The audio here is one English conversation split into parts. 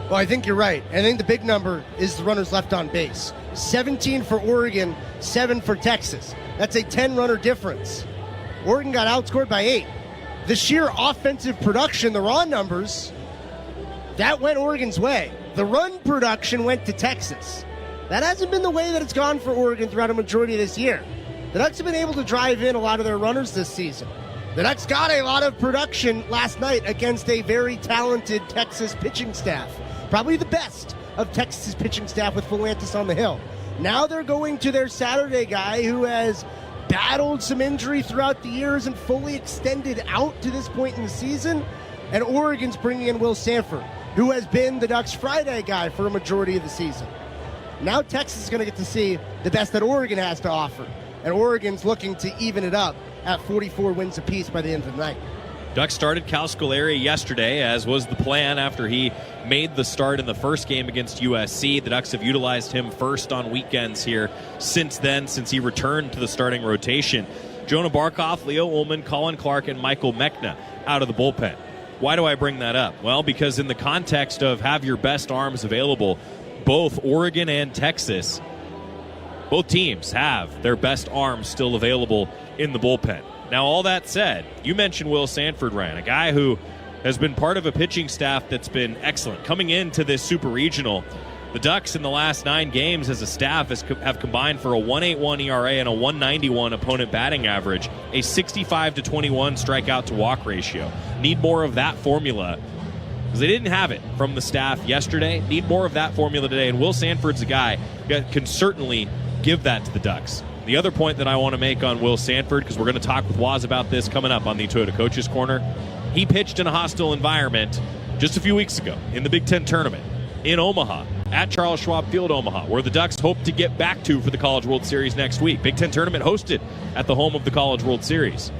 Well, I think you're right. I think the big number is the runners left on base. 17 for Oregon, 7 for Texas. That's a 10-runner difference. Oregon got outscored by 8. The sheer offensive production, the raw numbers, that went Oregon's way. The run production went to Texas. That hasn't been the way that it's gone for Oregon throughout a majority of this year. The Ducks have been able to drive in a lot of their runners this season. The Ducks got a lot of production last night against a very talented Texas pitching staff. Probably the best of Texas' pitching staff with Fulantis on the hill. Now they're going to their Saturday guy who has battled some injury throughout the years and fully extended out to this point in the season. And Oregon's bringing in Will Sanford, who has been the Ducks' Friday guy for a majority of the season. Now Texas is going to get to see the best that Oregon has to offer. And Oregon's looking to even it up at 44 wins apiece by the end of the night. Ducks started Cal Scolari yesterday, as was the plan after he made the start in the first game against USC. The Ducks have utilized him first on weekends here since then, since he returned to the starting rotation. Jonah Barkov, Leo Ullman, Colin Clark, and Michael Mechna out of the bullpen. Why do I bring that up? Well, because in the context of have your best arms available, both Oregon and Texas, both teams have their best arms still available in the bullpen. Now, all that said, you mentioned Will Sanford, Ryan, a guy who has been part of a pitching staff that's been excellent. Coming into this super regional, the Ducks in the last 9 games as a staff have combined for a 1.81 ERA and a 191 opponent batting average, a 65-21 strikeout to walk ratio. Need more of that formula, because they didn't have it from the staff yesterday. Need more of that formula today, and Will Sanford's a guy that can certainly give that to the Ducks. The other point that I want to make on Will Sanford, because we're going to talk with Waz about this coming up on the Toyota Coaches Corner, he pitched in a hostile environment just a few weeks ago in the Big Ten tournament in Omaha, at Charles Schwab Field, Omaha, where the Ducks hope to get back to for the College World Series next week. Big Ten tournament hosted at the home of the College World Series.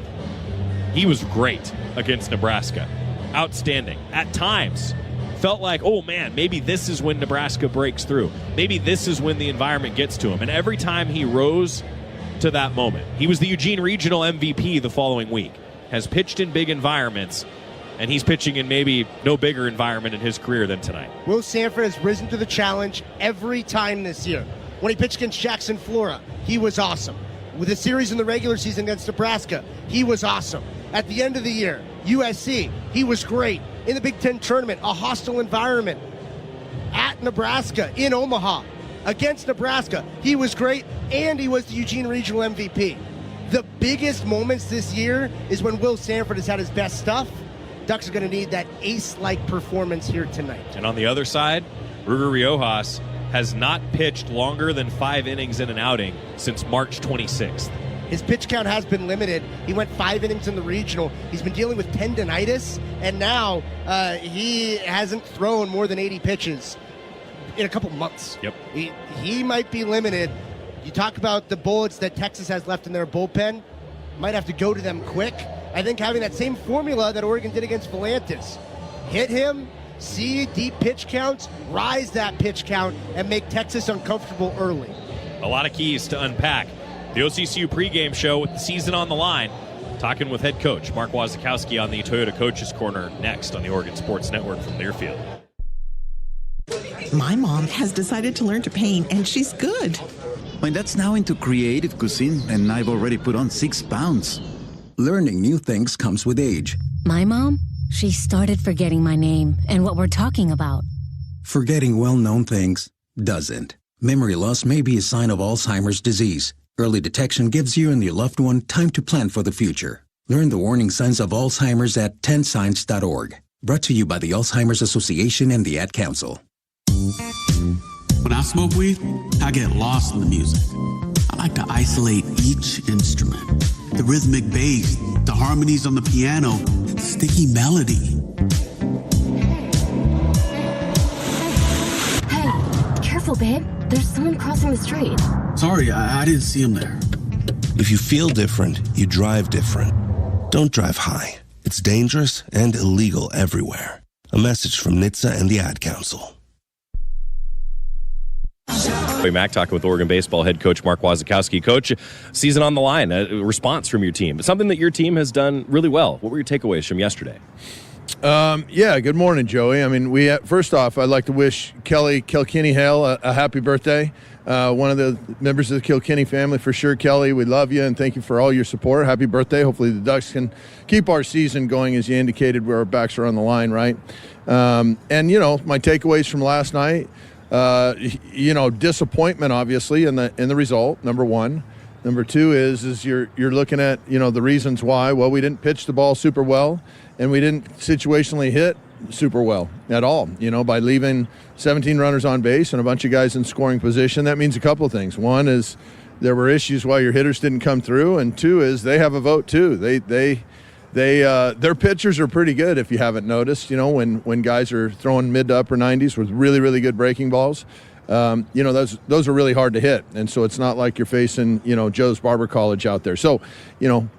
He was great against Nebraska. Outstanding. At times, felt like, oh man, maybe this is when Nebraska breaks through. Maybe this is when the environment gets to him. And every time he rose to that moment, he was the Eugene Regional MVP the following week, has pitched in big environments, and he's pitching in maybe no bigger environment in his career than tonight. Will Sanford has risen to the challenge every time this year. When he pitched against Jackson, Florida, he was awesome. With the series in the regular season against Nebraska, he was awesome. At the end of the year, USC, he was great. In the Big Ten tournament, a hostile environment. At Nebraska, in Omaha, against Nebraska, he was great, and he was the Eugene Regional MVP. The biggest moments this year is when Will Sanford has had his best stuff. Ducks are going to need that ace-like performance here tonight. And on the other side, Ruger Riojas has not pitched longer than 5 innings in an outing since March 26th. His pitch count has been limited. He went 5 innings in the regional. He's been dealing with tendonitis, and now he hasn't thrown more than 80 pitches in a couple months. Yep. He might be limited. You talk about the bullets that Texas has left in their bullpen. Might have to go to them quick. I think having that same formula that Oregon did against Fulantis. Hit him, see deep pitch counts, rise that pitch count, and make Texas uncomfortable early. A lot of keys to unpack. The OCCU pregame show with the season on the line. Talking with head coach Mark Wasikowski on the Toyota Coaches Corner next on the Oregon Sports Network from Learfield. My mom has decided to learn to paint, and she's good. My dad's now into creative cuisine, and I've already put on 6 pounds. Learning new things comes with age. My mom, she started forgetting my name and what we're talking about. Forgetting well-known things doesn't. Memory loss may be a sign of Alzheimer's disease. Early detection gives you and your loved one time to plan for the future. Learn the warning signs of Alzheimer's at 10signs.org. Brought to you by the Alzheimer's Association and the Ad Council. When I smoke weed, I get lost in the music. I like to isolate each instrument. The rhythmic bass, the harmonies on the piano, the sticky melody. Hey, careful, babe. There's someone crossing the street. Sorry, I didn't see him there. If you feel different, you drive different. Don't drive high. It's dangerous and illegal everywhere. A message from NHTSA and the Ad Council. Mac talking with Oregon baseball head coach Mark Wasikowski. Coach, season on the line, a response from your team. Something that your team has done really well. What were your takeaways from yesterday? Yeah, good morning, Joey. I mean, first off, I'd like to wish Kelly Kilkenny Hale a happy birthday. One of the members of the Kilkenny family for sure. Kelly, we love you and thank you for all your support. Happy birthday. Hopefully the Ducks can keep our season going, as you indicated, where our backs are on the line, right? And, my takeaways from last night, disappointment, obviously, in the result, number one. Number two is you're looking at, the reasons why. Well, we didn't pitch the ball super well, and we didn't situationally hit super well at all, by leaving 17 runners on base and a bunch of guys in scoring position. That means a couple of things. One is there were issues why your hitters didn't come through, and two is they have a vote too. Their pitchers are pretty good, if you haven't noticed, when guys are throwing mid to upper 90s with really, really good breaking balls. Those are really hard to hit. And so it's not like you're facing, Joe's Barber College out there. So,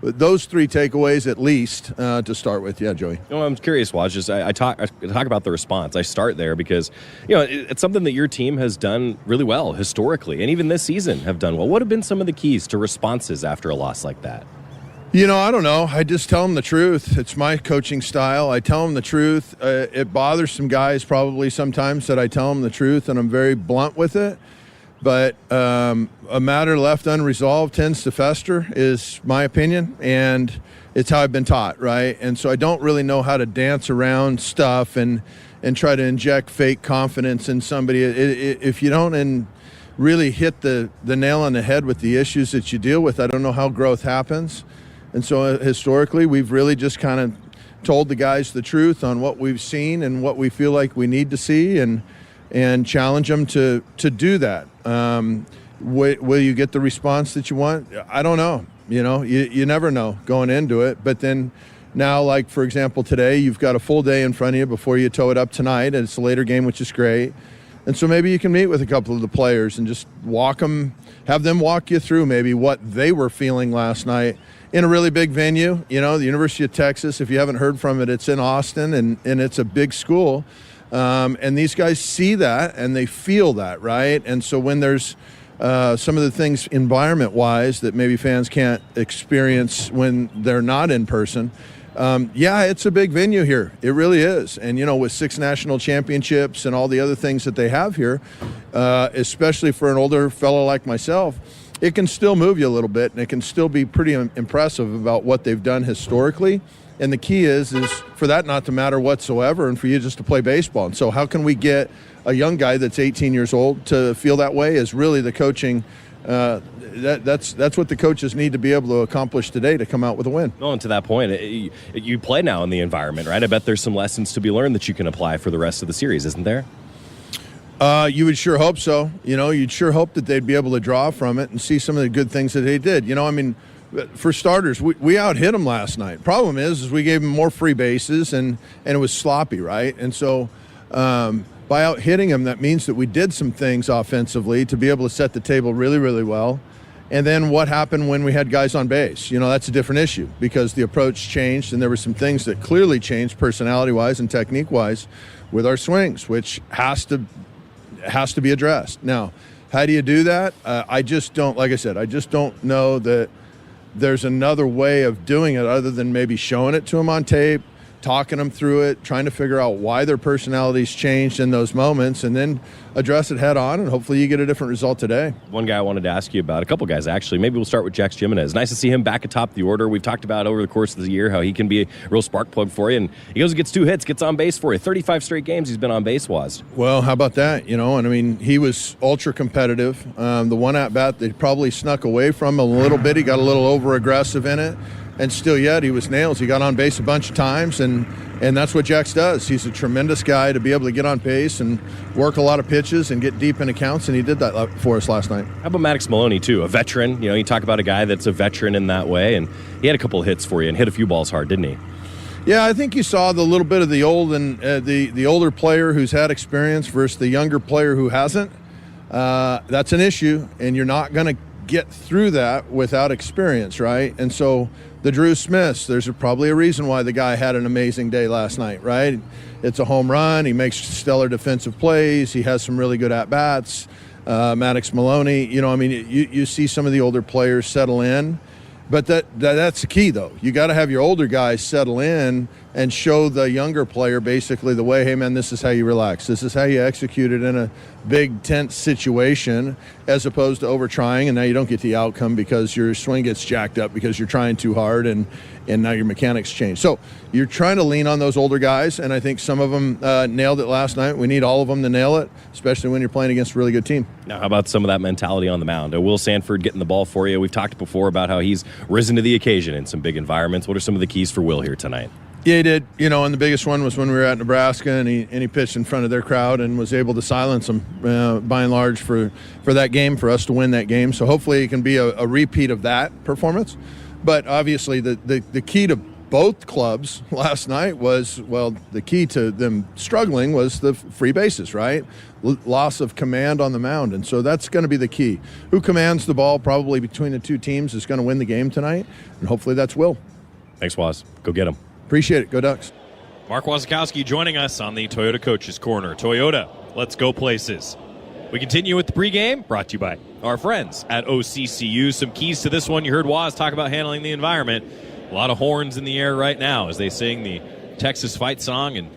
those three takeaways at least to start with. Yeah, Joey. I'm curious, Waj. Just I talk about the response. I start there because, it's something that your team has done really well historically, and even this season have done well. What have been some of the keys to responses after a loss like that? I don't know. I just tell them the truth. It's my coaching style. I tell them the truth. It bothers some guys probably sometimes that I tell them the truth, and I'm very blunt with it. But a matter left unresolved tends to fester, is my opinion, and it's how I've been taught, right? And so I don't really know how to dance around stuff and try to inject fake confidence in somebody. If you don't really hit the nail on the head with the issues that you deal with, I don't know how growth happens. And so historically, we've really just kind of told the guys the truth on what we've seen and what we feel like we need to see, and challenge them to do that. Will you get the response that you want? I don't know. You never know going into it. But then now, like, for example, today, you've got a full day in front of you before you tow it up tonight, and it's a later game, which is great. And so maybe you can meet with a couple of the players and just have them walk you through maybe what they were feeling last night in a really big venue. The University of Texas, if you haven't heard from it, it's in Austin, and it's a big school. And these guys see that and they feel that, right? And so when there's some of the things environment-wise that maybe fans can't experience when they're not in person, it's a big venue here. It really is. And, with 6 national championships and all the other things that they have here, especially for an older fellow like myself, it can still move you a little bit, and it can still be pretty impressive about what they've done historically. And the key is for that not to matter whatsoever, and for you just to play baseball. And so how can we get a young guy that's 18 years old to feel that way is really the coaching. That's what the coaches need to be able to accomplish today to come out with a win. Well, and to that point, you play now in the environment, right? I bet there's some lessons to be learned that you can apply for the rest of the series, isn't there? You would sure hope so. You'd sure hope that they'd be able to draw from it and see some of the good things that they did. For starters, we out-hit them last night. Problem is we gave them more free bases, and it was sloppy, right? And so by out-hitting them, that means that we did some things offensively to be able to set the table really, really well. And then what happened when we had guys on base? That's a different issue because the approach changed, and there were some things that clearly changed personality-wise and technique-wise with our swings, which has to be addressed. Now, how do you do that? I just don't know that there's another way of doing it other than maybe showing it to them on tape, talking them through it, trying to figure out why their personalities changed in those moments, and then address it head on, and hopefully you get a different result today. One guy I wanted to ask you about, a couple guys actually. Maybe we'll start with Jax Jimenez. Nice to see him back atop the order. We've talked about over the course of the year how he can be a real spark plug for you, and he goes and gets 2 hits, gets on base for you. 35 straight games he's been on base, Waz. Well, how about that? He was ultra competitive. The one at bat they probably snuck away from him a little bit. He got a little over aggressive in it. And still yet, he was nails. He got on base a bunch of times, and that's what Jax does. He's a tremendous guy to be able to get on base and work a lot of pitches and get deep in accounts, and he did that for us last night. How about Maddox Maloney, too, a veteran? You talk about a guy that's a veteran in that way, and he had a couple of hits for you and hit a few balls hard, didn't he? Yeah, I think you saw the little bit of the old and the older player who's had experience versus the younger player who hasn't. That's an issue, and you're not going to get through that without experience, right? And so the Drew Smiths, there's probably a reason why the guy had an amazing day last night, right? It's a home run. He makes stellar defensive plays. He has some really good at-bats. Maddox Maloney, you see some of the older players settle in. But that's the key, though. You got to have your older guys settle in and show the younger player basically the way, hey, man, this is how you relax. This is how you execute it in a big, tense situation, as opposed to over-trying, and now you don't get the outcome because your swing gets jacked up because you're trying too hard, and now your mechanics change. So you're trying to lean on those older guys, and I think some of them nailed it last night. We need all of them to nail it, especially when you're playing against a really good team. Now, how about some of that mentality on the mound? Will Sanford getting the ball for you. We've talked before about how he's risen to the occasion in some big environments. What are some of the keys for Will here tonight? Yeah, he did. And the biggest one was when we were at Nebraska, and he pitched in front of their crowd and was able to silence them by and large for that game, for us to win that game. So hopefully it can be a repeat of that performance. But obviously the key to both clubs last night was, the key to them struggling was the free bases, right? Loss of command on the mound. And so that's going to be the key. Who commands the ball probably between the two teams is going to win the game tonight, and hopefully that's Will. Thanks, Waz. Go get him. Appreciate it. Go Ducks. Mark Wasikowski joining us on the Toyota Coaches Corner. Toyota, let's go places. We continue with the pregame, brought to you by our friends at OCCU. Some keys to this one. You heard Waz talk about handling the environment. A lot of horns in the air right now as they sing the Texas fight song, and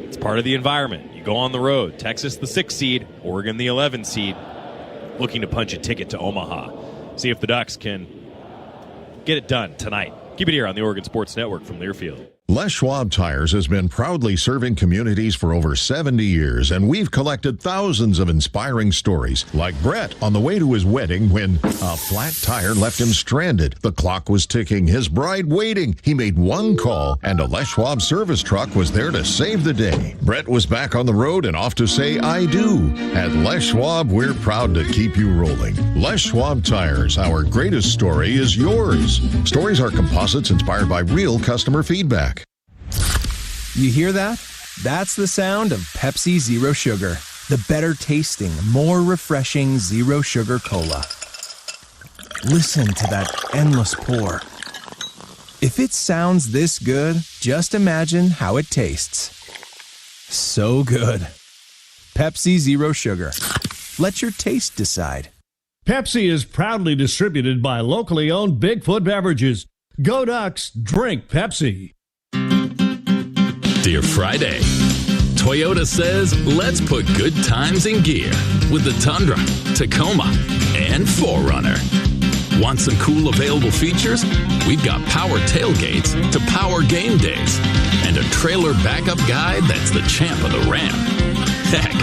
it's part of the environment. You go on the road. Texas, the 6 seed, Oregon, the 11 seed, looking to punch a ticket to Omaha. See if the Ducks can get it done tonight. Keep it here on the Oregon Sports Network from Learfield. Les Schwab Tires has been proudly serving communities for over 70 years, and we've collected thousands of inspiring stories, like Brett on the way to his wedding when a flat tire left him stranded. The clock was ticking, his bride waiting. He made one call, and a Les Schwab service truck was there to save the day. Brett was back on the road and off to say, I do. At Les Schwab, we're proud to keep you rolling. Les Schwab Tires, our greatest story is yours. Stories are composites inspired by real customer feedback. You hear that? That's the sound of Pepsi Zero Sugar, the better tasting, more refreshing zero sugar cola. Listen to that endless pour. If it sounds this good, just imagine how it tastes. So good. Pepsi Zero Sugar. Let your taste decide. Pepsi is proudly distributed by locally owned Bigfoot Beverages. Go Ducks, drink Pepsi. Dear Friday, Toyota says let's put good times in gear with the Tundra, Tacoma, and 4Runner. Want some cool available features? We've got power tailgates to power game days and a trailer backup guide that's the champ of the ramp. Heck,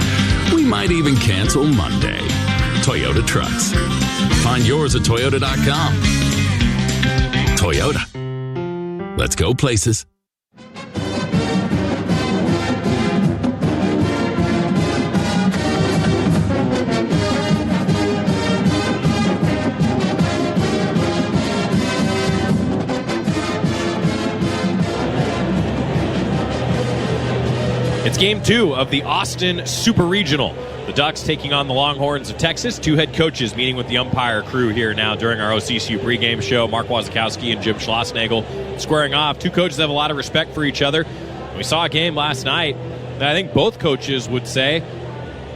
we might even cancel Monday. Toyota Trucks. Find yours at Toyota.com. Toyota. Let's go places. It's Game 2 of the Austin Super Regional. The Ducks taking on the Longhorns of Texas. 2 head coaches meeting with the umpire crew here now during our OCCU pregame show. Mark Wasikowski and Jim Schlossnagel squaring off. 2 coaches have a lot of respect for each other. We saw a game last night that I think both coaches would say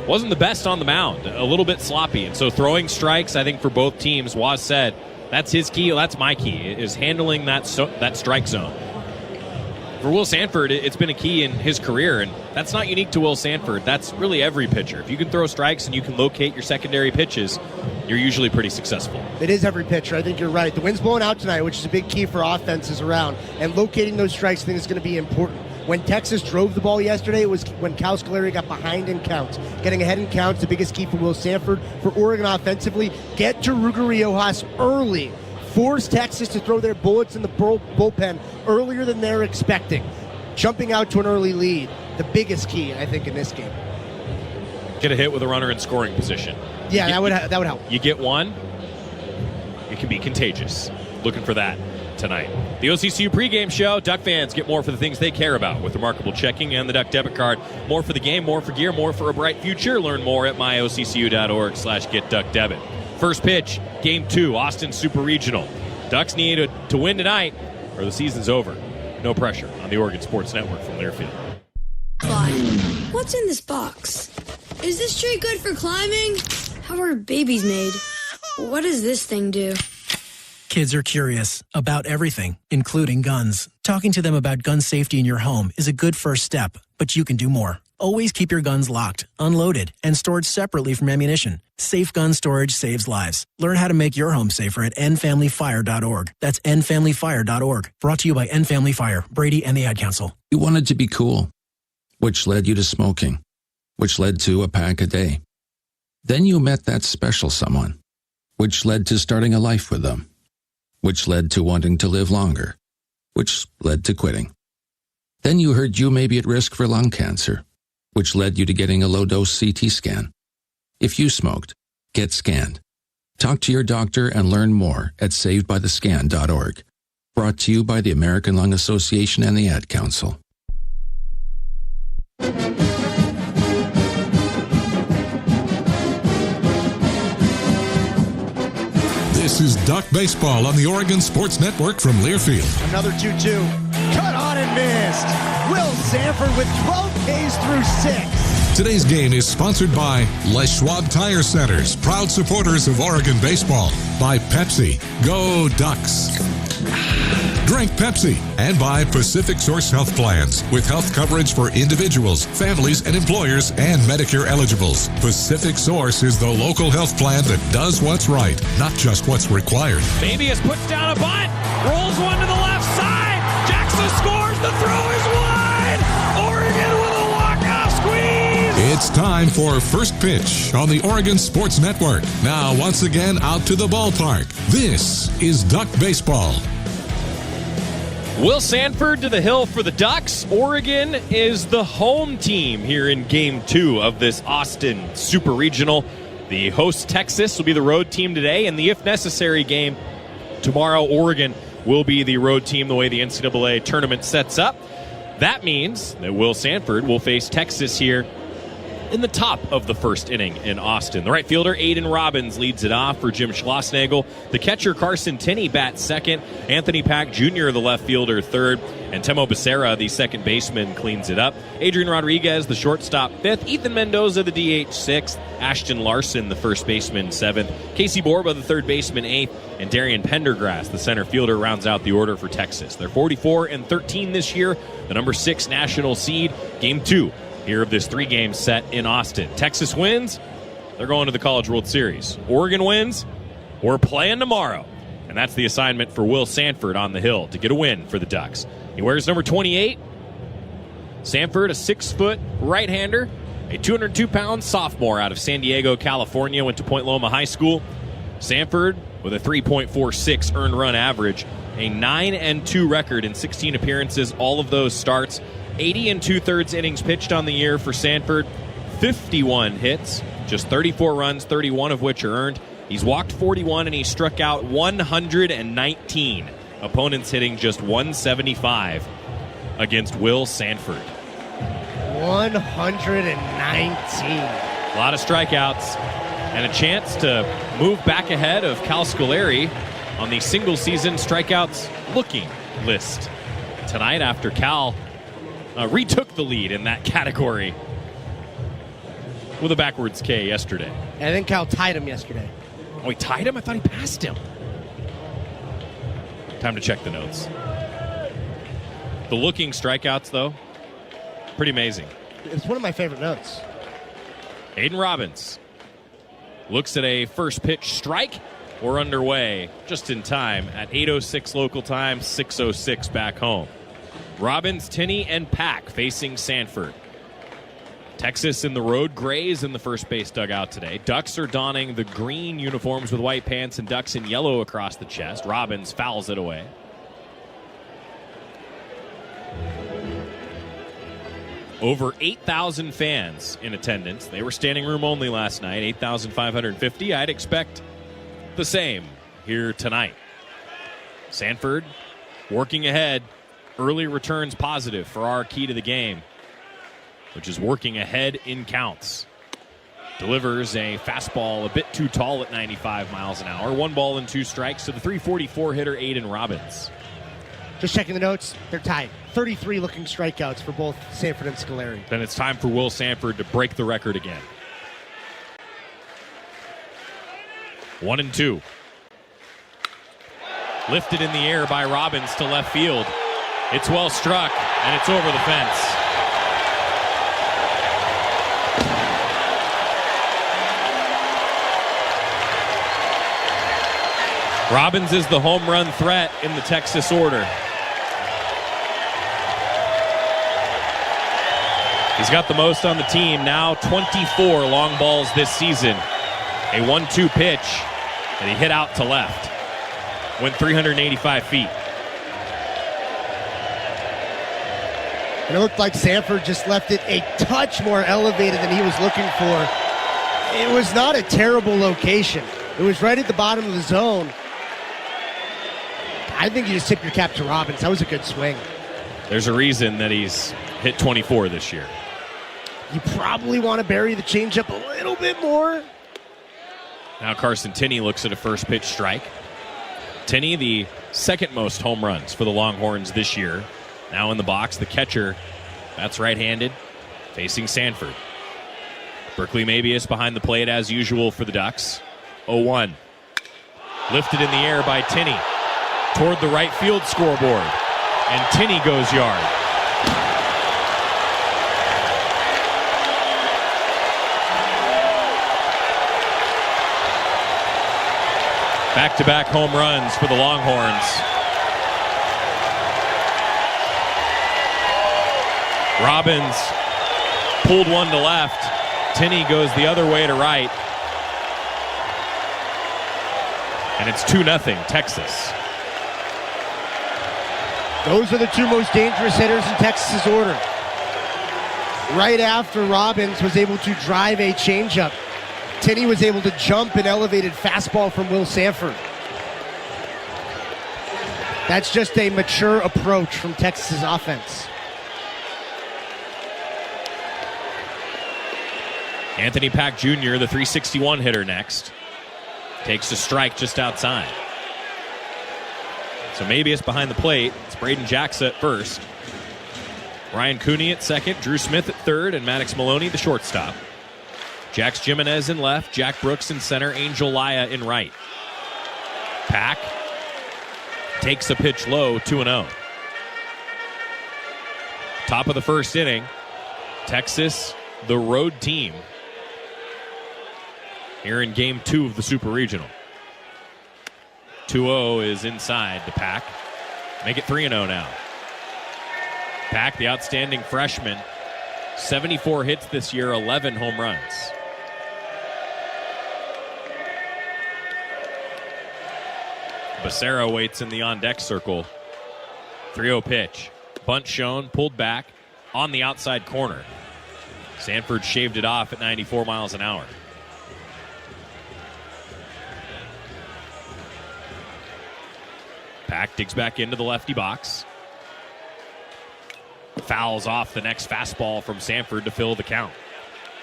wasn't the best on the mound. A little bit sloppy. And so throwing strikes, I think, for both teams, Waz said, that's his key, that's my key, is handling that strike zone. For Will Sanford, it's been a key in his career, and that's not unique to Will Sanford. That's really every pitcher. If you can throw strikes and you can locate your secondary pitches, you're usually pretty successful. It is every pitcher. I think you're right. The wind's blowing out tonight, which is a big key for offenses around, and locating those strikes I think is going to be important. When Texas drove the ball yesterday, it was when Cal Scolari got behind in counts. Getting ahead in counts, the biggest key for Will Sanford. For Oregon offensively, get to Ruger Riojas early. Force Texas to throw their bullets in the bullpen earlier than they're expecting. Jumping out to an early lead, the biggest key, I think, in this game. Get a hit with a runner in scoring position. Yeah, that would help. You get one, it can be contagious. Looking for that tonight. The OCCU pregame show. Duck fans get more for the things they care about with Remarkable Checking and the Duck Debit Card. More for the game, more for gear, more for a bright future. Learn more at myoccu.org/getduckdebit. First pitch, Game 2, Austin Super Regional. Ducks need to win tonight or the season's over. No pressure on the Oregon Sports Network from Learfield. What's in this box? Is this tree good for climbing? How are babies made? What does this thing do? Kids are curious about everything, including guns. Talking to them about gun safety in your home is a good first step, but you can do more. Always keep your guns locked, unloaded, and stored separately from ammunition. Safe gun storage saves lives. Learn how to make your home safer at endfamilyfire.org. That's endfamilyfire.org. Brought to you by End Family Fire, Brady, and the Ad Council. You wanted to be cool, which led you to smoking, which led to a pack a day. Then you met that special someone, which led to starting a life with them, which led to wanting to live longer, which led to quitting. Then you heard you may be at risk for lung cancer, which led you to getting a low-dose CT scan. If you smoked, get scanned. Talk to your doctor and learn more at savedbythescan.org. Brought to you by the American Lung Association and the Ad Council. This is Duck Baseball on the Oregon Sports Network from Learfield. Another 2-2. Cut on and missed. Will Sanford with 12 Ks through 6. Today's game is sponsored by Les Schwab Tire Centers, proud supporters of Oregon baseball. By Pepsi. Go Ducks. Drink Pepsi. And by Pacific Source Health Plans, with health coverage for individuals, families, and employers, and Medicare eligibles. Pacific Source is the local health plan that does what's right, not just what's required. Fabius puts down a bunt, rolls one to the left side. Jackson scores. The throw is wide. Oregon with a walk-off squeeze. It's time for First Pitch on the Oregon Sports Network. Now, once again, out to the ballpark. This is Duck Baseball. Will Sanford to the hill for the Ducks. Oregon is the home team here in Game 2 of this Austin Super Regional. The host Texas will be the road team today, and the if necessary game tomorrow, Oregon will be the road team the way the NCAA tournament sets up. That means that Will Sanford will face Texas here in the top of the first inning in Austin. The right fielder, Aiden Robbins, leads it off for Jim Schlossnagel. The catcher, Carson Tinney, bats second. Anthony Pack Jr., the left fielder, third. And Temo Becerra, the second baseman, cleans it up. Adrian Rodriguez, the shortstop, fifth. Ethan Mendoza, the DH, sixth. Ashton Larson, the first baseman, seventh. Casey Borba, the third baseman, eighth. And Darian Pendergrass, the center fielder, rounds out the order for Texas. They're 44-13 this year, the number 6 national seed. Game 2 here of this 3-game set in Austin. Texas wins, they're going to the College World Series. Oregon wins, we're playing tomorrow. And that's the assignment for Will Sanford on the hill to get a win for the Ducks. He wears number 28. Sanford, a 6-foot right-hander, a 202-pound sophomore out of San Diego, California, went to Point Loma High School. Sanford with a 3.46 earned run average, a 9-2 record in 16 appearances, all of those starts. 80 2/3 innings pitched on the year for Sanford. 51 hits, just 34 runs, 31 of which are earned. He's walked 41 and he struck out 119. Opponents hitting just 175 against Will Sanford. 119. A lot of strikeouts and a chance to move back ahead of Cal Scolari on the single-season strikeouts looking list tonight after Cal retook the lead in that category with a backwards K yesterday. And I think Cal tied him yesterday. Oh, he tied him? I thought he passed him. Time to check the notes. The looking strikeouts, though, pretty amazing. It's one of my favorite notes. Aiden Robbins looks at a first pitch strike. We're underway just in time at 8:06 local time, 6:06 back home. Robbins, Tinney, and Pack facing Sanford. Texas in the road grays in the first base dugout today. Ducks are donning the green uniforms with white pants and Ducks in yellow across the chest. Robbins fouls it away. Over 8,000 fans in attendance. They were standing room only last night, 8,550. I'd expect the same here tonight. Sanford working ahead. Early returns positive for our key to the game, which is working ahead in counts. Delivers a fastball a bit too tall at 95 miles an hour. 1 ball and 2 strikes to the 344 hitter Aiden Robbins. Just checking the notes, they're tied. 33 looking strikeouts for both Sanford and Scolari. Then it's time for Will Sanford to break the record again. 1-2. Lifted in the air by Robbins to left field. It's well struck, and it's over the fence. Robbins is the home run threat in the Texas order. He's got the most on the team, now 24 long balls this season. A 1-2 pitch that he hit out to left. Went 385 feet. And it looked like Sanford just left it a touch more elevated than he was looking for. It was not a terrible location. It was right at the bottom of the zone. I think you just tip your cap to Robbins. That was a good swing. There's a reason that he's hit 24 this year. You probably want to bury the changeup a little bit more. Now Carson Tinney looks at a first pitch strike. Tinney, the second most home runs for the Longhorns this year. Now in the box, the catcher, that's right-handed, facing Sanford. Berkeley Mabius behind the plate as usual for the Ducks. 0-1. Lifted in the air by Tinney toward the right field scoreboard. And Tinney goes yard. Back-to-back home runs for the Longhorns. Robbins pulled one to left. Tinney goes the other way to right. And it's 2-0 Texas. Those are the two most dangerous hitters in Texas' order. Right after Robbins was able to drive a changeup, Tinney was able to jump an elevated fastball from Will Sanford. That's just a mature approach from Texas' offense. Anthony Pack Jr., the 361 hitter next. Takes a strike just outside. So Mabius behind the plate. It's Braden Jackson at first. Ryan Cooney at second. Drew Smith at third. And Maddox Maloney, the shortstop. Jax Jimenez in left. Jack Brooks in center. Angel Laya in right. Pack takes a pitch low, 2-0. Top of the first inning. Texas, the road team, here in game 2 of the Super Regional. 2-0 is inside to Pack. Make it 3-0 now. Pack, the outstanding freshman, 74 hits this year, 11 home runs. Becerra waits in the on-deck circle. 3-0 pitch. Bunt shown, pulled back on the outside corner. Sanford shaved it off at 94 miles an hour. Pack digs back into the lefty box. Fouls off the next fastball from Sanford to fill the count.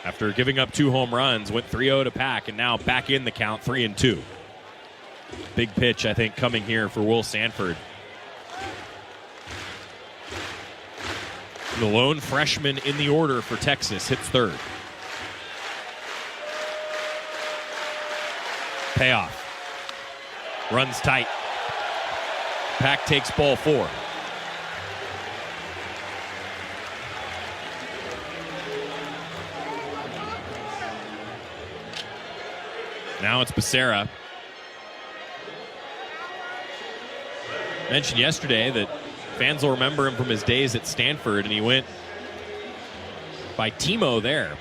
After giving up 2 home runs, went 3-0 to Pack, and now back in the count, 3-2. Big pitch, I think, coming here for Will Sanford. The lone freshman in the order for Texas hits third. Payoff. Runs tight. Pack takes ball 4. Now it's Becerra. Mentioned yesterday that fans will remember him from his days at Stanford, and he went by Timo there.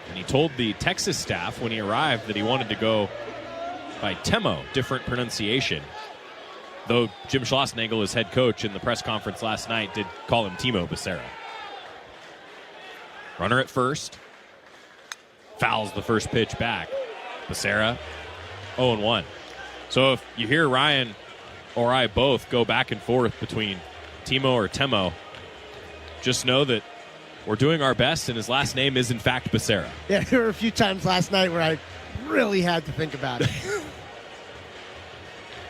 And he told the Texas staff when he arrived that he wanted to go by Temo, different pronunciation. Though Jim Schlossnagle, his head coach, in the press conference last night, did call him Timo Becerra. Runner at first. Fouls the first pitch back. Becerra, 0-1. So if you hear Ryan or I both go back and forth between Timo or Temo, just know that we're doing our best, and his last name is, in fact, Becerra. Yeah, there were a few times last night where I really had to think about it.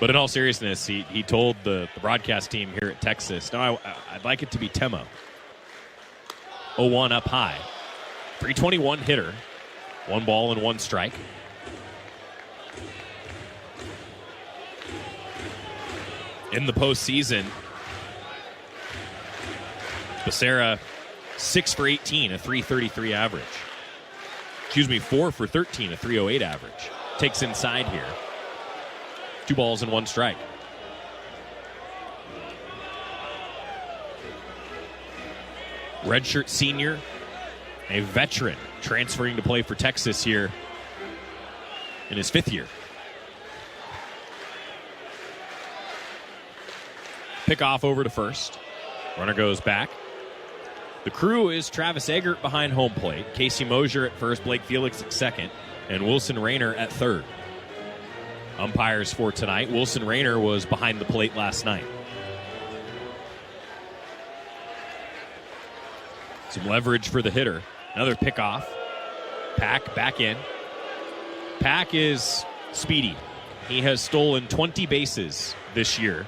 But in all seriousness, he told the broadcast team here at Texas, no, I'd like it to be Temo. 0-1 up high. 321 hitter. 1 ball and 1 strike. In the postseason, Becerra, 6 for 18, a 333 average. 4 for 13, a 308 average. Takes inside here. 2 balls and 1 strike. Redshirt senior, a veteran, transferring to play for Texas here in his 5th year. Pick off over to first. Runner goes back. The crew is Travis Eggert behind home plate, Casey Mosier at first, Blake Felix at second, and Wilson Rayner at third. Umpires for tonight. Wilson Rayner was behind the plate last night. Some leverage for the hitter. Another pickoff. Pack back in. Pack is speedy. He has stolen 20 bases this year.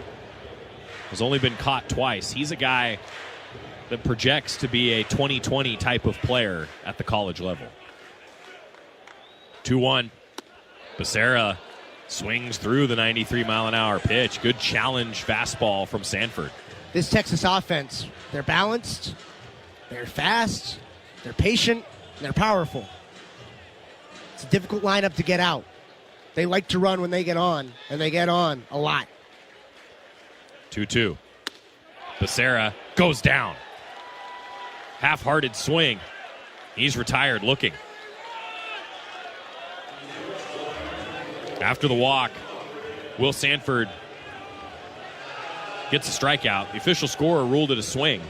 Has only been caught twice. He's a guy that projects to be a 2020 type of player at the college level. 2-1. Becerra swings through the 93-mile-an-hour pitch. Good challenge fastball from Sanford. This Texas offense, they're balanced, they're fast, they're patient, and they're powerful. It's a difficult lineup to get out. They like to run when they get on, and they get on a lot. 2-2. Becerra goes down. Half-hearted swing. He's retired looking. After the walk, Will Sanford gets a strikeout. The official scorer ruled it a swing.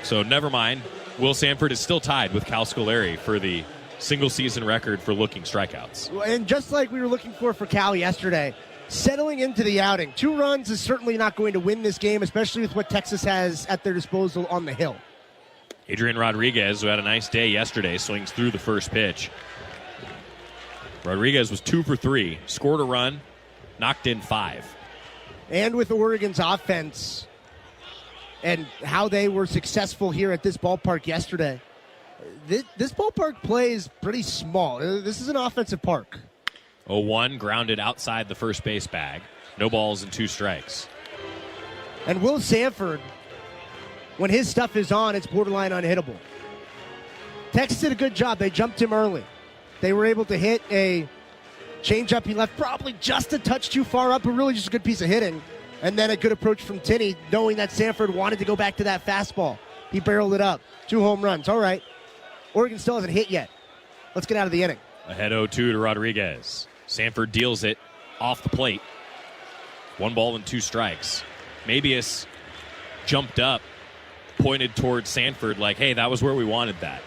So never mind. Will Sanford is still tied with Cal Scolari for the single-season record for looking strikeouts. And just like we were looking for Cal yesterday, settling into the outing. 2 runs is certainly not going to win this game, especially with what Texas has at their disposal on the hill. Adrian Rodriguez, who had a nice day yesterday, swings through the first pitch. Rodriguez was 2 for 3, scored a run, knocked in 5. And with Oregon's offense and how they were successful here at this ballpark yesterday, this ballpark plays pretty small. This is an offensive park. 0-1, grounded outside the first base bag. No balls and 2 strikes. And Will Sanford, when his stuff is on, it's borderline unhittable. Texas did a good job. They jumped him early. They were able to hit a changeup he left probably just a touch too far up, but really just a good piece of hitting. And then a good approach from Tinney, knowing that Sanford wanted to go back to that fastball. He barreled it up. 2 home runs. All right. Oregon still hasn't hit yet. Let's get out of the inning. Ahead 0-2 to Rodriguez. Sanford deals it off the plate. 1 ball and 2 strikes. Mabius jumped up, pointed towards Sanford like, hey, that was where we wanted that.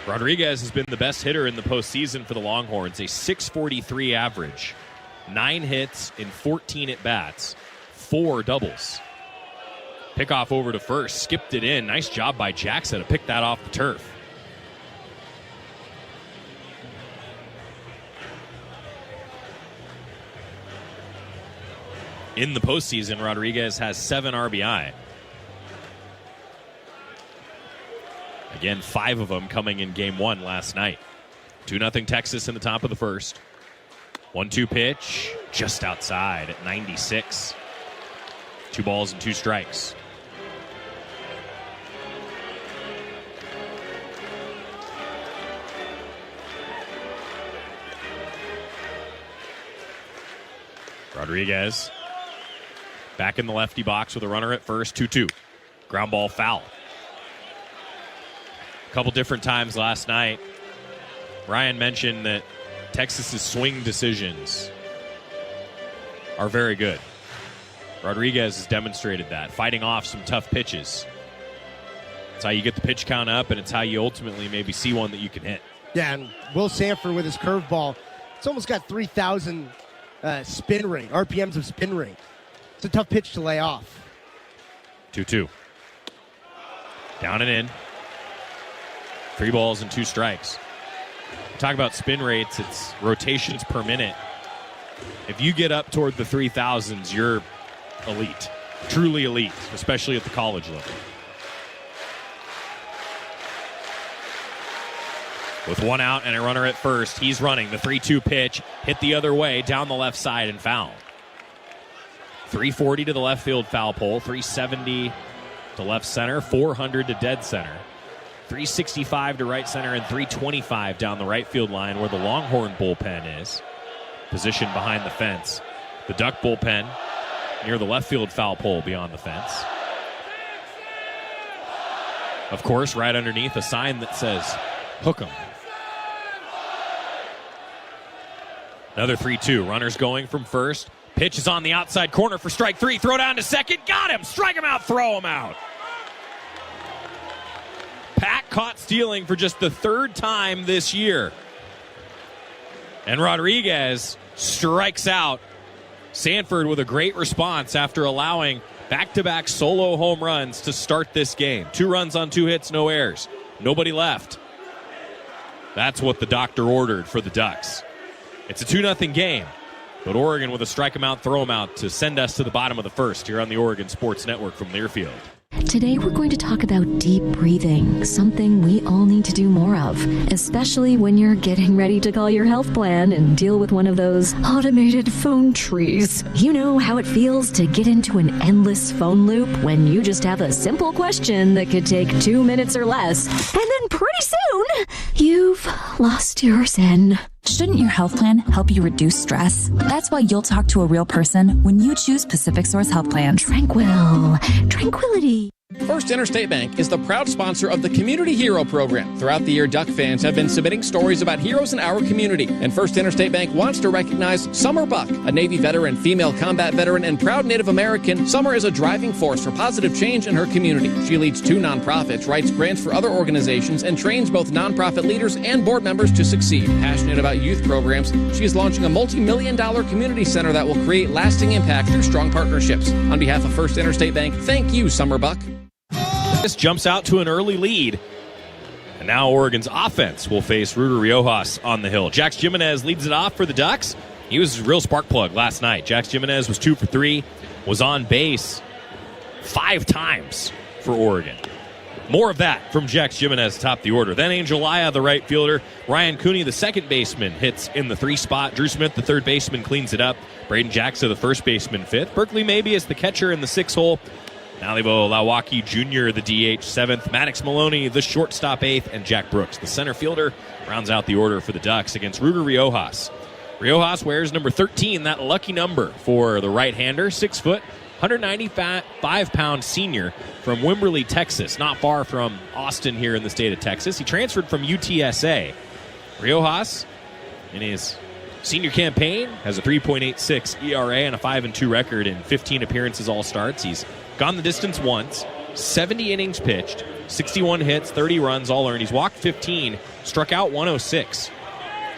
Rodriguez has been the best hitter in the postseason for the Longhorns, a .643 average, 9 hits in 14 at-bats, 4 doubles. Pickoff over to first, skipped it in. Nice job by Jackson to pick that off the turf. In the postseason, Rodriguez has 7 RBI. Again, 5 of them coming in Game 1 last night. 2-0 Texas in the top of the first. 1-2 pitch, just outside at 96. 2 balls and 2 strikes. Rodriguez back in the lefty box with a runner at first, 2-2. Ground ball foul. A couple different times last night, Ryan mentioned that Texas's swing decisions are very good. Rodriguez has demonstrated that, fighting off some tough pitches. It's how you get the pitch count up, and it's how you ultimately maybe see one that you can hit. Yeah, and Will Sanford with his curveball, it's almost got 3,000 spin rate, RPMs of spin rate. It's a tough pitch to lay off. 2-2. Down and in. 3 balls and 2 strikes. Talk about spin rates, it's rotations per minute. If you get up toward the 3,000s, you're elite. Truly elite, especially at the college level. With one out and a runner at first, he's running. The 3-2 pitch hit the other way down the left side and foul. 340 to the left field foul pole, 370 to left center, 400 to dead center, 365 to right center, and 325 down the right field line where the Longhorn bullpen is, positioned behind the fence. The Duck bullpen near the left field foul pole beyond the fence. Of course, right underneath a sign that says, "Hook 'em." Another 3-2. Runners going from first. Pitch is on the outside corner for strike 3. Throw down to second. Got him. Strike him out. Throw him out. Pat caught stealing for just the third time this year. And Rodriguez strikes out. Sanford with a great response after allowing back-to-back solo home runs to start this game. 2 runs on 2 hits, no errors. Nobody left. That's what the doctor ordered for the Ducks. It's a 2-0 game, but Oregon with a strike him out, throw him out to send us to the bottom of the first here on the Oregon Sports Network from Learfield. Today we're going to talk about deep breathing, something we all need to do more of, especially when you're getting ready to call your health plan and deal with one of those automated phone trees. You know how it feels to get into an endless phone loop when you just have a simple question that could take 2 minutes or less, and then pretty soon, you've lost your zen. Shouldn't your health plan help you reduce stress? That's why you'll talk to a real person when you choose Pacific Source Health Plan. Tranquility. First Interstate Bank is the proud sponsor of the Community Hero Program. Throughout the year, Duck fans have been submitting stories about heroes in our community. And First Interstate Bank wants to recognize Summer Buck, a Navy veteran, female combat veteran, and proud Native American. Summer is a driving force for positive change in her community. She leads 2 nonprofits, writes grants for other organizations, and trains both nonprofit leaders and board members to succeed. Passionate about youth programs, she is launching a multi-million-dollar community center that will create lasting impact through strong partnerships. On behalf of First Interstate Bank, thank you, Summer Buck. This jumps out to an early lead. And now Oregon's offense will face Ruger Riojas on the hill. Jax Jimenez leads it off for the Ducks. He was a real spark plug last night. Jax Jimenez was 2 for 3, was on base 5 times for Oregon. More of that from Jax Jimenez top the order. Then Angel Laya, the right fielder. Ryan Cooney, the second baseman, hits in the 3 spot. Drew Smith, the third baseman, cleans it up. Braden Jackson, the first baseman, 5th. Berkeley Maybe is the catcher in the 6 hole. Malibu Lawaki Jr., the DH, 7th. Maddox Maloney, the shortstop, 8th. And Jack Brooks, the center fielder, rounds out the order for the Ducks against Ruger Riojas. Riojas wears number 13, that lucky number for the right-hander. 6 foot, 195-pound senior from Wimberley, Texas, not far from Austin here in the state of Texas. He transferred from UTSA. Riojas, in his senior campaign, has a 3.86 ERA and a 5-2 record in 15 appearances, all starts. He's gone the distance once, 70 innings pitched, 61 hits, 30 runs, all earned. He's walked 15, struck out 106.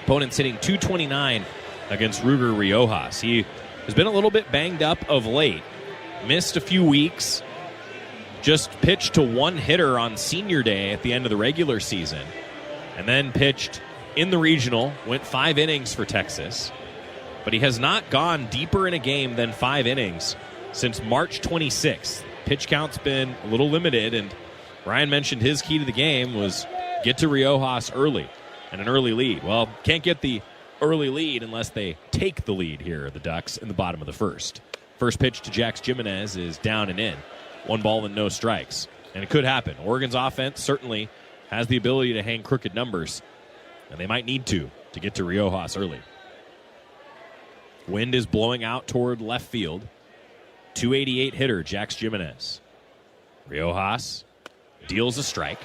Opponents hitting 229 against Ruger Riojas. He has been a little bit banged up of late. Missed a few weeks. Just pitched to one hitter on senior day at the end of the regular season. And then pitched in the regional, went 5 innings for Texas. But he has not gone deeper in a game than 5 innings since March 26th. Pitch count's been a little limited, and Ryan mentioned his key to the game was get to Riojas early and an early lead. Well, can't get the early lead unless they take the lead here, the Ducks, in the bottom of the first. First pitch to Jax Jimenez is down and in. 1 ball and no strikes. And it could happen. Oregon's offense certainly has the ability to hang crooked numbers, and they might need to get to Riojas early. Wind is blowing out toward left field. 288 hitter, Jax Jimenez. Riojas deals a strike.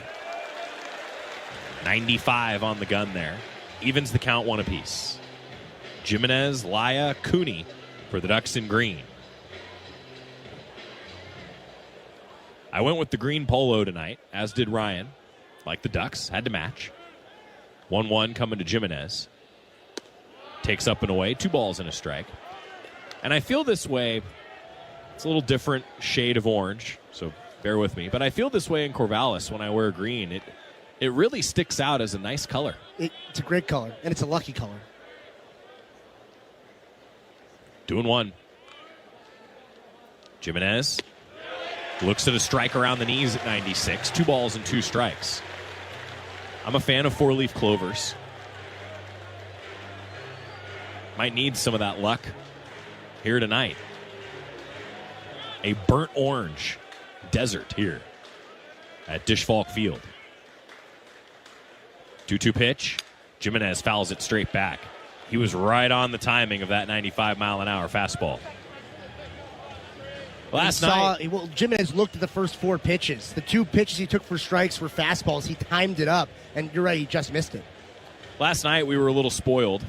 95 on the gun there. Evens the count 1 apiece. Jimenez, Laya, Cooney for the Ducks in green. I went with the green polo tonight, as did Ryan. Like the Ducks, had to match. 1-1 coming to Jimenez. Takes up and away, 2 balls and a strike. And I feel this way. It's a little different shade of orange, so bear with me. But I feel this way in Corvallis when I wear green. It really sticks out as a nice color. It's a great color, and it's a lucky color. 2-1. Jimenez looks at a strike around the knees at 96. 2 balls and 2 strikes. I'm a fan of four-leaf clovers. Might need some of that luck here tonight. A burnt orange desert here at Disch-Falk Field. 2-2 pitch. Jimenez fouls it straight back. He was right on the timing of that 95-mile-an-hour fastball. Last night, Jimenez looked at the first 4 pitches. The 2 pitches he took for strikes were fastballs. He timed it up, and you're right, he just missed it. Last night, we were a little spoiled.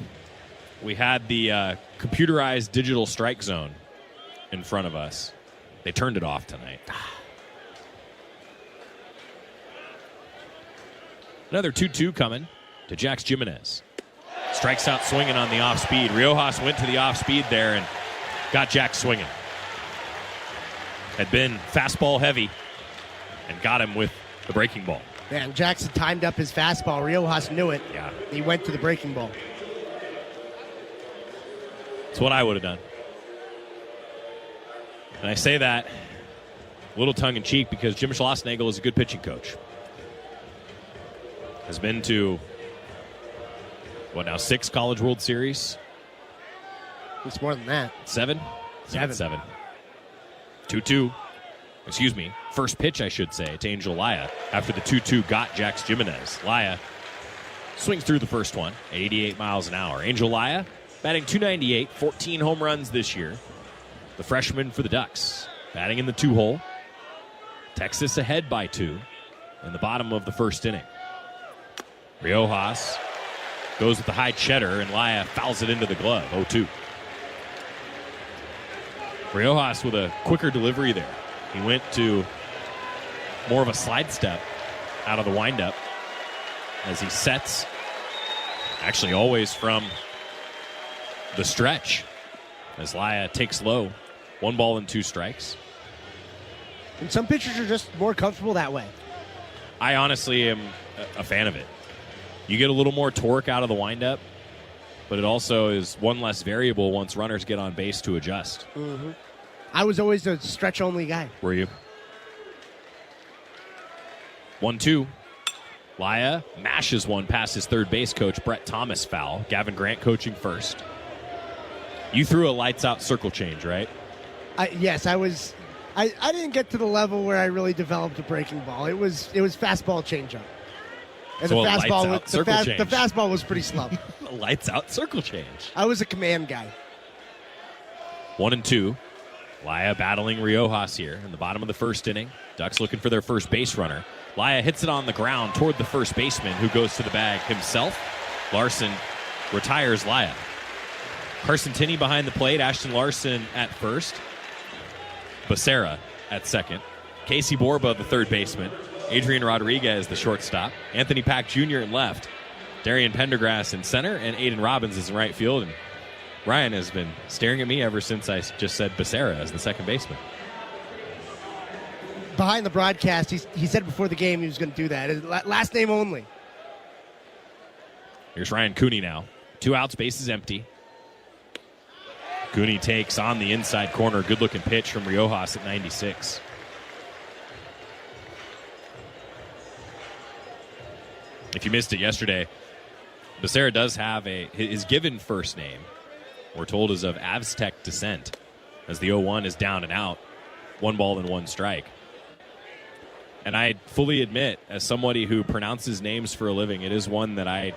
We had the computerized digital strike zone in front of us. They turned it off tonight. Another 2-2 coming to Jax Jimenez. Strikes out swinging on the off-speed. Riojas went to the off-speed there and got Jax swinging. Had been fastball heavy and got him with the breaking ball. Man, Jackson timed up his fastball. Riojas knew it. Yeah. He went to the breaking ball. It's what I would have done. And I say that a little tongue-in-cheek because Jim Schlossnagel is a good pitching coach. Has been to, 6 College World Series? It's more than that. 7? 7. 2-2. Excuse me. First pitch, I should say, to Angel Laya after the 2-2 got Jax Jimenez. Laya swings through the first one at 88 miles an hour. Angel Laya batting .298, 14 home runs this year. The freshman for the Ducks batting in the 2-hole. Texas ahead by 2 in the bottom of the first inning. Riojas goes with the high cheddar, and Laya fouls it into the glove, 0-2. Riojas with a quicker delivery there. He went to more of a slide step out of the windup as he sets, actually always from the stretch, as Laya takes low. 1 ball and 2 strikes. And some pitchers are just more comfortable that way. I honestly am a fan of it. You get a little more torque out of the windup, but it also is one less variable once runners get on base to adjust. Mm-hmm. I was always a stretch-only guy. Were you? 1-2. Laya mashes one past his third base coach, Brett Thomas, foul. Gavin Grant coaching first. You threw a lights-out circle change, right? Yes, I was. I didn't get to the level where I really developed a breaking ball. It was fastball changeup. And so the fastball was pretty slow. Lights-out circle change. I was a command guy. 1-2. Laya battling Riojas here in the bottom of the first inning. Ducks looking for their first base runner. Laya hits it on the ground toward the first baseman, who goes to the bag himself. Larson retires Laya. Carson Tinney behind the plate. Ashton Larson at first. Becerra at second. Casey Borba, the third baseman. Adrian Rodriguez, the shortstop. Anthony Pack Jr. in left. Darian Pendergrass in center. And Aiden Robbins is in right field. And Ryan has been staring at me ever since I just said Becerra as the second baseman. Behind the broadcast, he said before the game he was going to do that. Last name only. Here's Ryan Cooney now. 2 outs, bases empty. Cooney takes on the inside corner. Good-looking pitch from Riojas at 96. If you missed it yesterday, Becerra does have his given first name, we're told, is of Aztec descent, as the 0-1 is down and out. 1 ball and 1 strike. And I fully admit, as somebody who pronounces names for a living, it is one that I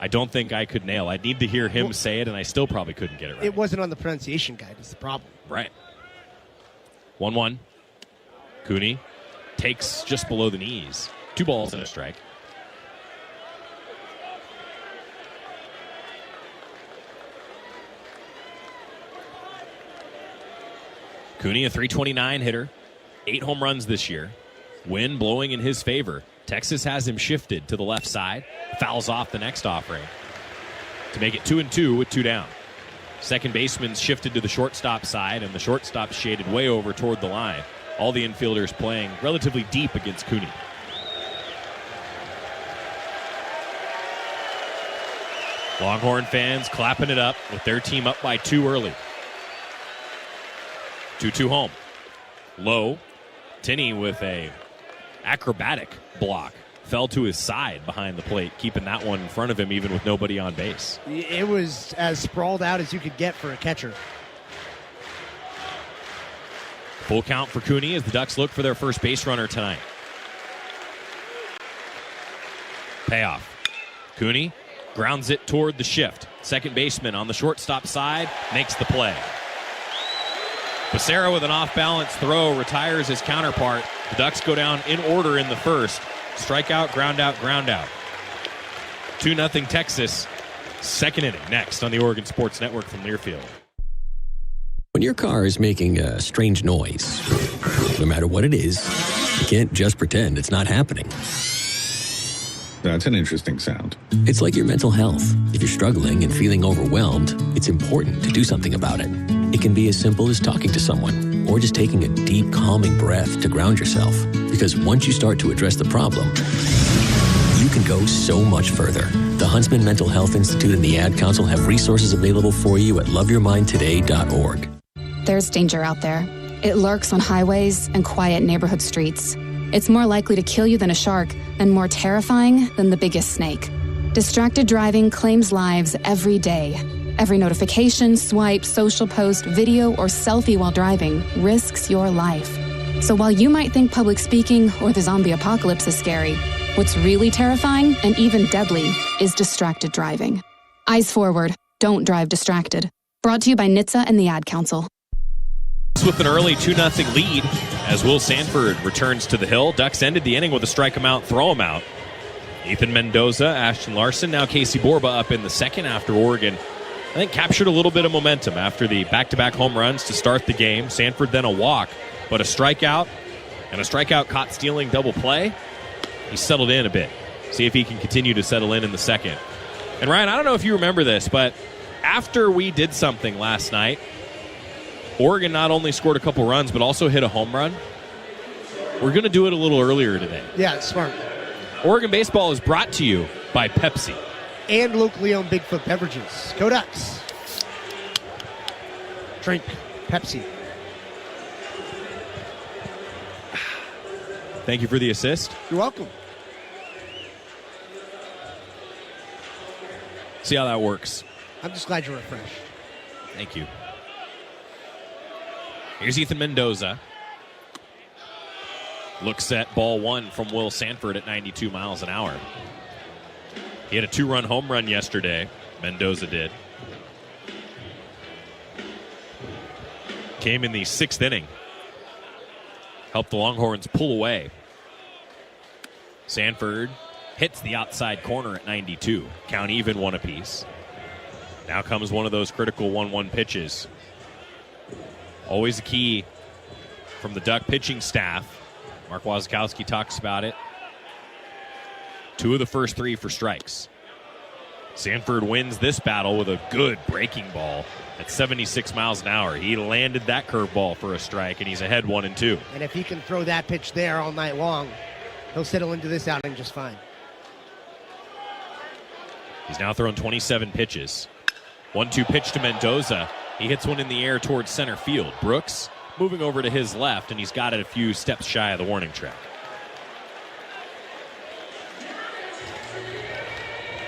don't think I could nail. I'd need to hear him say it, and I still probably couldn't get it right. It wasn't on the pronunciation guide. Is the problem. Right. 1-1. Cooney takes just below the knees. 2 balls and a strike. Cooney, a .329 hitter. 8 home runs this year. Wind blowing in his favor. Texas has him shifted to the left side. Fouls off the next offering to make it 2-2 with 2 down. Second baseman's shifted to the shortstop side, and the shortstop shaded way over toward the line. All the infielders playing relatively deep against Cooney. Longhorn fans clapping it up with their team up by 2 early. 2-2 home. Low. Tinney with a acrobatic block fell to his side behind the plate, keeping that one in front of him even with nobody on base. It was as sprawled out as you could get for a catcher. Full count for Cooney as the Ducks look for their first base runner tonight. Payoff. Cooney grounds it toward the shift. Second baseman on the shortstop side makes the play. Becerra with an off-balance throw retires his counterpart. The Ducks go down in order in the first. Strikeout, ground out, ground out. 2-0 Texas. Second inning next on the Oregon Sports Network from Learfield. When your car is making a strange noise, no matter what it is, you can't just pretend it's not happening. That's an interesting sound. It's like your mental health. If you're struggling and feeling overwhelmed, it's important to do something about it. It can be as simple as talking to someone or just taking a deep, calming breath to ground yourself. Because once you start to address the problem, you can go so much further. The Huntsman Mental Health Institute and the Ad Council have resources available for you at loveyourmindtoday.org. There's danger out there. It lurks on highways and quiet neighborhood streets. It's more likely to kill you than a shark and more terrifying than the biggest snake. Distracted driving claims lives every day. Every notification, swipe, social post, video, or selfie while driving risks your life. So while you might think public speaking or the zombie apocalypse is scary, what's really terrifying and even deadly is distracted driving. Eyes forward. Don't drive distracted. Brought to you by NHTSA and the Ad Council. With an early 2-0 lead as Will Sanford returns to the hill. Ducks ended the inning with a strike him out, throw him out. Ethan Mendoza, Ashton Larson, now Casey Borba up in the second after Oregon. I think captured a little bit of momentum after the back-to-back home runs to start the game. Sanford then a walk, but a strikeout and a strikeout caught stealing double play. He settled in a bit. See if he can continue to settle in the second. And Ryan, I don't know if you remember this, but after we did something last night, Oregon not only scored a couple runs, but also hit a home run. We're going to do it a little earlier today. Yeah, smart. Oregon Baseball is brought to you by Pepsi. And locally owned Bigfoot Beverages. Go Ducks. Drink Pepsi. Thank you for the assist. You're welcome. See how that works. I'm just glad you're refreshed. Thank you. Here's Ethan Mendoza. Looks at ball one from Will Sanford at 92 miles an hour. He had a 2-run home run yesterday. Mendoza did. Came in the 6th inning. Helped the Longhorns pull away. Sanford hits the outside corner at 92. Count even, one apiece. Now comes one of those critical 1-1 pitches. Always a key from the Duck pitching staff. Mark Wasikowski talks about it. 2 of the first 3 for strikes. Sanford wins this battle with a good breaking ball at 76 miles an hour. He landed that curveball for a strike, and he's ahead 1-2. And if he can throw that pitch there all night long, he'll settle into this outing just fine. He's now thrown 27 pitches. 1-2 pitch to Mendoza. He hits one in the air towards center field. Brooks moving over to his left, and he's got it a few steps shy of the warning track.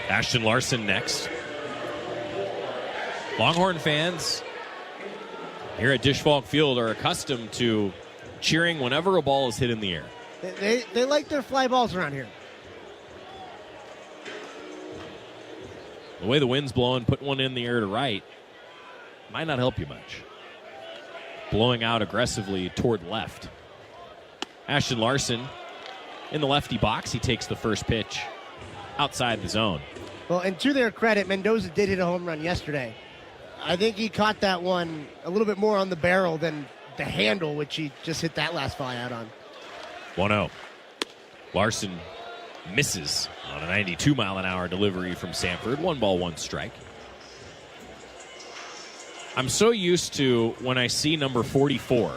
Ashton Larson next. Longhorn fans here at Dish Falk Field are accustomed to cheering whenever a ball is hit in the air. They like their fly balls around here. The way the wind's blowing, putting one in the air to right might not help you much. Blowing out aggressively toward left. Ashton Larson in the lefty box. He takes the first pitch outside the zone. Well, and to their credit, Mendoza did hit a home run yesterday. I think he caught that one a little bit more on the barrel than the handle, which he just hit that last fly out on. 1-0. Larson misses on a 92-mile-an-hour delivery from Sanford. 1 ball, 1 strike. I'm so used to when I see number 44,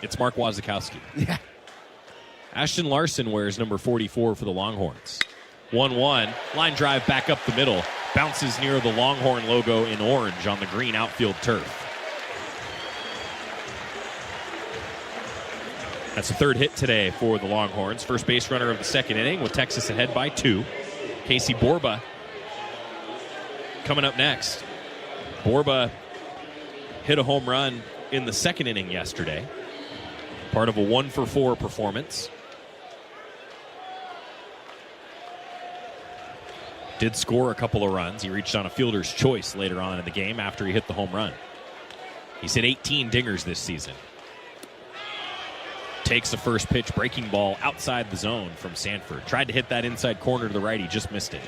it's Mark Wasikowski. Yeah. Ashton Larson wears number 44 for the Longhorns. 1-1. Line drive back up the middle. Bounces near the Longhorn logo in orange on the green outfield turf. That's the third hit today for the Longhorns. First base runner of the second inning with Texas ahead by 2. Casey Borba coming up next. Borba hit a home run in the second inning yesterday. Part of a 1-for-4 performance. Did score a couple of runs. He reached on a fielder's choice later on in the game after he hit the home run. He's hit 18 dingers this season. Takes the first pitch, breaking ball outside the zone from Sanford. Tried to hit that inside corner to the right. He just missed it.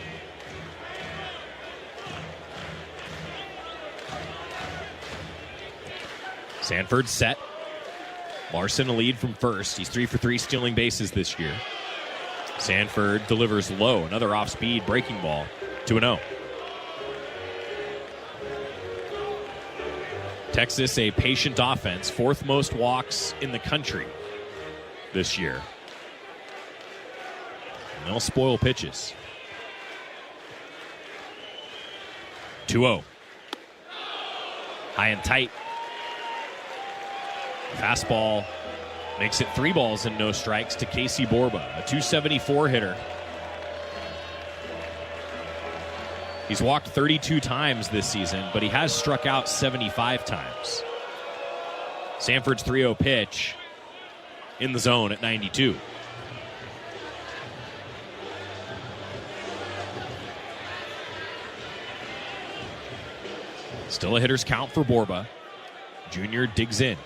Sanford set. Larson a lead from first. He's 3 for 3 stealing bases this year. Sanford delivers low. Another off-speed breaking ball. 2-0. Texas, a patient offense. 4th most walks in the country this year. And they'll spoil pitches. 2-0. High and tight. Fastball makes it 3 balls and no strikes to Casey Borba, a .274 hitter. He's walked 32 times this season, but he has struck out 75 times. Sanford's 3-0 pitch in the zone at 92. Still a hitter's count for Borba. Junior digs in.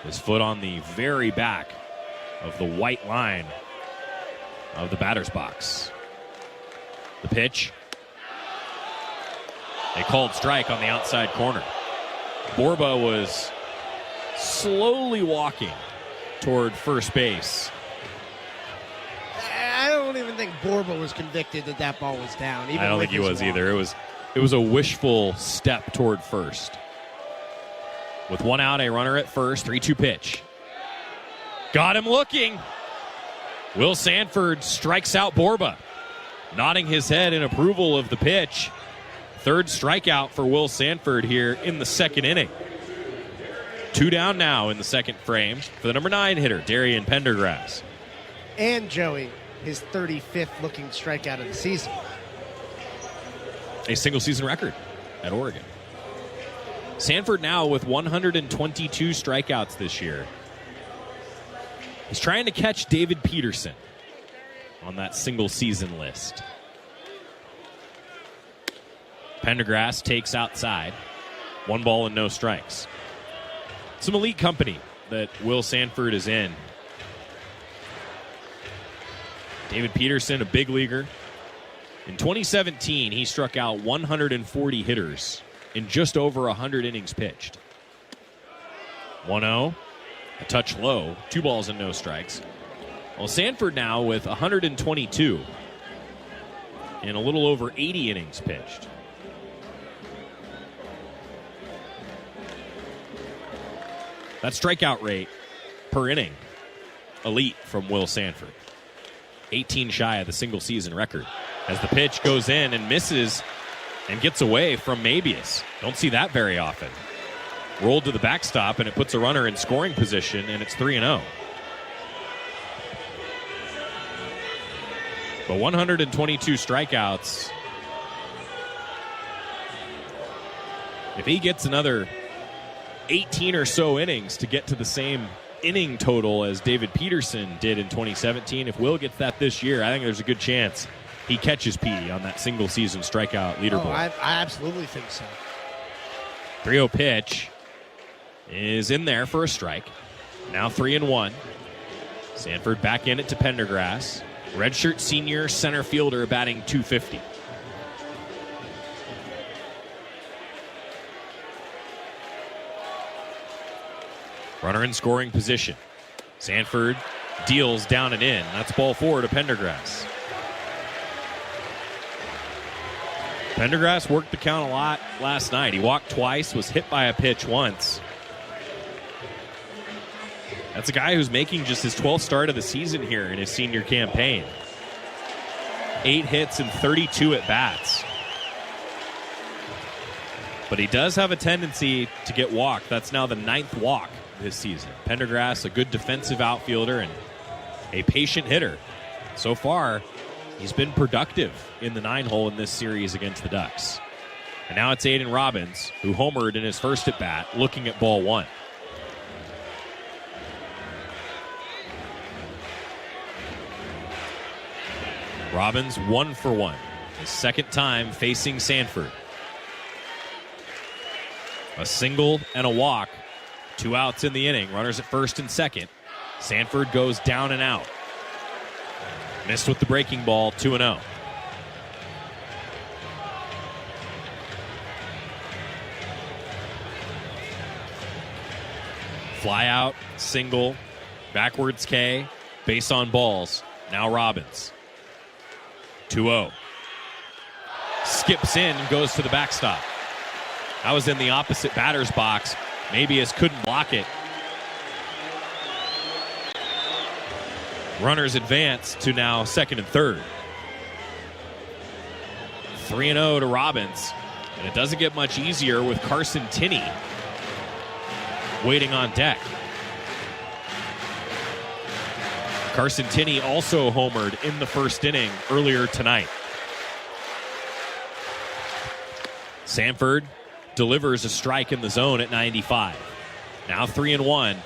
His foot on the very back of the white line of the batter's box. The pitch. A called strike on the outside corner. Borba was slowly walking toward first base. I don't even think Borba was convicted that ball was down. I don't think he was either. It was a wishful step toward first. With 1 out, a runner at first, 3-2 pitch. Got him looking. Will Sanford strikes out Borba, nodding his head in approval of the pitch. 3rd strikeout for Will Sanford here in the second inning. 2 down now in the second frame for the number 9 hitter, Darian Pendergrass. And Joey, his 35th looking strikeout of the season. A single season record at Oregon. Sanford now with 122 strikeouts this year. He's trying to catch David Peterson on that single season list. Pendergrass takes outside. 1 ball and no strikes. Some elite company that Will Sanford is in. David Peterson, a big leaguer. In 2017, he struck out 140 hitters in just over 100 innings pitched. 1-0, a touch low, 2 balls and no strikes. Well, Sanford now with 122 in a little over 80 innings pitched. That strikeout rate per inning, elite from Will Sanford. 18 shy of the single season record. As the pitch goes in and misses and gets away from Mabius. Don't see that very often. Rolled to the backstop, and it puts a runner in scoring position, and it's 3-0. But 122 strikeouts. If he gets another 18 or so innings to get to the same inning total as David Peterson did in 2017, if Will gets that this year, I think there's a good chance he catches Petey on that single season strikeout leaderboard. Oh, I absolutely think so. 3-0 pitch is in there for a strike. Now 3-1. Sanford back in it to Pendergrass. Redshirt senior center fielder batting .250. Runner in scoring position. Sanford deals down and in. That's ball 4 to Pendergrass. Pendergrass worked the count a lot last night. He walked twice, was hit by a pitch once. That's a guy who's making just his 12th start of the season here in his senior campaign. 8 hits and 32 at-bats. But he does have a tendency to get walked. That's now the 9th walk this season. Pendergrass, a good defensive outfielder and a patient hitter. So far, he's been productive in the 9-hole in this series against the Ducks. And now it's Aiden Robbins, who homered in his first at-bat, looking at ball 1. Robbins 1 for 1. His second time facing Sanford. A single and a walk. 2 outs in the inning. Runners at first and second. Sanford goes down and out. Missed with the breaking ball, 2-0. Fly out, single, backwards K, base on balls. Now Robbins. 2-0. Skips in and goes to the backstop. That was in the opposite batter's box. Mabius couldn't block it. Runners advance to now second and third. 3-0 to Robbins. And it doesn't get much easier with Carson Tinney waiting on deck. Carson Tinney also homered in the first inning earlier tonight. Sanford delivers a strike in the zone at 95. Now 3-1,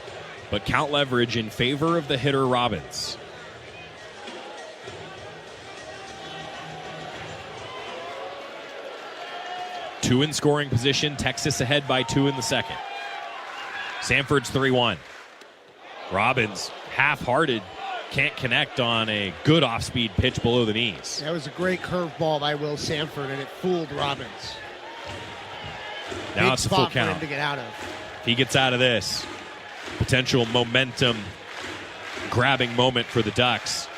but count leverage in favor of the hitter Robbins. Two in scoring position, Texas ahead by 2 in the second. Sanford's 3-1. Robbins, half-hearted, can't connect on a good off-speed pitch below the knees. That was a great curveball by Will Sanford, and it fooled Robbins. Now Big it's a full spot for him count. to get out of. If he gets out of this, potential momentum grabbing moment for the Ducks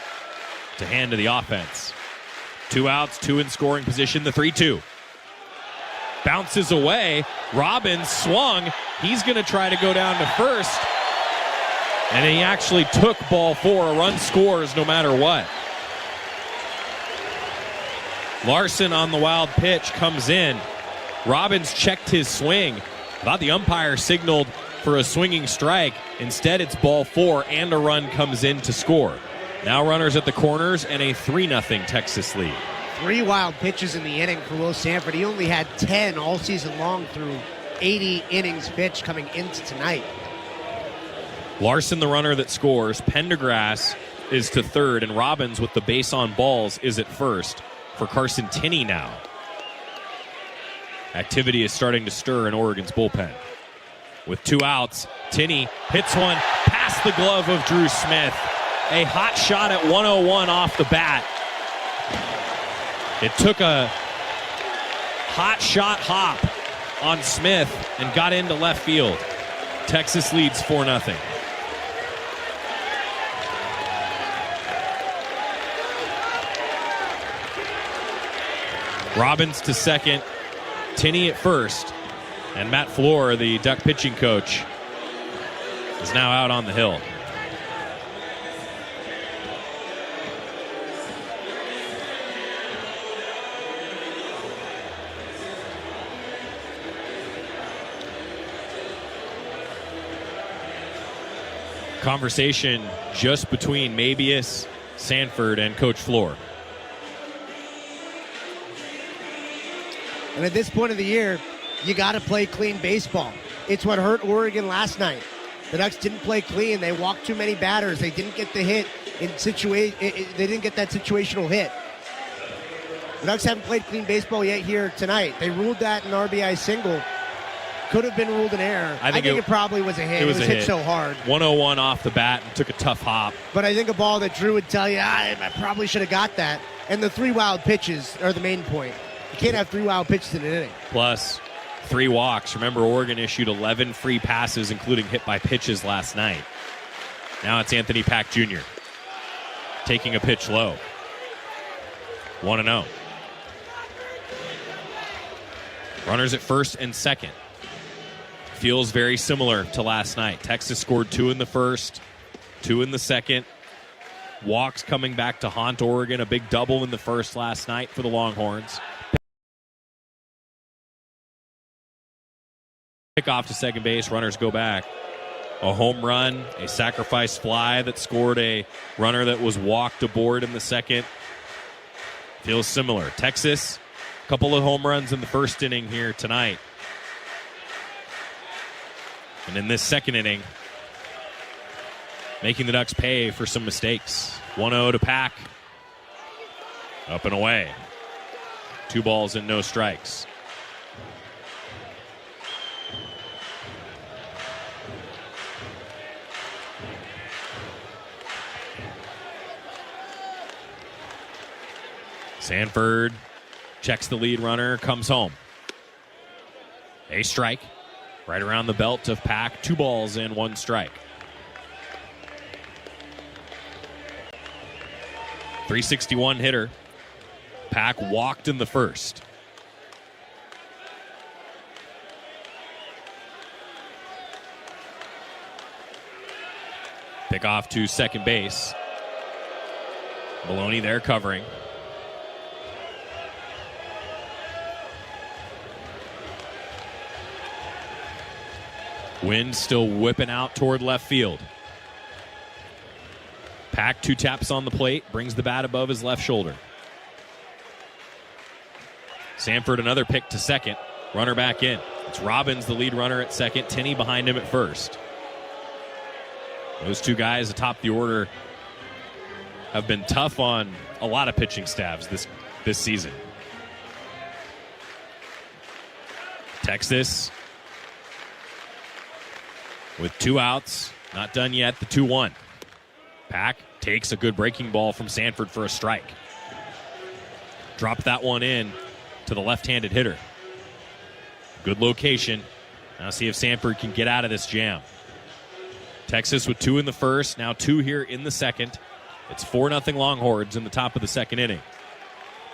to hand to the offense. 2 outs, 2 in scoring position, the 3-2. Bounces away. Robbins swung. He's going to try to go down to first. And he actually took ball 4. A run scores no matter what. Larson on the wild pitch comes in. Robbins checked his swing. Thought the umpire signaled for a swinging strike. Instead, it's ball 4 and a run comes in to score. Now runners at the corners and a 3-0 Texas lead. 3 wild pitches in the inning for Will Sanford. He only had 10 all season long through 80 innings pitched coming into tonight. Larson, the runner that scores. Pendergrass is to third, and Robbins with the base on balls is at first for Carson Tinney now. Activity is starting to stir in Oregon's bullpen. With 2 outs, Tinney hits one past the glove of Drew Smith. A hot shot at 101 off the bat. It took a hot shot hop on Smith and got into left field. Texas leads 4-0. Robbins to second, Tinney at first, and Matt Floor, the Duck pitching coach, is now out on the hill. Conversation just between Mabius, Sanford, and Coach Floor. And at this point of the year, you got to play clean baseball. It's what hurt Oregon last night. The Ducks didn't play clean. They walked too many batters. They didn't get the hit in they didn't get that situational hit. The Ducks haven't played clean baseball yet here tonight. They ruled that an RBI single. Could have been ruled an error. I think it probably was a hit. It was hit so hard. 101 off the bat and took a tough hop. But I think a ball that Drew would tell you, I probably should have got that. And the 3 wild pitches are the main point. You can't have 3 wild pitches in an inning. Plus 3 walks. Remember, Oregon issued 11 free passes, including hit by pitches last night. Now it's Anthony Pack Jr. taking a pitch low. 1-0. Runners at first and second. Feels very similar to last night. Texas scored 2 in the first, 2 in the second. Walks coming back to haunt Oregon. A big double in the first last night for the Longhorns. Pick off to second base. Runners go back. a home run, a sacrifice fly that scored a runner that was walked aboard in the second. Feels similar. Texas, a couple of home runs in the first inning here tonight. And in this second inning, making the Ducks pay for some mistakes. 1-0 to Pack. Up and away. 2 balls and no strikes. Sanford checks the lead runner, comes home. A strike. Right around the belt of Pack. 2 balls and 1 strike. 361 hitter. Pack walked in the first. Pick off to second base. Maloney there covering. Wind still whipping out toward left field. Pack 2 taps on the plate, brings the bat above his left shoulder. Sanford another pick to second, runner back in. It's Robbins, the lead runner at second, Tinney behind him at first. Those 2 guys atop the order have been tough on a lot of pitching staffs this season. Texas with 2 outs, not done yet, the 2-1. Pack takes a good breaking ball from Sanford for a strike. Drop that one in to the left-handed hitter. Good location. Now see if Sanford can get out of this jam. Texas with 2 in the first, now 2 here in the second. It's 4-0 Longhorns in the top of the second inning.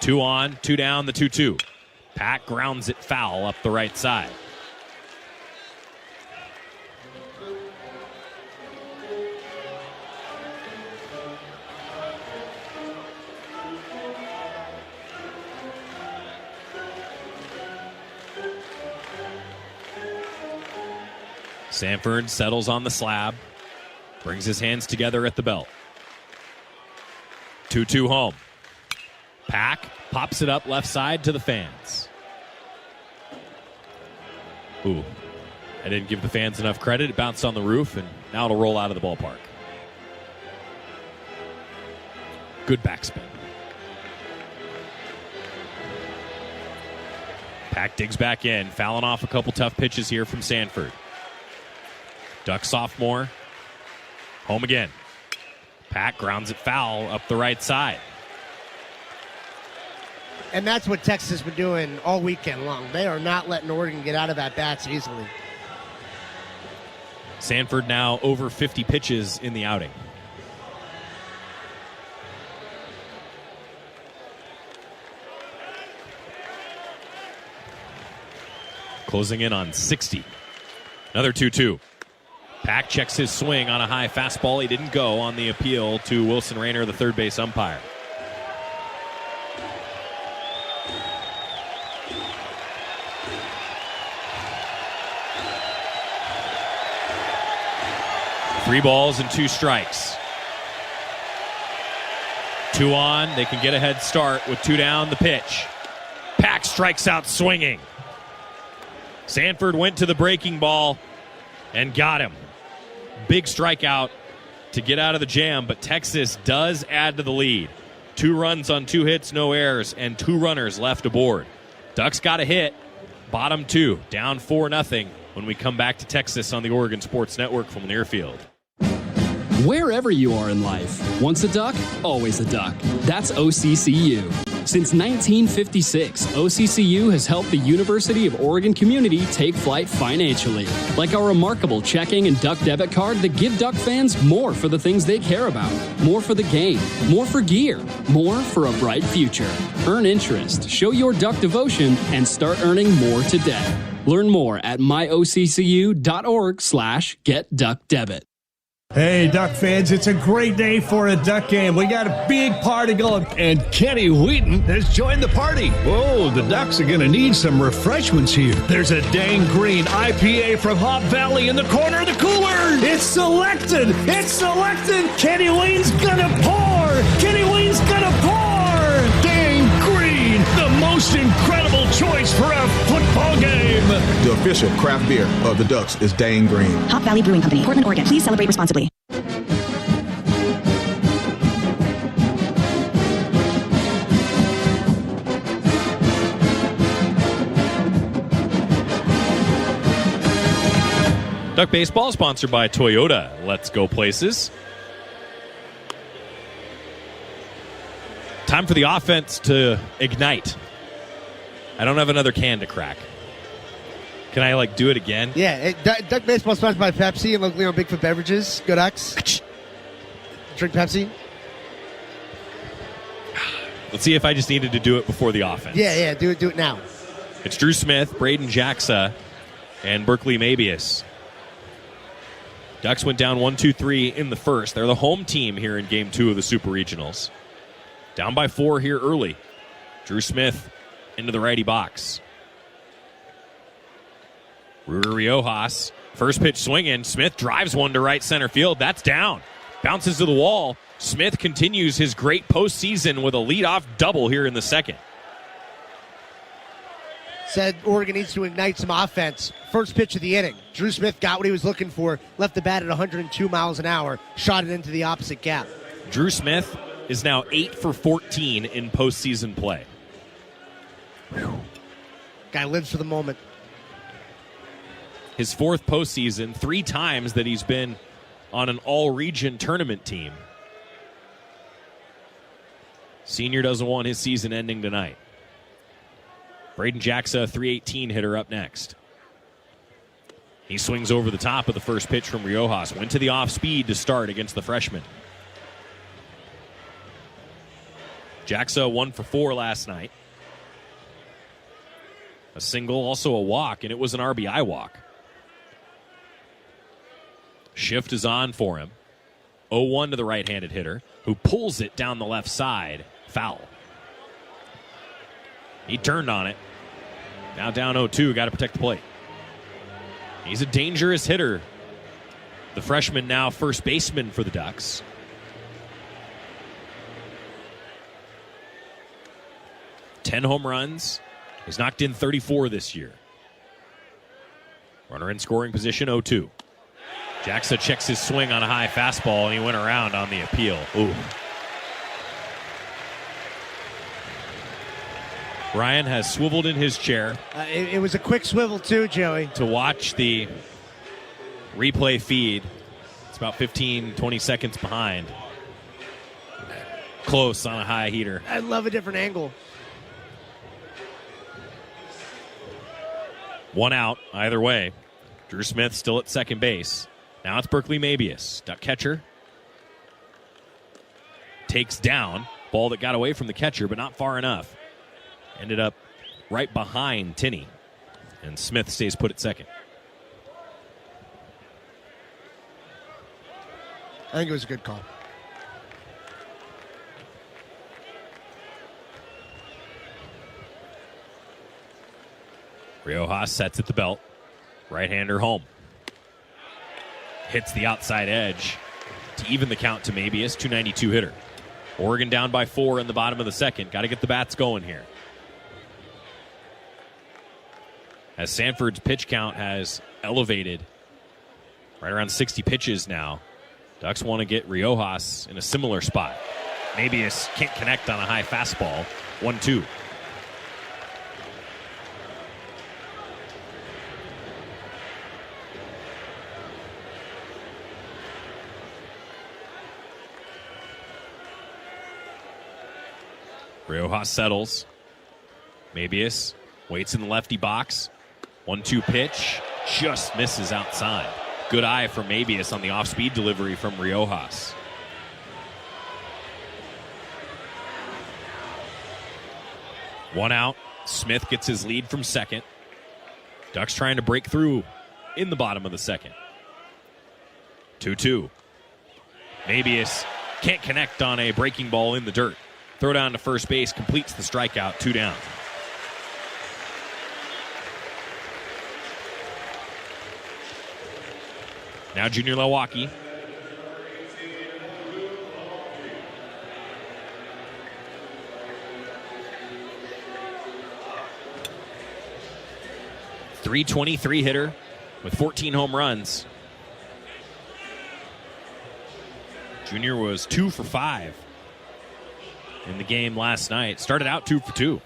2 on, 2 down, the 2-2. Pack grounds it foul up the right side. Sanford settles on the slab, brings his hands together at the belt. 2-2 home. Pack pops it up left side to the fans. Ooh, I didn't give the fans enough credit. It bounced on the roof, and now it'll roll out of the ballpark. Good backspin. Pack digs back in, fouling off a couple tough pitches here from Sanford. Duck sophomore, home again. Pack grounds it foul up the right side. And that's what Texas has been doing all weekend long. They are not letting Oregon get out of at bats easily. Sanford now over 50 pitches in the outing. Closing in on 60. Another 2-2. Pack checks his swing on a high fastball. He didn't go on the appeal to Wilson Rayner, the third base umpire. Three balls and 2 strikes. 2 on. They can get a head start with 2 down the pitch. Pack strikes out swinging. Sanford went to the breaking ball and got him. Big strikeout to get out of the jam, but Texas does add to the lead. 2 runs on 2 hits, no errors, and 2 runners left aboard. Ducks got a hit. Bottom 2, down 4-0 when we come back to Texas on the Oregon Sports Network from Learfield. Wherever you are in life, once a duck, always a duck. That's OCCU. Since 1956, OCCU has helped the University of Oregon community take flight financially. Like our remarkable checking and duck debit card that give Duck fans more for the things they care about. More for the game, more for gear, more for a bright future. Earn interest, show your Duck devotion, and start earning more today. Learn more at myoccu.org/getduckdebit. Hey, Duck fans, it's a great day for a Duck game. We got a big party going. And Kenny Wheaton has joined the party. Whoa, the Ducks are going to need some refreshments here. There's a dang green IPA from Hop Valley in the corner of the cooler. It's selected. It's selected. Kenny Wheaton's going to pour. Kenny Wheaton's going to pour. Dang green, the most incredible choice for a football game. The official craft beer of the Ducks is Dang Green. Hop Valley Brewing Company, Portland, Oregon. Please celebrate responsibly. Duck Baseball sponsored by Toyota. Let's go places. Time for the offense to ignite. I don't have another can to crack. Can I, do it again? Yeah, Duck Baseball sponsored by Pepsi and locally owned Bigfoot Beverages. Go Ducks. Drink Pepsi. Let's see if I just needed to do it before the offense. Yeah, do it now. It's Drew Smith, Braden Jacksa, and Berkeley Mabius. Ducks went down 1-2-3 in the first. They're the home team here in Game 2 of the Super Regionals. Down by 4 here early. Drew Smith into the righty box. Riojas, first pitch swinging. Smith drives one to right center field. That's down. Bounces to the wall. Smith continues his great postseason with a leadoff double here in the second. Said Oregon needs to ignite some offense. First pitch of the inning. Drew Smith got what he was looking for, left the bat at 102 miles an hour, shot it into the opposite gap. Drew Smith is now 8 for 14 in postseason play. Whew. Guy lives for the moment. His fourth postseason, 3 times that he's been on an all-region tournament team. Senior doesn't want his season ending tonight. Braden Jacksa, 318 hitter up next. He swings over the top of the first pitch from Riojas. Went to the off-speed to start against the freshman. Jacksa 1 for 4 last night. A single, also a walk, and it was an RBI walk. Shift is on for him. 0-1 to the right-handed hitter, who pulls it down the left side. Foul. He turned on it. Now down 0-2, got to protect the plate. He's a dangerous hitter. The freshman now first baseman for the Ducks. Ten home runs. He's knocked in 34 this year. Runner in scoring position, 0-2. Jacksa checks his swing on a high fastball, and he went around on the appeal. Ooh. Ryan has swiveled in his chair. It was a quick swivel, too, Joey. To watch the replay feed. It's about 15, 20 seconds behind. Close on a high heater. I love a different angle. 1 out, either way. Drew Smith still at second base. Now it's Berkeley Mabius. Duck catcher takes down. Ball that got away from the catcher, but not far enough. Ended up right behind Tinney. And Smith stays put at second. I think it was a good call. Riojas sets at the belt. Right-hander home. Hits the outside edge to even the count to Mabius, 292 hitter. Oregon down by 4 in the bottom of the second. Got to get the bats going here. As Sanford's pitch count has elevated right around 60 pitches now, Ducks want to get Riojas in a similar spot. Mabius can't connect on a high fastball. 1-2. Riojas settles. Mabius waits in the lefty box. 1-2 pitch. Just misses outside. Good eye from Mabius on the off-speed delivery from Riojas. One out. Smith gets his lead from second. Ducks trying to break through in the bottom of the second. 2-2. Mabius can't connect on a breaking ball in the dirt. Throw down to first base, completes the strikeout, 2 down. Now Junior Lewacki. .323 hitter with 14 home runs. Junior was 2 for 5 in the game last night. Started out 2 for 2.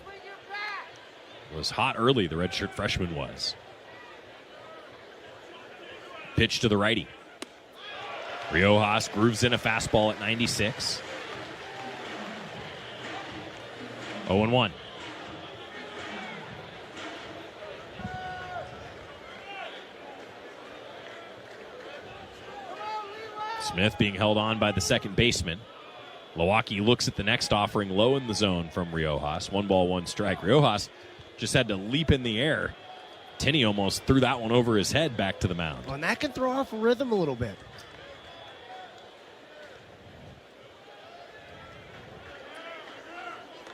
Was hot early, the redshirt freshman was. Pitch to the righty. Riojas grooves in a fastball at 96. 0-1. Smith being held on by the second baseman. Lewacki looks at the next offering low in the zone from Riojas. 1 ball, 1 strike. Riojas just had to leap in the air. Tinney almost threw that one over his head back to the mound. Well, and that can throw off a rhythm a little bit.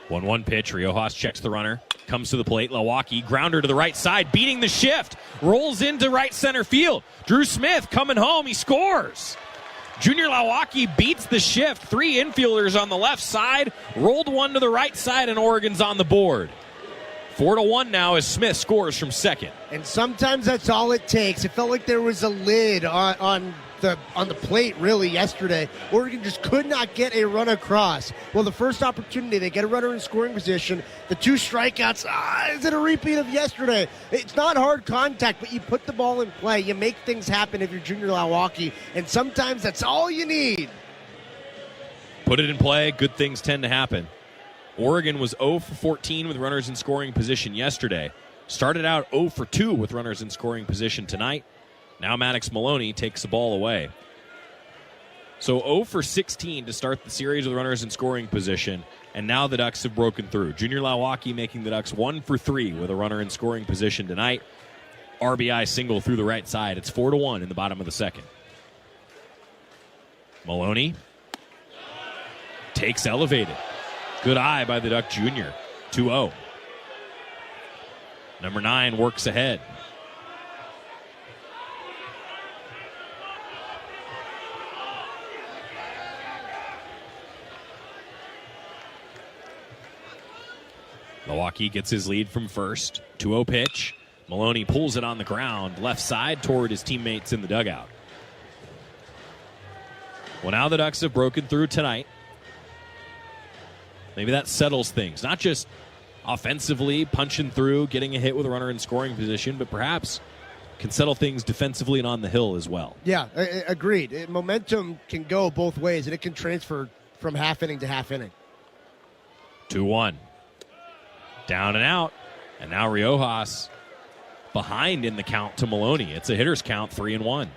One pitch. Riojas checks the runner. Comes to the plate. Lewacki, grounder to the right side, beating the shift. Rolls into right center field. Drew Smith coming home. He scores. Junior Lewacki beats the shift. 3 infielders on the left side. Rolled one to the right side, and Oregon's on the board. 4-1 now as Smith scores from second. And sometimes that's all it takes. It felt like there was a lid on the plate really yesterday. Oregon just could not get a run across. Well, the first opportunity, they get a runner in scoring position. The 2 strikeouts, is it a repeat of yesterday? It's not hard contact, but you put the ball in play. You make things happen if you're Junior Lewacki, and sometimes that's all you need. Put it in play, good things tend to happen. Oregon was 0 for 14 with runners in scoring position yesterday. Started out 0 for 2 with runners in scoring position tonight. Now Maddox Maloney takes the ball away. So 0 for 16 to start the series with runners in scoring position, and now the Ducks have broken through. Junior Lewacki making the Ducks 1 for 3 with a runner in scoring position tonight. RBI single through the right side. It's 4-1 in the bottom of the second. Maloney takes elevated. Good eye by the Duck junior. 2-0. Number 9 works ahead. Lewacki gets his lead from first. 2-0 pitch. Maloney pulls it on the ground, left side toward his teammates in the dugout. Well, now the Ducks have broken through tonight. Maybe that settles things. Not just offensively, punching through, getting a hit with a runner in scoring position, but perhaps can settle things defensively and on the hill as well. Yeah, agreed. Momentum can go both ways, and it can transfer from half inning to half inning. 2-1. Down and out. And now Riojas behind in the count to Maloney. It's a hitter's count, 3-1.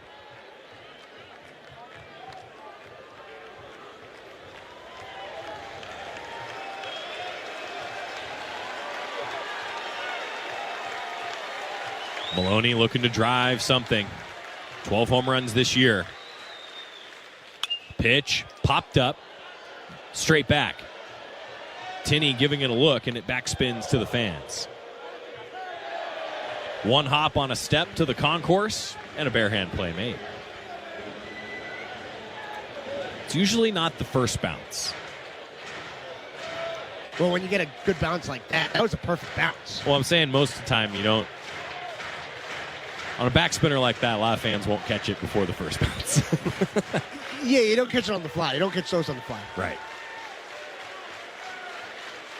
Maloney looking to drive something. 12 home runs this year. Pitch popped up. Straight back. Tinney giving it a look, and it backspins to the fans. One hop on a step to the concourse, and a bare hand play made. It's usually not the first bounce. Well, when you get a good bounce like that, that was a perfect bounce. Well, I'm saying most of the time you don't. On a backspinner like that, a lot of fans won't catch it before the first bounce. Yeah, you don't catch it on the fly. You don't catch those on the fly. Right.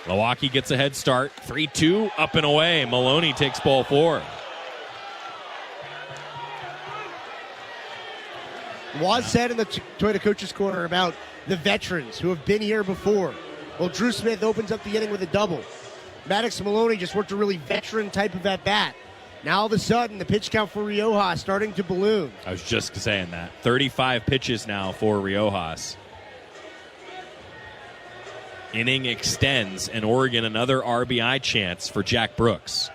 Lewacki gets a head start. 3-2, up and away. Maloney takes ball 4. Was said in the Toyota Coaches Corner about the veterans who have been here before. Well, Drew Smith opens up the inning with a double. Maddox Maloney just worked a really veteran type of at-bat. Now, all of a sudden, the pitch count for Riojas starting to balloon. I was just saying that. 35 pitches now for Riojas. Inning extends, and Oregon another RBI chance for Jack Brooks.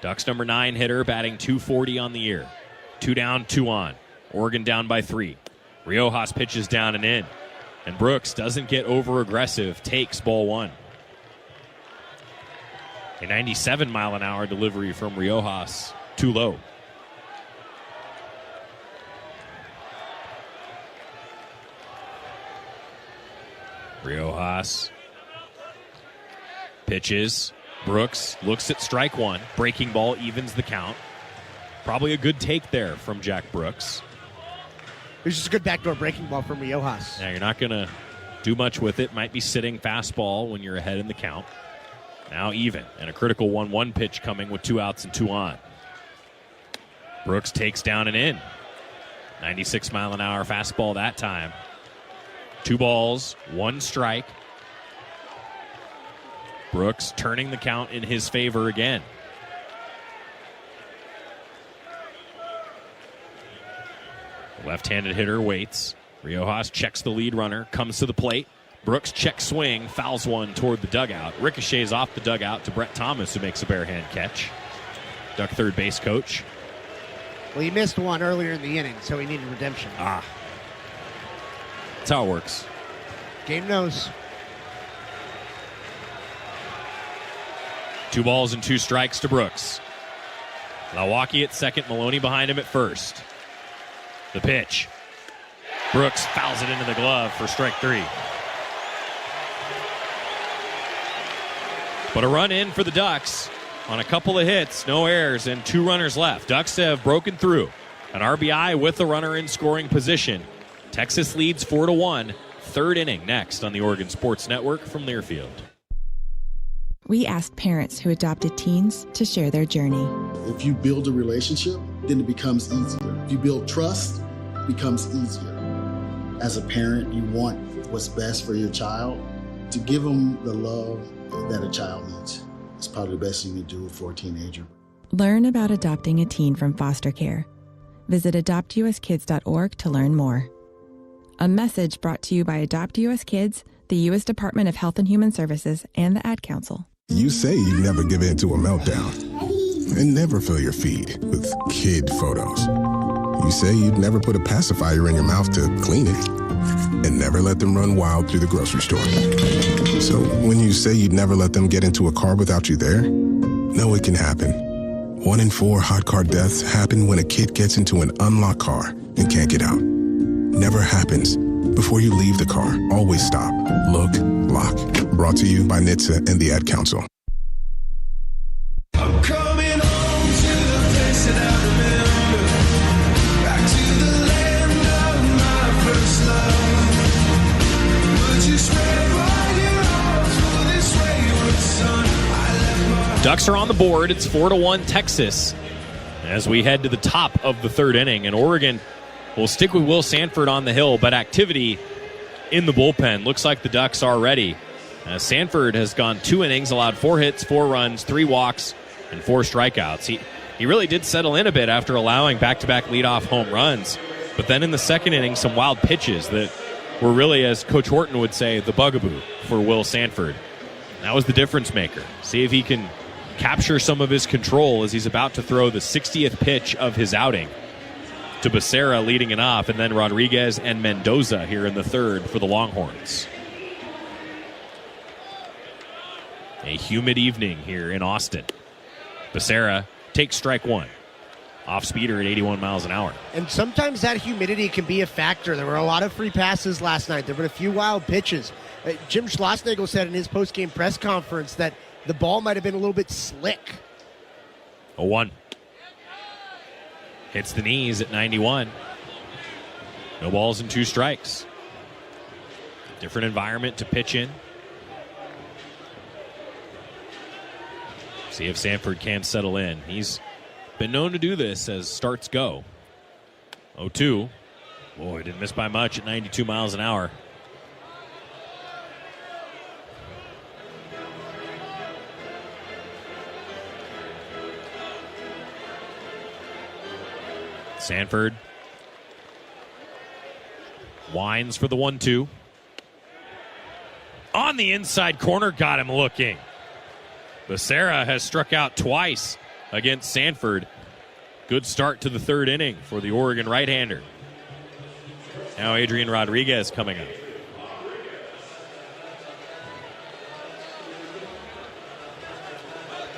Ducks number 9 hitter batting .240 on the year. 2 down, 2 on. Oregon down by 3. Riojas pitches down and in. And Brooks doesn't get over-aggressive, takes ball one. A 97-mile-an-hour delivery from Riojas, too low. Riojas pitches. Brooks looks at strike one. Breaking ball evens the count. Probably a good take there from Jack Brooks. It was just a good backdoor breaking ball from Riojas. Now, you're not going to do much with it. Might be sitting fastball when you're ahead in the count. Now even, and a critical 1-1 pitch coming with 2 outs and 2 on. Brooks takes down and in. 96-mile-an-hour fastball that time. 2 balls, 1 strike. Brooks turning the count in his favor again. Left-handed hitter waits. Riojas checks the lead runner, comes to the plate. Brooks check swing, fouls one toward the dugout. Ricochets off the dugout to Brett Thomas, who makes a bare hand catch. Duck third base coach. Well, he missed one earlier in the inning, so he needed redemption. That's how it works. Game knows. 2 balls and 2 strikes to Brooks. Milwaukee at second, Maloney behind him at first. The pitch. Brooks fouls it into the glove for strike 3. But a run in for the Ducks on a couple of hits, no errors, and 2 runners left. Ducks have broken through. An RBI with the runner in scoring position. Texas leads 4-1. 3rd inning next on the Oregon Sports Network from Learfield. We asked parents who adopted teens to share their journey. If you build a relationship, then it becomes easier. If you build trust, it becomes easier. As a parent, you want what's best for your child. To give them the love that a child needs. It's probably the best thing you do for a teenager. Learn about adopting a teen from foster care. Visit adoptuskids.org to learn more. A message brought to you by Adopt US Kids, the U.S. Department of Health and Human Services, and the Ad Council. You say you'd never give in to a meltdown and never fill your feed with kid photos. You say you'd never put a pacifier in your mouth to clean it and never let them run wild through the grocery store. So when you say you'd never let them get into a car without you there, know it can happen. 1 in 4 hot car deaths happen when a kid gets into an unlocked car and can't get out. Never happens. Before you leave the car, always stop, look, lock. Brought to you by NHTSA and the Ad Council. I'm coming home to the place that I remember. Back to the land of my first love. Would you spread all your arms for this wayward son? Ducks are on the board. It's 4-1 Texas as we head to the top of the 3rd inning. And Oregon will stick with Will Sanford on the hill, but activity in the bullpen. Looks like the Ducks are ready. Sanford has gone 2 innings, allowed 4 hits, 4 runs, 3 walks, and 4 strikeouts. He really did settle in a bit after allowing back-to-back leadoff home runs. But then in the 2nd inning, some wild pitches that were really, as Coach Horton would say, the bugaboo for Will Sanford. That was the difference maker. See if he can capture some of his control as he's about to throw the 60th pitch of his outing to Becerra leading it off, and then Rodriguez and Mendoza here in the 3rd for the Longhorns. A humid evening here in Austin. Becerra takes strike 1. Off speeder at 81 miles an hour. And sometimes that humidity can be a factor. There were a lot of free passes last night. There were a few wild pitches. Jim Schlossnagle said in his post-game press conference that the ball might have been a little bit slick. 0-1. Hits the knees at 91. No balls and 2 strikes. Different environment to pitch in. See if Sanford can settle in. He's been known to do this as starts go. 0-2. Boy, didn't miss by much at 92 miles an hour. Sanford winds for the 1-2. On the inside corner, got him looking. Becerra has struck out twice against Sanford. Good start to the 3rd inning for the Oregon right-hander. Now Adrian Rodriguez coming up.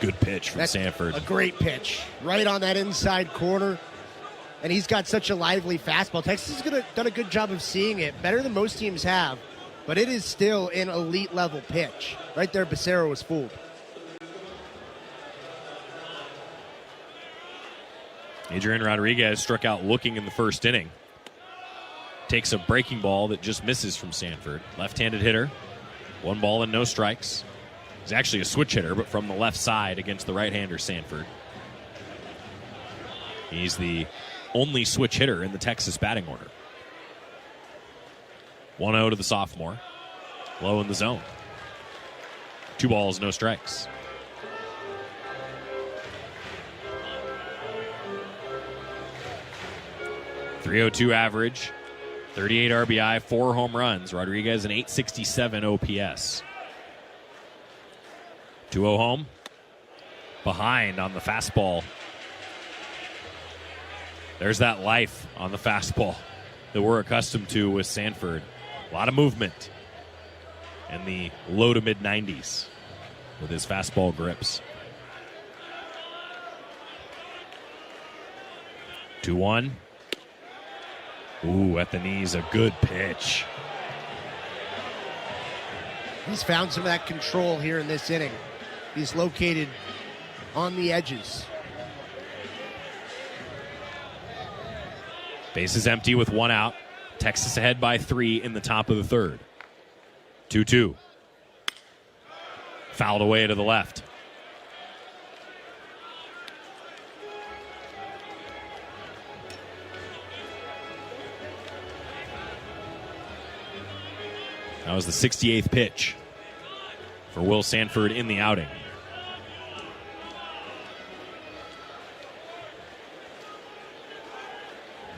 Good pitch from Sanford. A great pitch. Right on that inside corner. And he's got such a lively fastball. Texas has done a good job of seeing it. Better than most teams have. But it is still an elite level pitch. Right there, Becerra was fooled. Adrian Rodriguez struck out looking in the first inning. Takes a breaking ball that just misses from Sanford. Left-handed hitter. 1 ball and no strikes. He's actually a switch hitter, but from the left side against the right-hander Sanford. He's the only switch hitter in the Texas batting order. 1-0 to the sophomore. Low in the zone. 2 balls, no strikes. .302 average, 38 RBI, 4 home runs. Rodriguez an .867 OPS. 2-0 home. Behind on the fastball. There's that life on the fastball that we're accustomed to with Sanford. A lot of movement in the low to mid-90s with his fastball grips. 2-1. Ooh, at the knees, a good pitch. He's found some of that control here in this inning. He's located on the edges. Bases empty with 1 out. Texas ahead by 3 in the top of the third. 2-2. Fouled away to the left. That was the 68th pitch for Will Sanford in the outing.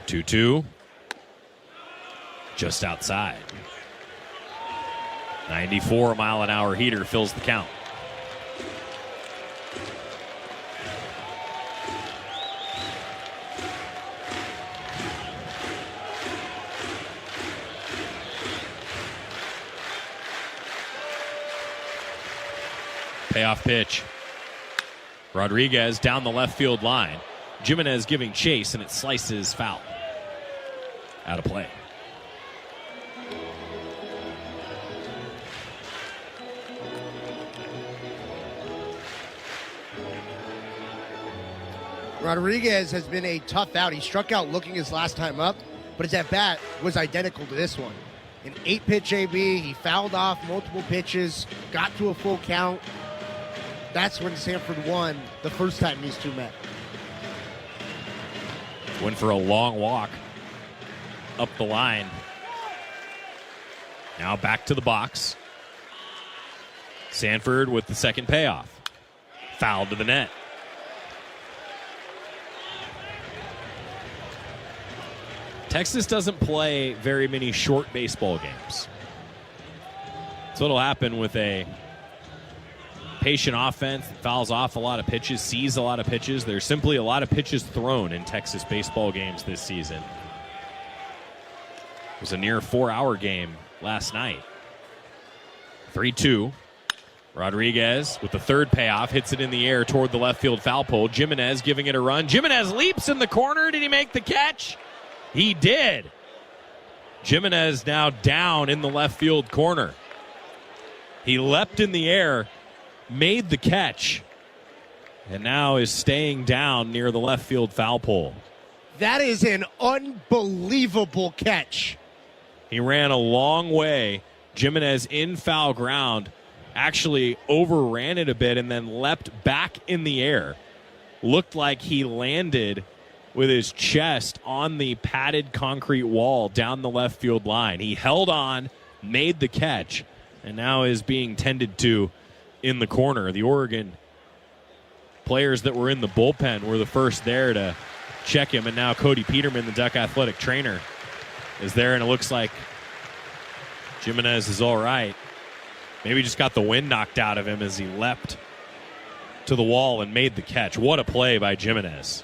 Two, just outside. 94-mile-an-hour heater fills the count. Payoff pitch. Rodriguez down the left field line. Jimenez giving chase, and it slices foul. Out of play. Rodriguez has been a tough out. He struck out looking his last time up, but his at-bat was identical to this one. An 8-pitch AB, he fouled off multiple pitches, got to a full count. That's when Sanford won the first time these two met. Went for a long walk up the line. Now back to the box. Sanford with the second payoff. Fouled to the net. Texas doesn't play very many short baseball games. That's what'll happen with a patient offense that fouls off a lot of pitches, sees a lot of pitches. There's simply a lot of pitches thrown in Texas baseball games this season. It was a near 4-hour game last night. 3-2. Rodriguez with the third payoff hits it in the air toward the left field foul pole. Jimenez giving it a run. Jimenez leaps in the corner. Did he make the catch? He did. Jimenez now down in the left field corner. He leapt in the air, made the catch, and now is staying down near the left field foul pole. That is an unbelievable catch. He ran a long way. Jimenez in foul ground, actually overran it a bit and then leapt back in the air. Looked like he landed with his chest on the padded concrete wall down the left field line. He held on, made the catch, and now is being tended to in the corner. The Oregon players that were in the bullpen were the first there to check him, and now Cody Peterman, the Duck athletic trainer, is there, and it looks like Jimenez is all right. Maybe just got the wind knocked out of him as he leapt to the wall and made the catch. What a play by Jimenez.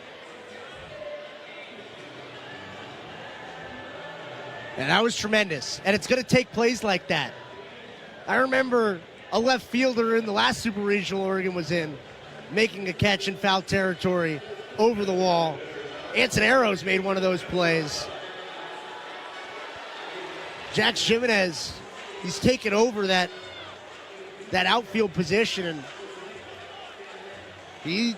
And that was tremendous. And it's going to take plays like that. I remember a left fielder in the last Super Regional Oregon was in, making a catch in foul territory over the wall. Anson Arrows made one of those plays. Jack Jimenez, he's taken over that outfield position, and he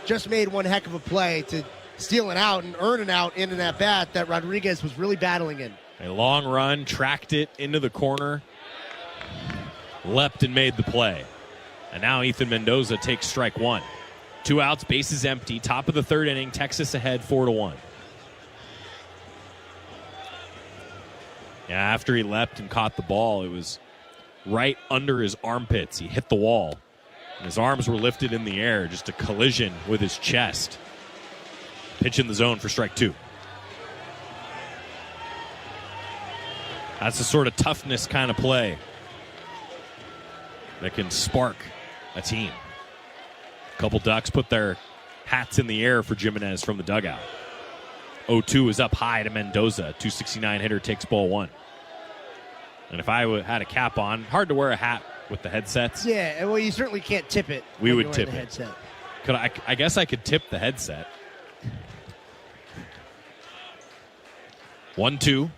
just made one heck of a play to steal an out and earn an out in an at-bat that Rodriguez was really battling in. A long run, tracked it into the corner, leapt and made the play. And now Ethan Mendoza takes strike one. 2 outs, bases empty, top of the third inning, Texas ahead 4-1. Yeah, after he leapt and caught the ball, it was right under his armpits. He hit the wall, and his arms were lifted in the air, just a collision with his chest. Pitch in the zone for strike 2. That's the sort of toughness kind of play that can spark a team. A couple Ducks put their hats in the air for Jimenez from the dugout. 0-2 is up high to Mendoza. 269 hitter takes ball 1. And if I had a cap on, hard to wear a hat with the headsets. Yeah, well, you certainly can't tip it. We would tip it. Headset. Could I guess I could tip the headset. 1-2.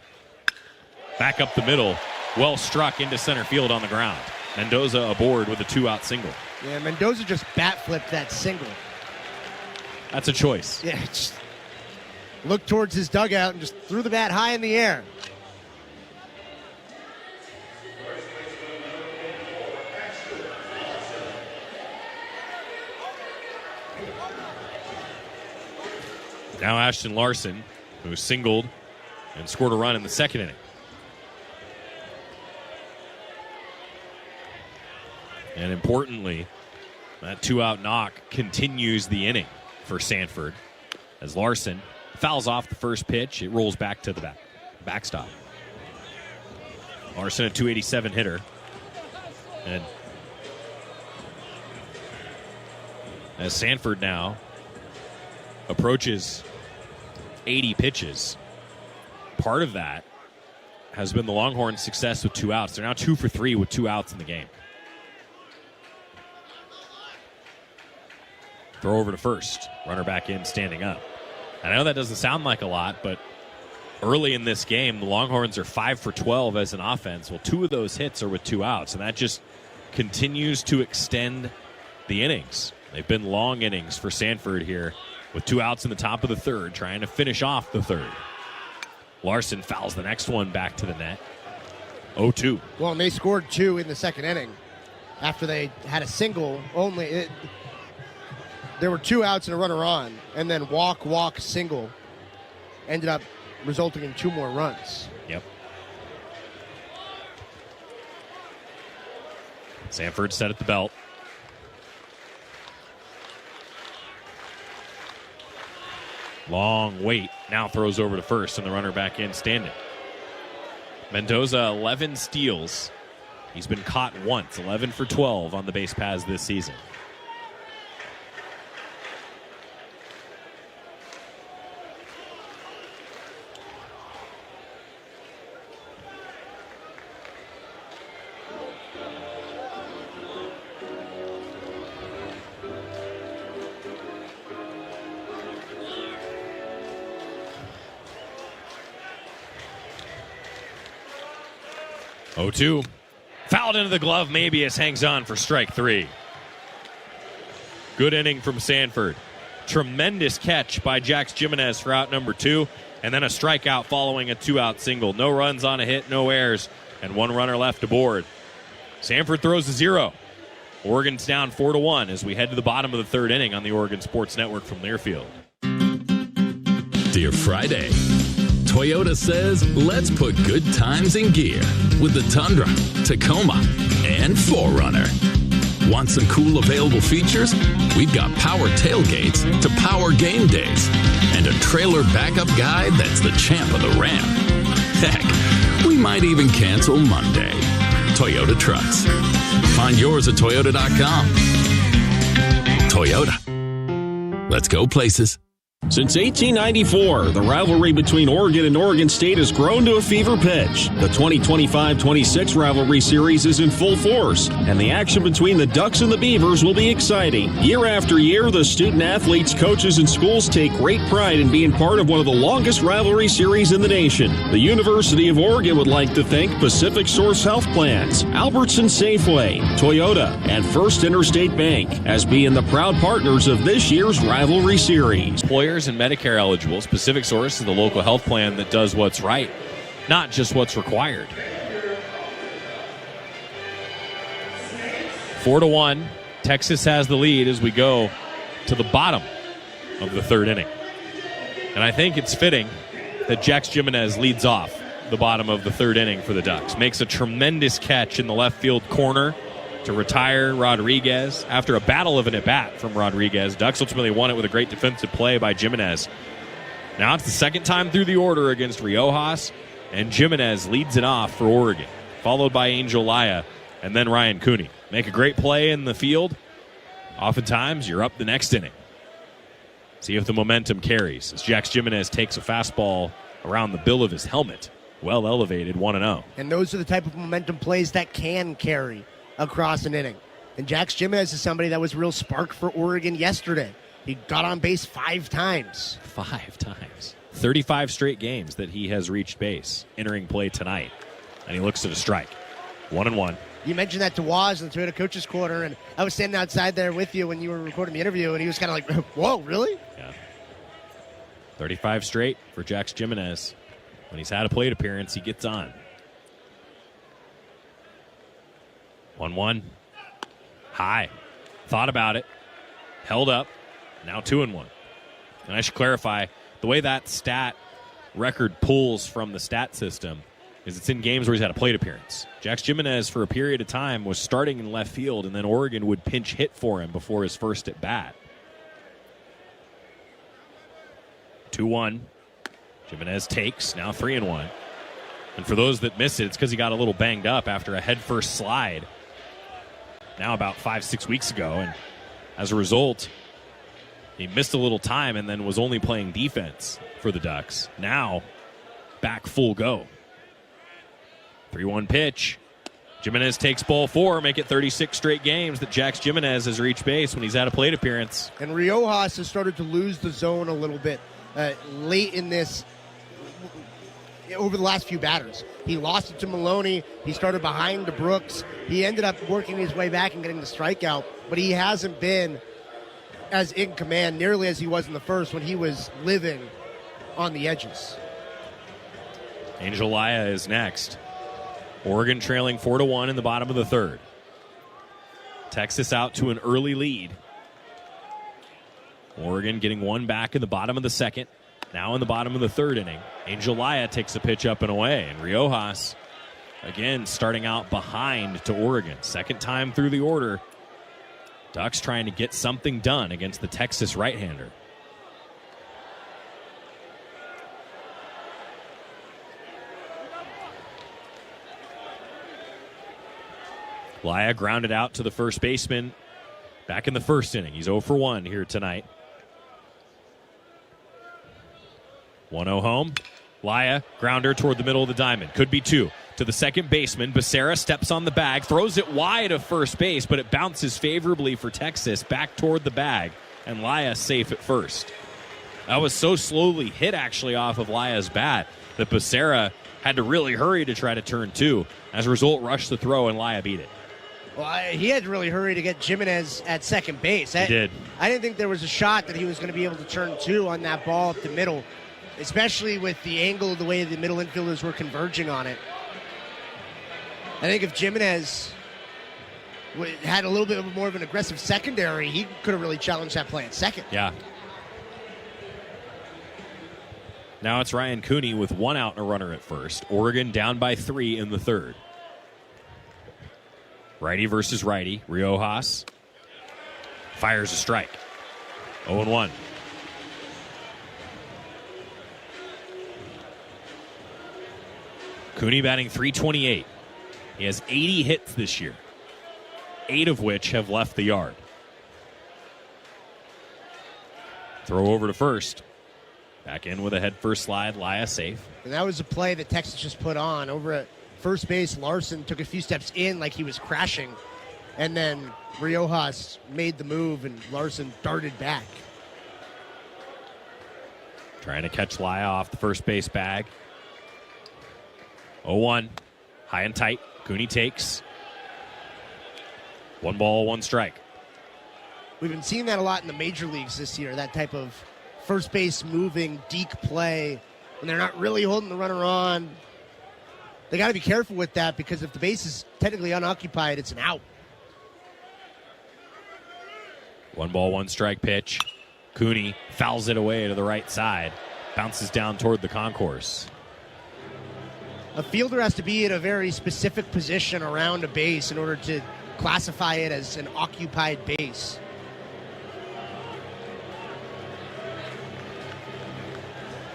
Back up the middle. Well struck into center field on the ground. Mendoza aboard with a 2-out single. Yeah, Mendoza just bat flipped that single. That's a choice. Yeah, just looked towards his dugout and just threw the bat high in the air. Now Ashton Larson, who singled and scored a run in the second inning. And importantly, that 2-out knock continues the inning for Sanford. As Larson fouls off the first pitch, it rolls back to the backstop. Larson, a 287 hitter. And as Sanford now approaches 80 pitches, part of that has been the Longhorns' success with 2 outs. They're now 2 for 3 with 2 outs in the game. Throw over to first. Runner back in, standing up. I know that doesn't sound like a lot, but early in this game, the Longhorns are 5 for 12 as an offense. Well, 2 of those hits are with 2 outs, and that just continues to extend the innings. They've been long innings for Sanford here with 2 outs in the top of the third, trying to finish off the third. Larson fouls the next one back to the net. 0-2. Well, and they scored 2 in the second inning after they had a single only. There were 2 outs and a runner on, and then walk, single ended up resulting in 2 more runs. Yep. Sanford set at the belt. Long wait. Now throws over to first, and the runner back in standing. Mendoza, 11 steals. He's been caught once, 11 for 12 on the base paths this season. Oh, 2. Fouled into the glove. Mabius hangs on for strike 3. Good inning from Sanford. Tremendous catch by Jax Jimenez for out number 2. And then a strikeout following a 2-out single. No runs on a hit, no errors, and 1 runner left aboard. Sanford throws a 0. Oregon's down 4-1 as we head to the bottom of the third inning on the Oregon Sports Network from Learfield. Dear Friday, Toyota says, let's put good times in gear with the Tundra, Tacoma, and 4Runner. Want some cool available features? We've got power tailgates to power game days and a trailer backup guy that's the champ of the ramp. Heck, we might even cancel Monday. Toyota trucks. Find yours at Toyota.com. Toyota. Let's go places. Since 1894, the rivalry between Oregon and Oregon State has grown to a fever pitch. The 2025-26 rivalry series is in full force, and the action between the Ducks and the Beavers will be exciting. Year after year, the student athletes, coaches, and schools take great pride in being part of one of the longest rivalry series in the nation. The University of Oregon would like to thank Pacific Source Health Plans, Albertson Safeway, Toyota, and First Interstate Bank as being the proud partners of this year's rivalry series. Employers and Medicare eligibles, Pacific Source is the local health plan that does what's right, not just what's required. 4-1, Texas has the lead as we go to the bottom of the third inning. And I think it's fitting that Jax Jimenez leads off the bottom of the third inning for the Ducks. Makes a tremendous catch in the left field corner to retire Rodriguez after a battle of an at-bat from Rodriguez. Ducks ultimately won it with a great defensive play by Jimenez. Now it's the second time through the order against Riojas, and Jimenez leads it off for Oregon, followed by Angel Laya and then Ryan Cooney. Make a great play in the field. Oftentimes, you're up the next inning. See if the momentum carries as Jax Jimenez takes a fastball around the bill of his helmet. Well elevated, 1-0. And those are the type of momentum plays that can carry across an inning. And Jax Jimenez is somebody that was a real spark for Oregon yesterday. He got on base 5 times. 5 times. 35 straight games that he has reached base entering play tonight. And he looks at a strike. 1-1. You mentioned that to Waz in the Toyota Coaches Corner, and I was standing outside there with you when you were recording the interview, and he was kind of like, whoa, really? Yeah. 35 straight for Jax Jimenez. When he's had a plate appearance, he gets on. 1-1. High. Thought about it. Held up. Now 2-1. And I should clarify, the way that stat record pulls from the stat system is it's in games where he's had a plate appearance. Jax Jimenez, for a period of time, was starting in left field, and then Oregon would pinch hit for him before his first at bat. 2-1. Jimenez takes. Now 3-1. And for those that miss it, it's because he got a little banged up after a headfirst slide now about 5-6 weeks ago. And as a result, he missed a little time and then was only playing defense for the Ducks. Now, back full go. 3-1 pitch. Jimenez takes ball 4, make it 36 straight games that Jax Jimenez has reached base when he's had a plate appearance. And Riojas has started to lose the zone a little bit late in this, over the last few batters. He lost it to Maloney. He started behind to Brooks. He ended up working his way back and getting the strikeout, but he hasn't been as in command nearly as he was in the first when he was living on the edges. Angel Laya is next. Oregon trailing 4-1 in the bottom of the third. Texas out to an early lead. Oregon getting one back in the bottom of the second. Now in the bottom of the third inning. Angel Laya takes a pitch up and away. And Riojas, again, starting out behind to Oregon. Second time through the order. Ducks trying to get something done against the Texas right-hander. Laya grounded out to the first baseman back in the first inning. He's 0 for 1 here tonight. 1-0 home. Laya, grounder toward the middle of the diamond. Could be 2. To the second baseman. Becerra steps on the bag, throws it wide of first base, but it bounces favorably for Texas back toward the bag, and Laya safe at first. That was so slowly hit actually off of Laya's bat that Becerra had to really hurry to try to turn 2. As a result, rushed the throw, and Laya beat it. Well, he had to really hurry to get Jimenez at second base. He did. I didn't think there was a shot that he was going to be able to turn 2 on that ball up the middle, especially with the angle of the way the middle infielders were converging on it. I think if Jimenez had a little bit more of an aggressive secondary, he could have really challenged that play at second. Yeah. Now it's Ryan Cooney with 1 out and a runner at first. Oregon down by 3 in the third. Righty versus righty. Riojas fires a strike. 0-1. Cooney batting .328. He has 80 hits this year, 8 of which have left the yard. Throw over to first. Back in with a head-first slide, Laya safe. And that was a play that Texas just put on. Over at first base, Larson took a few steps in like he was crashing. And then Riojas made the move, and Larson darted back. Trying to catch Laya off the first base bag. 0-1. High and tight. Cooney takes. 1 ball, 1 strike. We've been seeing that a lot in the major leagues this year, that type of first base moving, deke play, when they're not really holding the runner on. They got to be careful with that, because if the base is technically unoccupied, it's an out. 1 ball, 1 strike pitch. Cooney fouls it away to the right side. Bounces down toward the concourse. A fielder has to be in a very specific position around a base in order to classify it as an occupied base.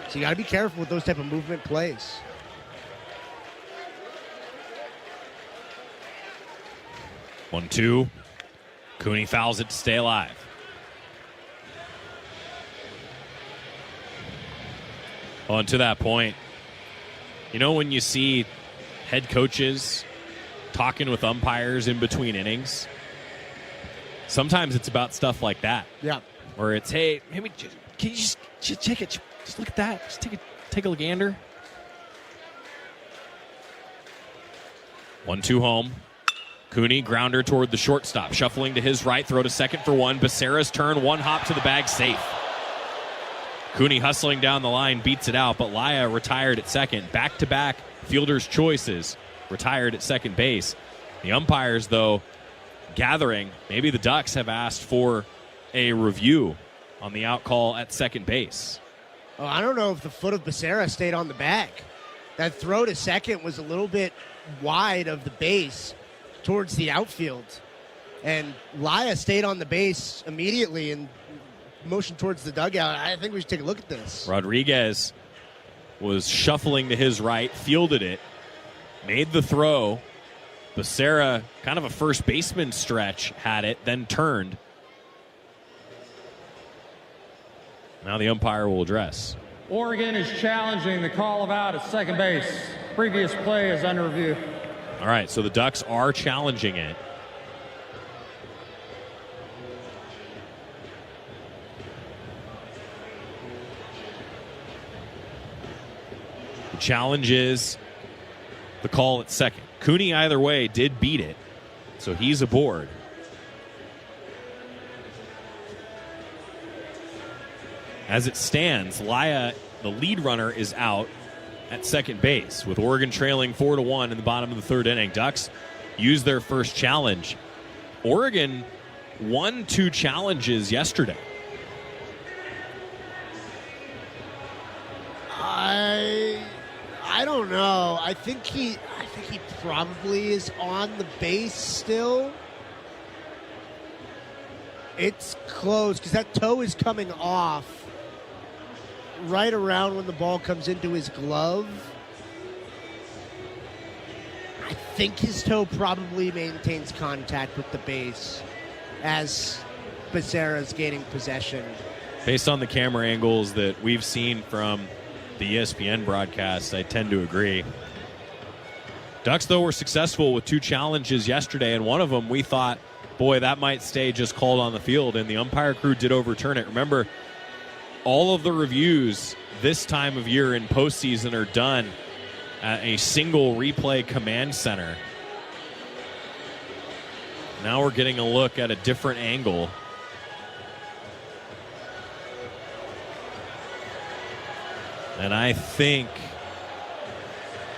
So you got to be careful with those type of movement plays. One, 2. Cooney fouls it to stay alive. On to that point, you know when you see head coaches talking with umpires in between innings, sometimes it's about stuff like that. Yeah. Where it's, hey, maybe can you just take it? Just look at that. Just take a gander. 1-2 home. Cooney, grounder toward the shortstop. Shuffling to his right, throw to second for 1. Becerra's turn, 1 hop to the bag, safe. Cooney hustling down the line, beats it out, but Laya retired at second. Back-to-back fielder's choices, retired at second base. The umpires, though, gathering. Maybe the Ducks have asked for a review on the out call at second base. Oh, I don't know if the foot of Becerra stayed on the bag. That throw to second was a little bit wide of the base towards the outfield. And Laya stayed on the base immediately and motioned towards the dugout. I think we should take a look at this. Rodriguez was shuffling to his right, fielded it, made the throw. Becerra, kind of a first baseman stretch, had it, then turned. Now the umpire will address. Oregon is challenging the call of out at second base. Previous play is under review. All right, so the Ducks are challenging it. The challenge is the call at second. Cooney, either way, did beat it, so he's aboard. As it stands, Laya, the lead runner, is out at second base, with Oregon trailing 4-1 in the bottom of the third inning. Ducks use their first challenge. Oregon won 2 challenges yesterday. I don't know. I think he probably is on the base still. It's close because that toe is coming off right around when the ball comes into his glove. I think his toe probably maintains contact with the base as Becerra's gaining possession. Based on the camera angles that we've seen from the ESPN broadcast, I tend to agree. Ducks, though, were successful with 2 challenges yesterday, and one of them we thought, boy, that might stay just called on the field, and the umpire crew did overturn it. Remember, all of the reviews this time of year in postseason are done at a single replay command center. Now we're getting a look at a different angle. And I think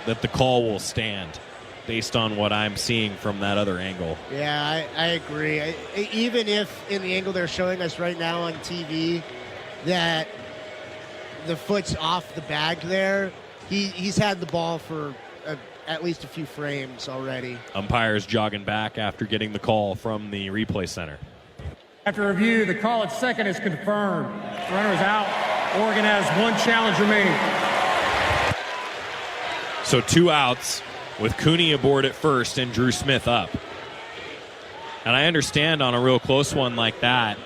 that the call will stand based on what I'm seeing from that other angle. Yeah, I agree. Even if in the angle they're showing us right now on TV that the foot's off the bag there, he's had the ball for at least a few frames already. Umpires jogging back after getting the call from the replay center. After review, the call at second is confirmed. Runner is out. Oregon has 1 challenge remaining. So 2 outs with Cooney aboard at first and Drew Smith up. And I understand on a real close one like that,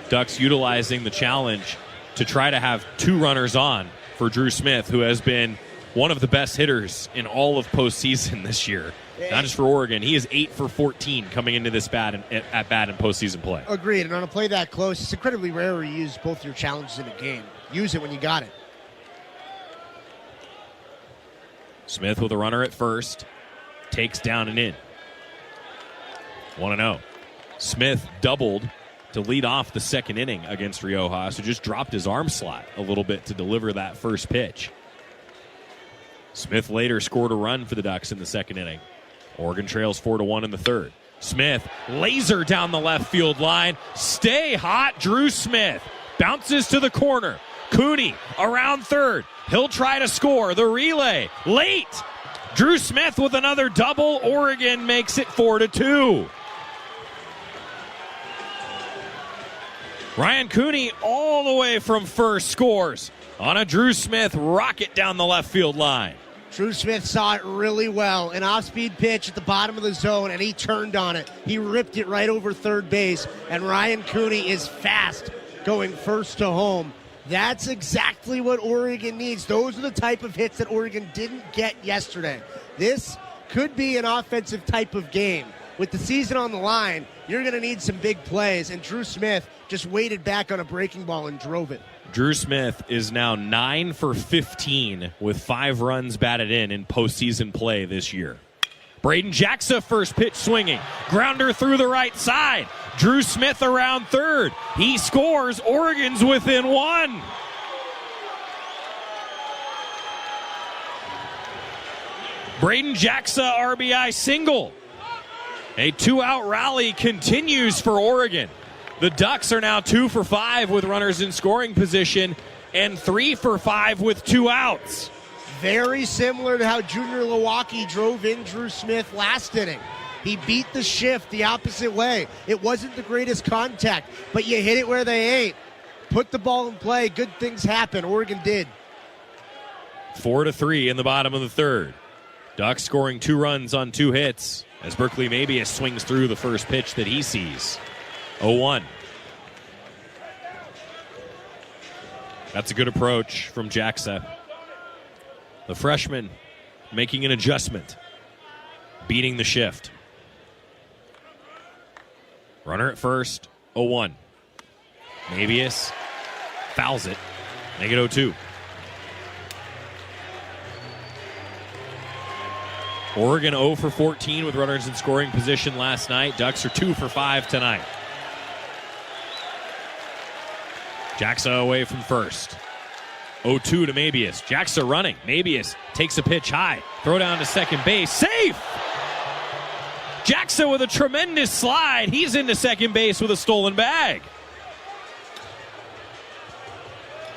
Ducks utilizing the challenge. to try to have 2 runners on for Drew Smith, who has been one of the best hitters in all of postseason this year. Not just for Oregon. He is 8 for 14 coming into this at bat in postseason play. Agreed. And on a play that close, it's incredibly rare to use both your challenges in a game. Use it when you got it. Smith with a runner at first. Takes down and in. 1-0. Smith doubled to lead off the second inning against Riojas, who just dropped his arm slot a little bit to deliver that first pitch. Smith later scored a run for the Ducks in the second inning. Oregon trails 4-1 in the third. Smith, laser down the left field line. Stay hot, Drew Smith. Bounces to the corner. Cooney around third. He'll try to score. The relay, late. Drew Smith with another double. Oregon makes it 4-2. Ryan Cooney all the way from first scores on a Drew Smith rocket down the left field line. Drew Smith saw it really well. An off-speed pitch at the bottom of the zone, and he turned on it. He ripped it right over third base, and Ryan Cooney is fast going first to home. That's exactly what Oregon needs. Those are the type of hits that Oregon didn't get yesterday. This could be an offensive type of game. With the season on the line, you're going to need some big plays, and Drew Smith just waited back on a breaking ball and drove it. Drew Smith is now 9 for 15 with 5 runs batted in postseason play this year. Braden Jackson first pitch swinging. Grounder through the right side. Drew Smith around third. He scores. Oregon's within 1. Braden Jackson RBI single. A 2-out rally continues for Oregon. The Ducks are now 2 for 5 with runners in scoring position and 3 for 5 with 2 outs. Very similar to how Junior Lewacki drove in Drew Smith last inning. He beat the shift the opposite way. It wasn't the greatest contact, but you hit it where they ain't. Put the ball in play. Good things happen. Oregon did. 4-3 in the bottom of the third. Ducks scoring 2 runs on 2 hits as Berkeley Mabius swings through the first pitch that he sees. 0-1. That's a good approach from Jackson. The freshman making an adjustment, beating the shift. Runner at first, 0-1. Mabius fouls it. Make it 0-2. Oregon 0 for 14 with runners in scoring position last night. Ducks are 2 for 5 tonight. Jackson away from first. 0-2 to Mabius. Jackson running. Mabius takes a pitch high. Throw down to second base. Safe! Jackson with a tremendous slide. He's into second base with a stolen bag.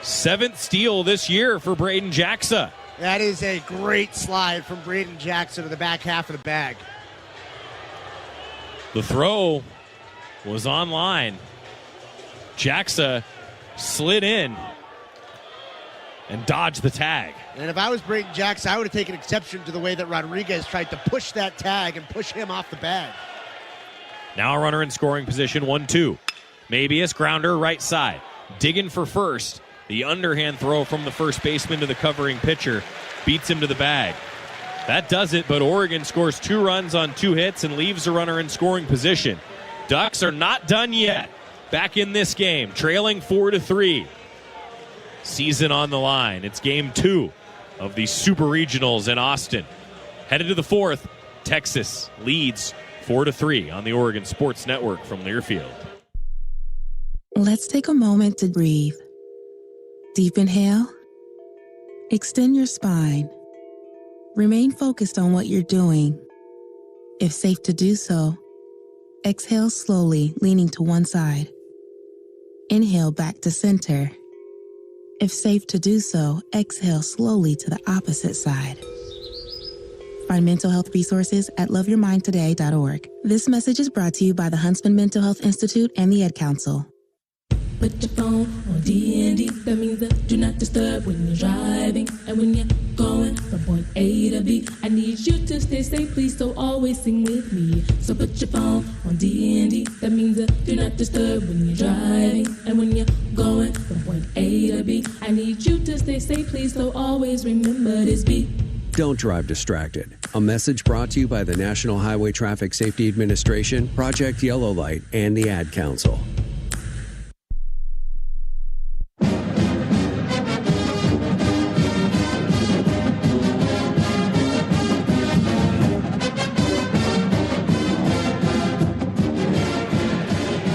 7th steal this year for Braden Jackson. That is a great slide from Braden Jackson to the back half of the bag. The throw was on line. Jackson slid in and dodged the tag. And if I was Braden Jackson, I would have taken exception to the way that Rodriguez tried to push that tag and push him off the bag. Now a runner in scoring position, 1-2. Mabius, grounder, right side. Digging for first. The underhand throw from the first baseman to the covering pitcher beats him to the bag. That does it, but Oregon scores 2 runs on 2 hits and leaves a runner in scoring position. Ducks are not done yet. Back in this game, trailing 4-3. Season on the line. It's game 2 of the Super Regionals in Austin. Headed to the 4th, Texas leads 4-3 on the Oregon Sports Network from Learfield. Let's take a moment to breathe. Deep inhale. Extend your spine. Remain focused on what you're doing. If safe to do so, exhale slowly, leaning to one side. Inhale back to center. If safe to do so, exhale slowly to the opposite side. Find mental health resources at loveyourmindtoday.org. This message is brought to you by the Huntsman Mental Health Institute and the Ad Council. put your phone on D&D. That means do not disturb when you're driving. And when you're going from point A to B, I need you to stay safe, please, so always sing with me. So put your phone on D&D. That means do not disturb when you're driving. And when you're going from point A to B, I need you to stay safe, please, so always remember this beat. Don't drive distracted. A message brought to you by the National Highway Traffic Safety Administration, Project Yellow Light, and the Ad Council.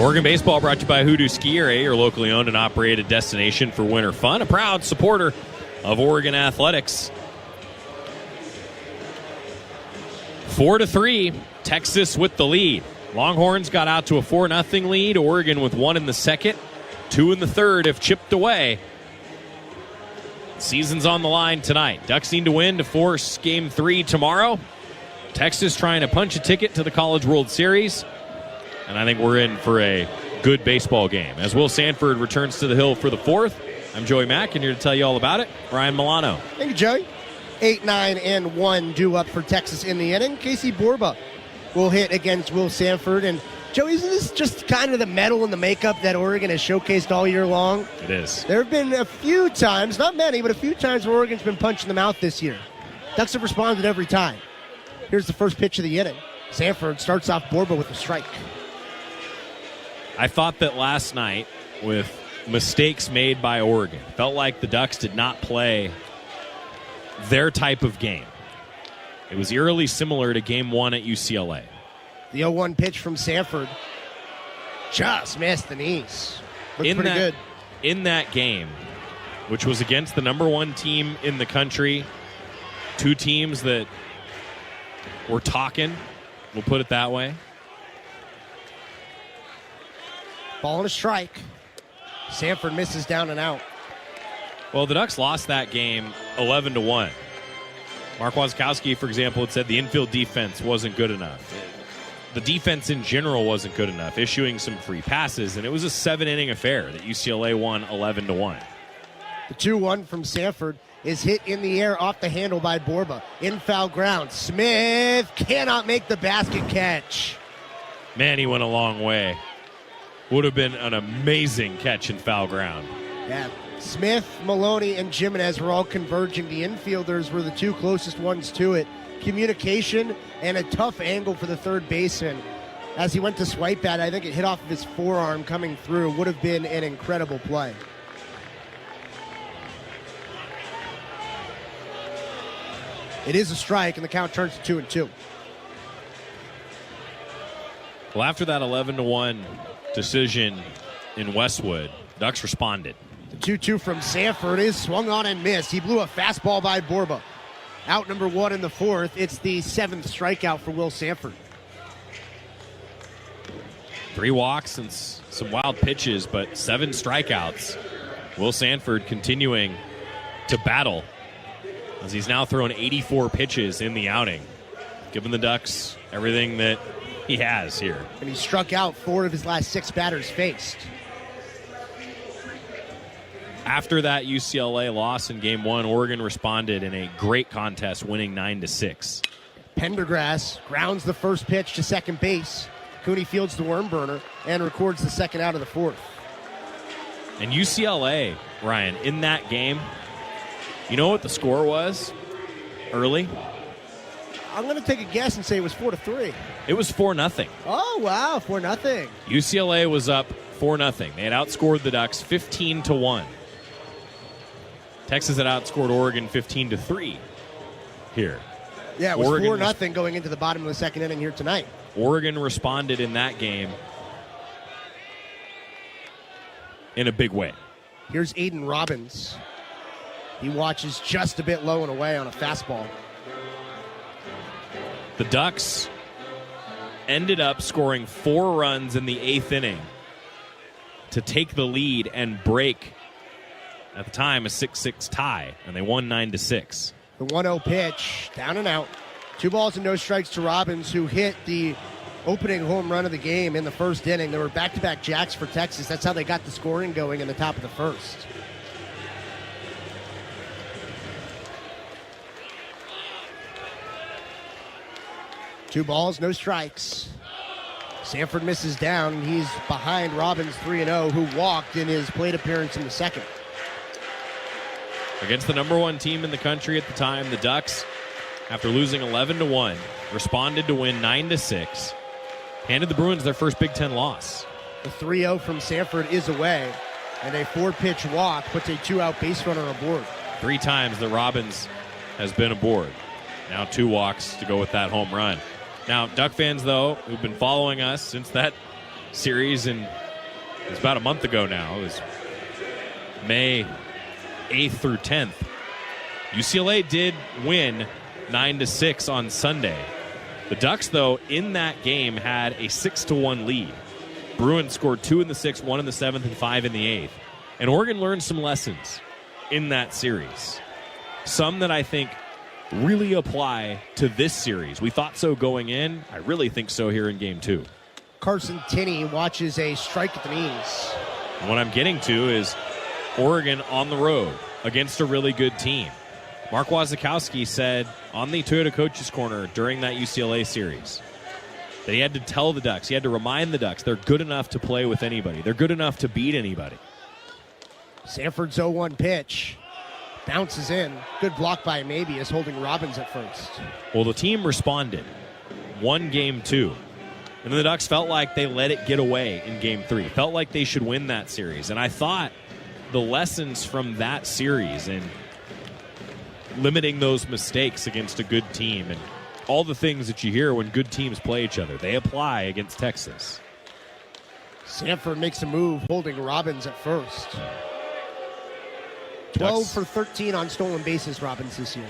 Oregon Baseball brought to you by Hoodoo Ski Area, your locally owned and operated destination for winter fun. A proud supporter of Oregon athletics. 4-3, Texas with the lead. Longhorns got out to a 4-0 lead. Oregon with 1 in the second, 2 in the third if chipped away. Season's on the line tonight. Ducks need to win to force Game 3 tomorrow. Texas trying to punch a ticket to the College World Series. And I think we're in for a good baseball game. As Will Sanford returns to the hill for the fourth, I'm Joey Mack, and here to tell you all about it, Ryan Milano. Thank you, Joey. 8, 9, and 1 due up for Texas in the inning. Casey Borba will hit against Will Sanford. And, Joey, isn't this just kind of the metal and the makeup that Oregon has showcased all year long? It is. There have been a few times, not many, but a few times where Oregon's been punching them out this year. Ducks have responded every time. Here's the first pitch of the inning. Sanford starts off Borba with a strike. I thought that last night, with mistakes made by Oregon, felt like the Ducks did not play their type of game. It was eerily similar to Game 1 at UCLA. The 0-1 pitch from Sanford just missed the knees. Looked pretty good. In that game, which was against the number 1 team in the country, 2 teams that were talking, we'll put it that way. Ball and a strike. Sanford misses down and out. Well, the Ducks lost that game 11-1. Mark Wasikowski, for example, had said the infield defense wasn't good enough. The defense in general wasn't good enough, issuing some free passes, and it was a 7-inning affair that UCLA won 11-1. The 2-1 from Sanford is hit in the air off the handle by Borba. In foul ground. Smith cannot make the basket catch. Man, he went a long way. Would have been an amazing catch in foul ground. Yeah. Smith, Maloney, and Jimenez were all converging. The infielders were the 2 closest ones to it. Communication and a tough angle for the third baseman. As he went to swipe at it, I think it hit off of his forearm coming through. Would have been an incredible play. It is a strike, and the count turns to 2-2. Well, after that 11-1 decision in Westwood, Ducks responded. The 2-2 from Sanford is swung on and missed. He blew a fastball by Borba. Out number 1 in the fourth. It's the 7th strikeout for Will Sanford. 3 walks and some wild pitches, but 7 strikeouts. Will Sanford continuing to battle as he's now thrown 84 pitches in the outing, giving the Ducks everything that he has here. And he struck out 4 of his last 6 batters faced. After that UCLA loss in Game 1, Oregon responded in a great contest, winning 9-6. Pendergrass grounds the first pitch to second base. Cooney fields the worm burner and records the second out of the fourth. And UCLA, Ryan, in that game, you know what the score was early? I'm going to take a guess and say it was 4-3. It was 4-0. Oh, wow, 4-0. UCLA was up 4-0. They had outscored the Ducks 15-1. Texas had outscored Oregon 15-3 here. Yeah, it was 4-0 going into the bottom of the second inning here tonight. Oregon responded in that game in a big way. Here's Aiden Robbins. He watches just a bit low and away on a fastball. The Ducks ended up scoring 4 runs in the 8th inning to take the lead and break, at the time, a 6-6 tie, and they won 9-6. The 1-0 pitch, down and out. 2 balls and no strikes to Robbins, who hit the opening home run of the game in the first inning. There were back-to-back jacks for Texas. That's how they got the scoring going in the top of the first. Two balls, no strikes. Sanford misses down, and he's behind Robbins 3-0, who walked in his plate appearance in the second. Against the number one team in the country at the time, the Ducks, after losing 11-1, responded to win 9-6, handed the Bruins their first Big Ten loss. The 3-0 from Sanford is away, and a 4-pitch walk puts a 2-out base runner aboard. 3 times that Robbins has been aboard. Now 2 walks to go with that home run. Now, Duck fans, though, who've been following us since that series, and it's about a month ago now, it was May 8th through 10th. UCLA did win 9-6 on Sunday. The Ducks, though, in that game had a 6-1 lead. Bruins scored 2 in the 6th, 1 in the 7th, and 5 in the 8th. And Oregon learned some lessons in that series. Some that I think really apply to this series. We thought so going in. I really think so here in Game 2. Carson Tinney watches a strike at the knees. And what I'm getting to is Oregon on the road against a really good team. Mark Wasikowski said on the Toyota Coaches Corner during that UCLA series that he had to tell the Ducks, he had to remind the Ducks they're good enough to play with anybody. They're good enough to beat anybody. Sanford's 0-1 pitch. Bounces in. Good block by Maybe is holding Robbins at first. Well, the team responded. Won Game 2. And then the Ducks felt like they let it get away in Game 3. Felt like they should win that series. And I thought the lessons from that series and limiting those mistakes against a good team and all the things that you hear when good teams play each other, they apply against Texas. Sanford makes a move, holding Robbins at first. 12 Ducks for 13 on stolen bases, Robbins, this year.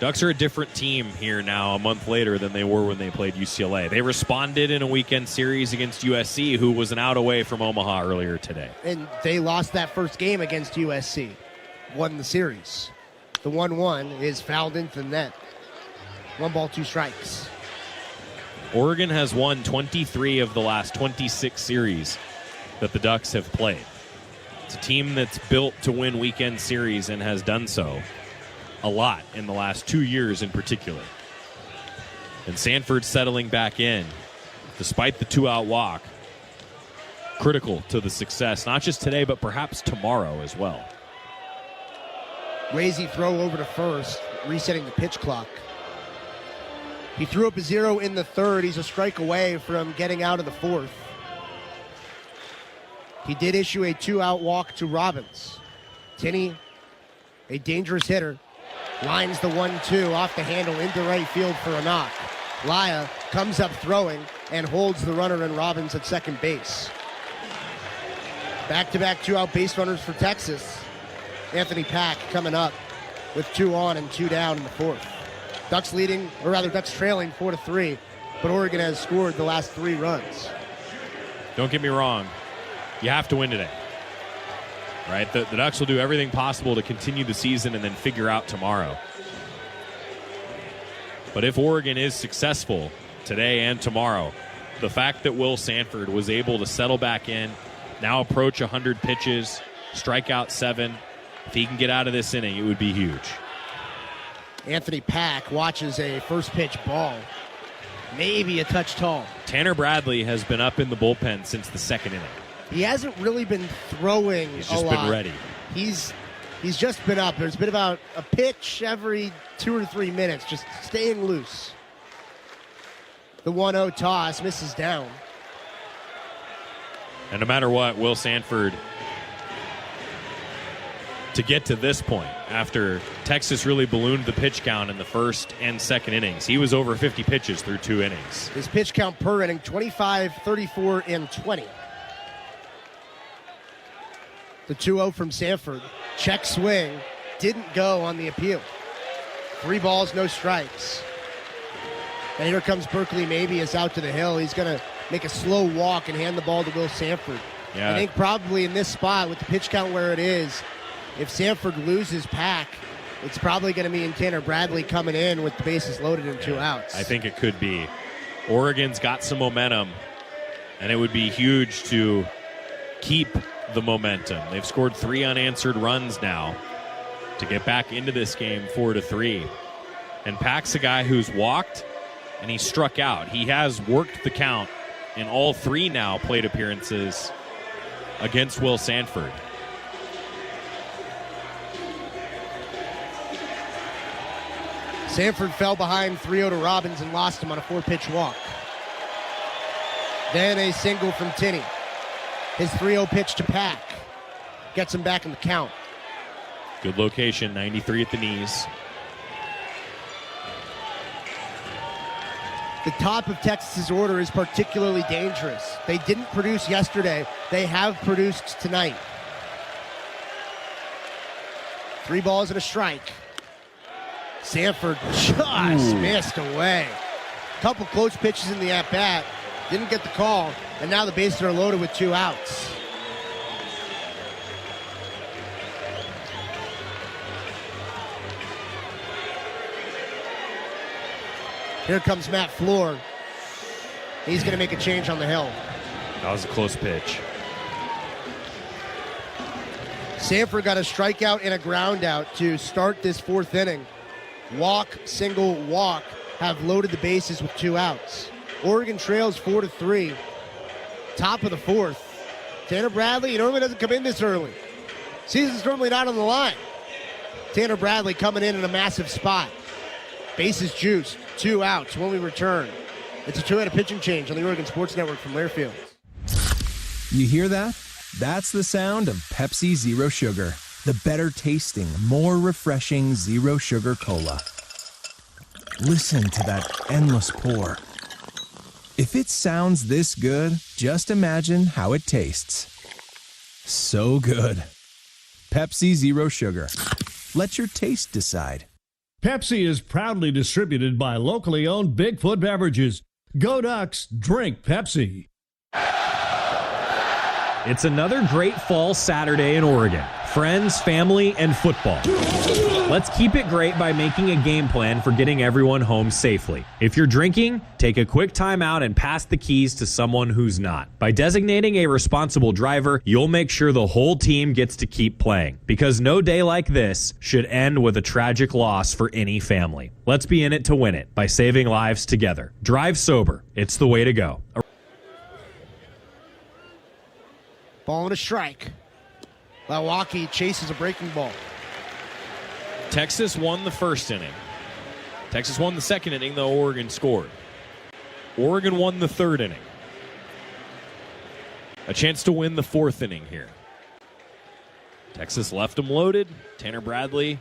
Ducks are a different team here now a month later than they were when they played UCLA. They responded in a weekend series against USC, who was an out away from Omaha earlier today. And they lost that first game against USC. Won the series. The 1-1 is fouled into the net. 1 ball, 2 strikes. Oregon has won 23 of the last 26 series that the Ducks have played. It's a team that's built to win weekend series and has done so a lot in the last 2 years in particular. And Sanford settling back in, despite the 2-out walk, critical to the success, not just today, but perhaps tomorrow as well. Lazy throw over to first, resetting the pitch clock. He threw up a 0 in the third. He's a strike away from getting out of the fourth. He did issue a 2-out walk to Robbins. Tinney, a dangerous hitter, lines the 1-2 off the handle into right field for a knock. Laya comes up throwing and holds the runner and Robbins at second base. Back-to-back 2-out base runners for Texas. Anthony Pack coming up with 2 on and 2 down in the fourth. Ducks trailing 4-3, but Oregon has scored the last 3 runs. Don't get me wrong. You have to win today, right? The Ducks will do everything possible to continue the season and then figure out tomorrow. But if Oregon is successful today and tomorrow, the fact that Will Sanford was able to settle back in, now approach 100 pitches, strike out 7, if he can get out of this inning, it would be huge. Anthony Pack watches a first pitch ball, maybe a touch tall. Tanner Bradley has been up in the bullpen since the second inning. He hasn't really been throwing a lot. He's just been ready. He's just been up. There's been about a pitch every 2 or 3 minutes, just staying loose. The 1-0 toss misses down. And no matter what, Will Sanford, to get to this point, after Texas really ballooned the pitch count in the first and second innings, he was over 50 pitches through 2 innings. His pitch count per inning, 25, 34, and 20. The 2-0 from Sanford. Check swing. Didn't go on the appeal. 3 balls, no strikes. And here comes Berkeley Maybe is out to the hill. He's going to make a slow walk and hand the ball to Will Sanford. Yeah. I think probably in this spot with the pitch count where it is, if Sanford loses Pack, it's probably going to mean Tanner Bradley coming in with the bases loaded and 2 outs. I think it could be. Oregon's got some momentum, and it would be huge to keep the momentum. They've scored 3 unanswered runs now to get back into this game 4-3. And Pack's a guy who's walked and he struck out. He has worked the count in all 3 now plate appearances against Will Sanford. Sanford fell behind 3-0 to Robbins and lost him on a 4-pitch walk. Then a single from Tinney. His 3-0 pitch to Pack gets him back in the count. Good location, 93 at the knees. The top of Texas's order is particularly dangerous. They didn't produce yesterday. They have produced tonight. 3 balls and a strike. Sanford just missed away. Couple close pitches in the at-bat. Didn't get the call, and now the bases are loaded with 2 outs. Here comes Matt Floor. He's going to make a change on the hill. That was a close pitch. Sanford got a strikeout and a ground out to start this 4th inning. Walk, single, walk have loaded the bases with 2 outs. Oregon trails 4-3. Top of the 4th. Tanner Bradley, he normally doesn't come in this early. Season's normally not on the line. Tanner Bradley coming in a massive spot. Bases juiced, 2 outs when we return. It's a 2-out pitching change on the Oregon Sports Network from Learfield. You hear that? That's the sound of Pepsi Zero Sugar. The better tasting, more refreshing Zero Sugar Cola. Listen to that endless pour. If it sounds this good, just imagine how it tastes. So good. Pepsi Zero Sugar. Let your taste decide. Pepsi is proudly distributed by locally owned Bigfoot Beverages. Go Ducks, drink Pepsi. It's another great fall Saturday in Oregon. Friends, family, and football. Let's keep it great by making a game plan for getting everyone home safely. If you're drinking, take a quick time out and pass the keys to someone who's not. By designating a responsible driver, you'll make sure the whole team gets to keep playing. Because no day like this should end with a tragic loss for any family. Let's be in it to win it by saving lives together. Drive sober. It's the way to go. Ball and a strike. Milwaukee chases a breaking ball. Texas won the first inning. Texas won the second inning, though Oregon scored. Oregon won the third inning. A chance to win the 4th inning here. Texas left them loaded. Tanner Bradley.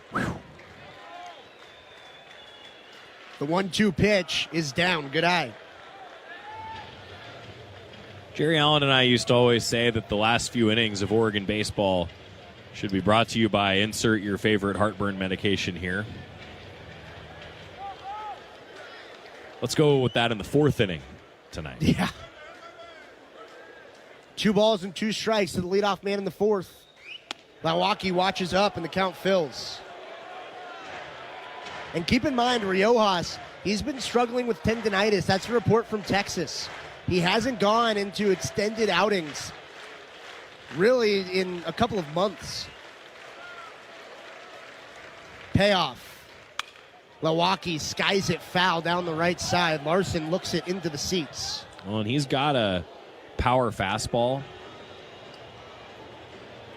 The 1-2 pitch is down. Good eye. Jerry Allen and I used to always say that the last few innings of Oregon baseball should be brought to you by insert your favorite heartburn medication here. Let's go with that in the 4th inning tonight. Yeah. 2 balls and 2 strikes to the leadoff man in the 4th. Milwaukee watches up and the count fills. And keep in mind, Riojas, he's been struggling with tendinitis. That's a report from Texas. He hasn't gone into extended outings really in a couple of months. Payoff. Milwaukee skies it foul down the right side. Larson looks it into the seats. Well, and he's got a power fastball.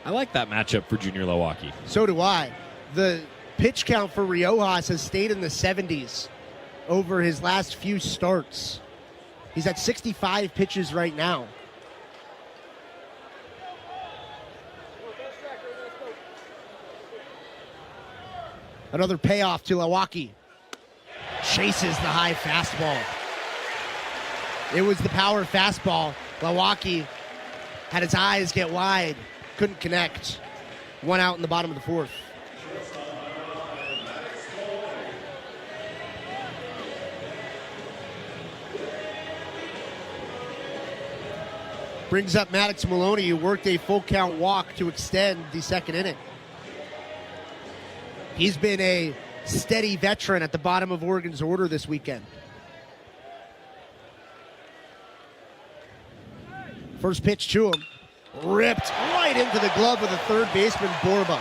I like that matchup for Junior Milwaukee. So do I. The pitch count for Riojas has stayed in the 70s over his last few starts. He's at 65 pitches right now. Another payoff to Milwaukee. Chases the high fastball. It was the power fastball. Milwaukee had its eyes get wide. Couldn't connect. 1 out in the bottom of the 4th. Brings up Maddox Maloney, who worked a full count walk to extend the 2nd inning. He's been a steady veteran at the bottom of Oregon's order this weekend. First pitch to him. Ripped right into the glove of the third baseman, Borba.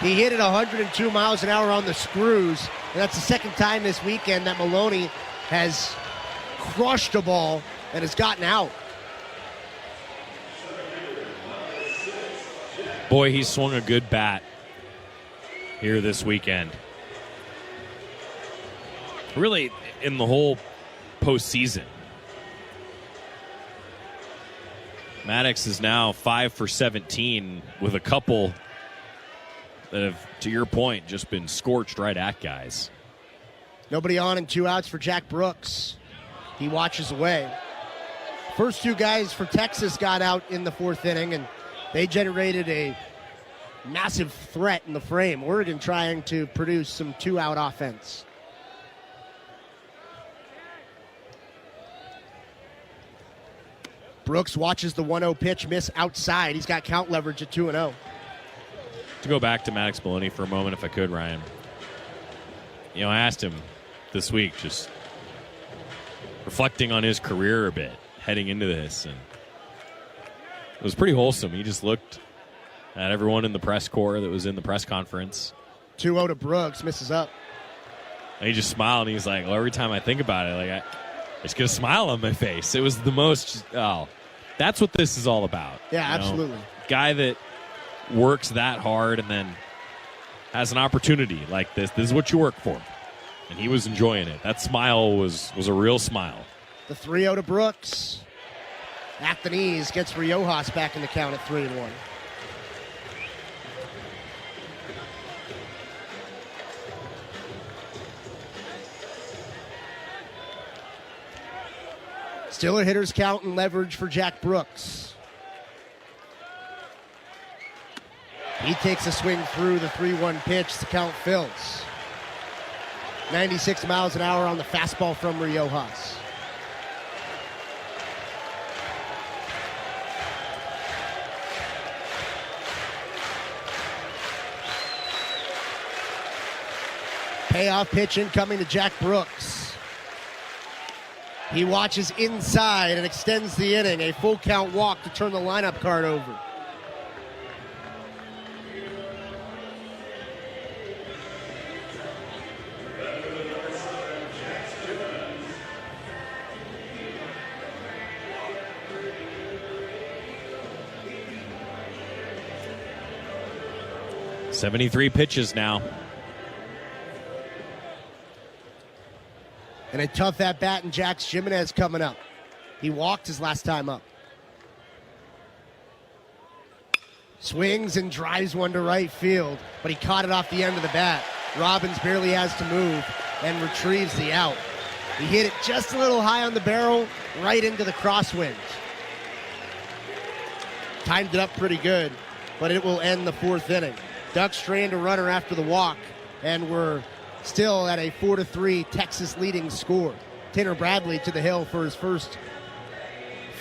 He hit it 102 miles an hour on the screws, and that's the second time this weekend that Maloney has crushed a ball and has gotten out. Boy, he swung a good bat here this weekend. Really, in the whole postseason. Maddox is now 5 for 17 with a couple that have, to your point, just been scorched right at guys. Nobody on and 2 outs for Jack Brooks. He watches away. First 2 guys for Texas got out in the 4th inning, and they generated a massive threat in the frame. Oregon trying to produce some 2-out offense. Brooks watches the 1-0 pitch miss outside. He's got count leverage at 2-0. To go back to Maddox Maloney for a moment, if I could, Ryan. You know, I asked him this week, just reflecting on his career a bit, heading into this, and it was pretty wholesome. He just looked at everyone in the press corps that was in the press conference. 2-0 to Brooks, misses up. And he just smiled, and he's like, well, every time I think about it, I just get a smile on my face. It was the most, that's what this is all about. Yeah, absolutely. Guy that works that hard and then has an opportunity like this. This is what you work for. And he was enjoying it. That smile was a real smile. The 3-0 to Brooks. At the knees, gets Riojas back in the count at 3-1. Still a hitter's count and leverage for Jack Brooks. He takes a swing through the 3-1 pitch. The count fills. 96 miles an hour on the fastball from Riojas. Payoff pitch incoming to Jack Brooks. He watches inside and extends the inning. A full count walk to turn the lineup card over. .73 pitches now. And a tough at-bat in Jax Jimenez coming up. He walked his last time up. Swings and drives one to right field, but he caught it off the end of the bat. Robbins barely has to move and retrieves the out. He hit it just a little high on the barrel, right into the crosswind. Timed it up pretty good, but it will end the 4th inning. Ducks strained a runner after the walk, and we're still at a 4-3 Texas leading score. Tanner Bradley to the hill for his first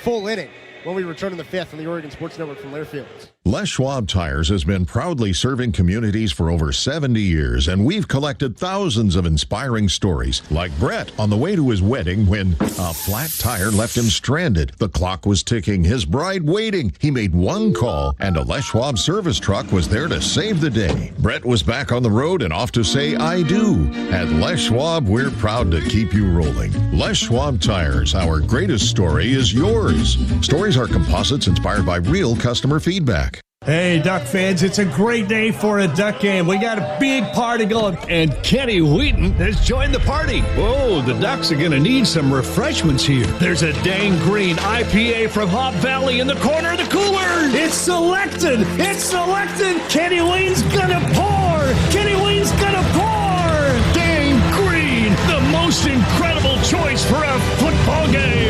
full inning when we return in the 5th on the Oregon Sports Network from Learfield. Les Schwab Tires has been proudly serving communities for over 70 years, and we've collected thousands of inspiring stories, like Brett on the way to his wedding when a flat tire left him stranded. The clock was ticking, his bride waiting. He made one call, and a Les Schwab service truck was there to save the day. Brett was back on the road and off to say, I do. At Les Schwab, we're proud to keep you rolling. Les Schwab Tires, our greatest story is yours. Stories are composites inspired by real customer feedback. Hey, Duck fans, it's a great day for a Duck game. We got a big party going, and Kenny Wheaton has joined the party. Whoa, the Ducks are going to need some refreshments here. There's a Dang Green IPA from Hop Valley in the corner of the cooler. It's selected. It's selected. Kenny Wheaton's going to pour. Kenny Wheaton's going to pour. Dang Green, the most incredible choice for a football game.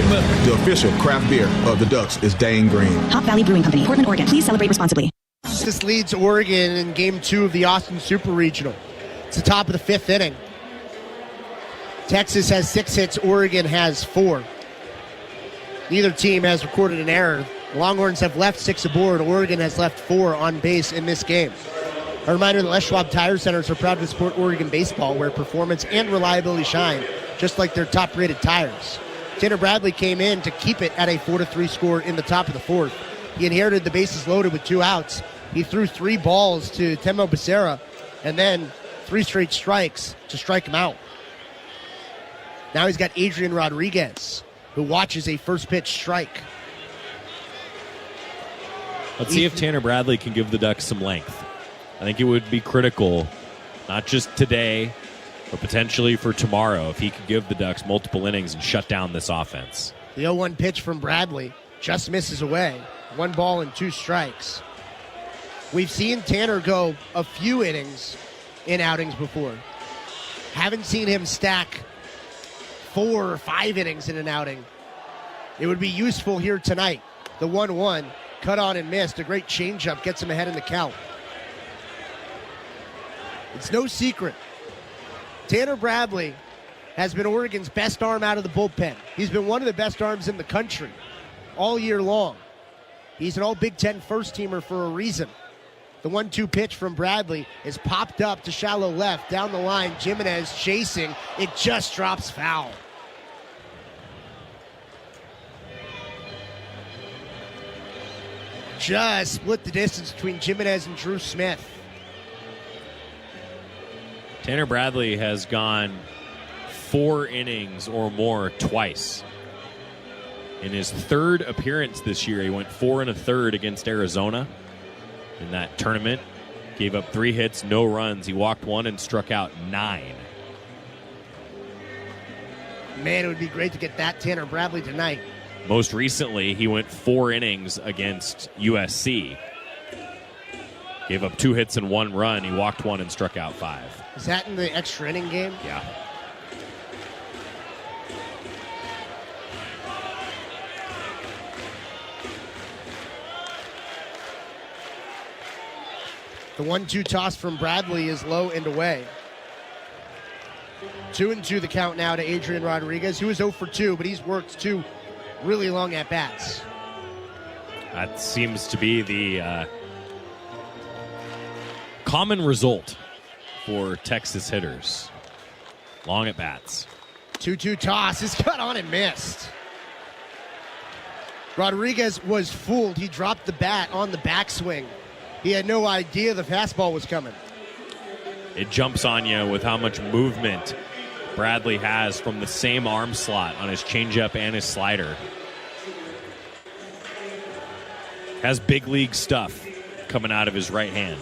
The official craft beer of the Ducks is Dang Green. Hop Valley Brewing Company, Portland, Oregon. Please celebrate responsibly. This leads Oregon in Game 2 of the Austin Super Regional. It's the top of the 5th inning. Texas has 6 hits. Oregon has 4. Neither team has recorded an error. The Longhorns have left 6 aboard. Oregon has left 4 on base in this game. A reminder that Les Schwab Tire Centers are proud to support Oregon baseball, where performance and reliability shine, just like their top-rated tires. Tanner Bradley came in to keep it at a 4-3 score in the top of the fourth. He inherited the bases loaded with 2 outs. He threw 3 balls to Temo Becerra and then 3 straight strikes to strike him out. Now he's got Adrian Rodriguez, who watches a first pitch strike. Let's see if Tanner Bradley can give the Ducks some length. I think it would be critical, not just today, but potentially for tomorrow, if he could give the Ducks multiple innings and shut down this offense. The 0-1 pitch from Bradley just misses away. 1 ball and 2 strikes. We've seen Tanner go a few innings in outings before. Haven't seen him stack 4 or 5 innings in an outing. It would be useful here tonight. The 1-1, cut on and missed. A great changeup gets him ahead in the count. It's no secret. Tanner Bradley has been Oregon's best arm out of the bullpen. He's been one of the best arms in the country all year long. He's an all-Big Ten first-teamer for a reason. The 1-2 pitch from Bradley is popped up to shallow left. Down the line, Jimenez chasing. It just drops foul. Just split the distance between Jimenez and Drew Smith. Tanner Bradley has gone 4 innings or more twice. In his 3rd appearance this year, he went 4 1/3 against Arizona in that tournament. Gave up 3 hits, no runs. He walked 1 and struck out 9. Man, it would be great to get that Tanner Bradley tonight. Most recently, he went 4 innings against USC. Gave up 2 hits and 1 run. He walked 1 and struck out 5. Is that in the extra inning game? Yeah. The 1-2 toss from Bradley is low and away. 2-2 the count now to Adrian Rodriguez, who is 0 for 2, but he's worked 2 really long at-bats. That seems to be the common result for Texas hitters. Long at-bats. 2-2 toss is cut on and missed. Rodriguez was fooled. He dropped the bat on the backswing. He had no idea the fastball was coming. It jumps on you with how much movement Bradley has from the same arm slot on his changeup and his slider. Has big league stuff coming out of his right hand.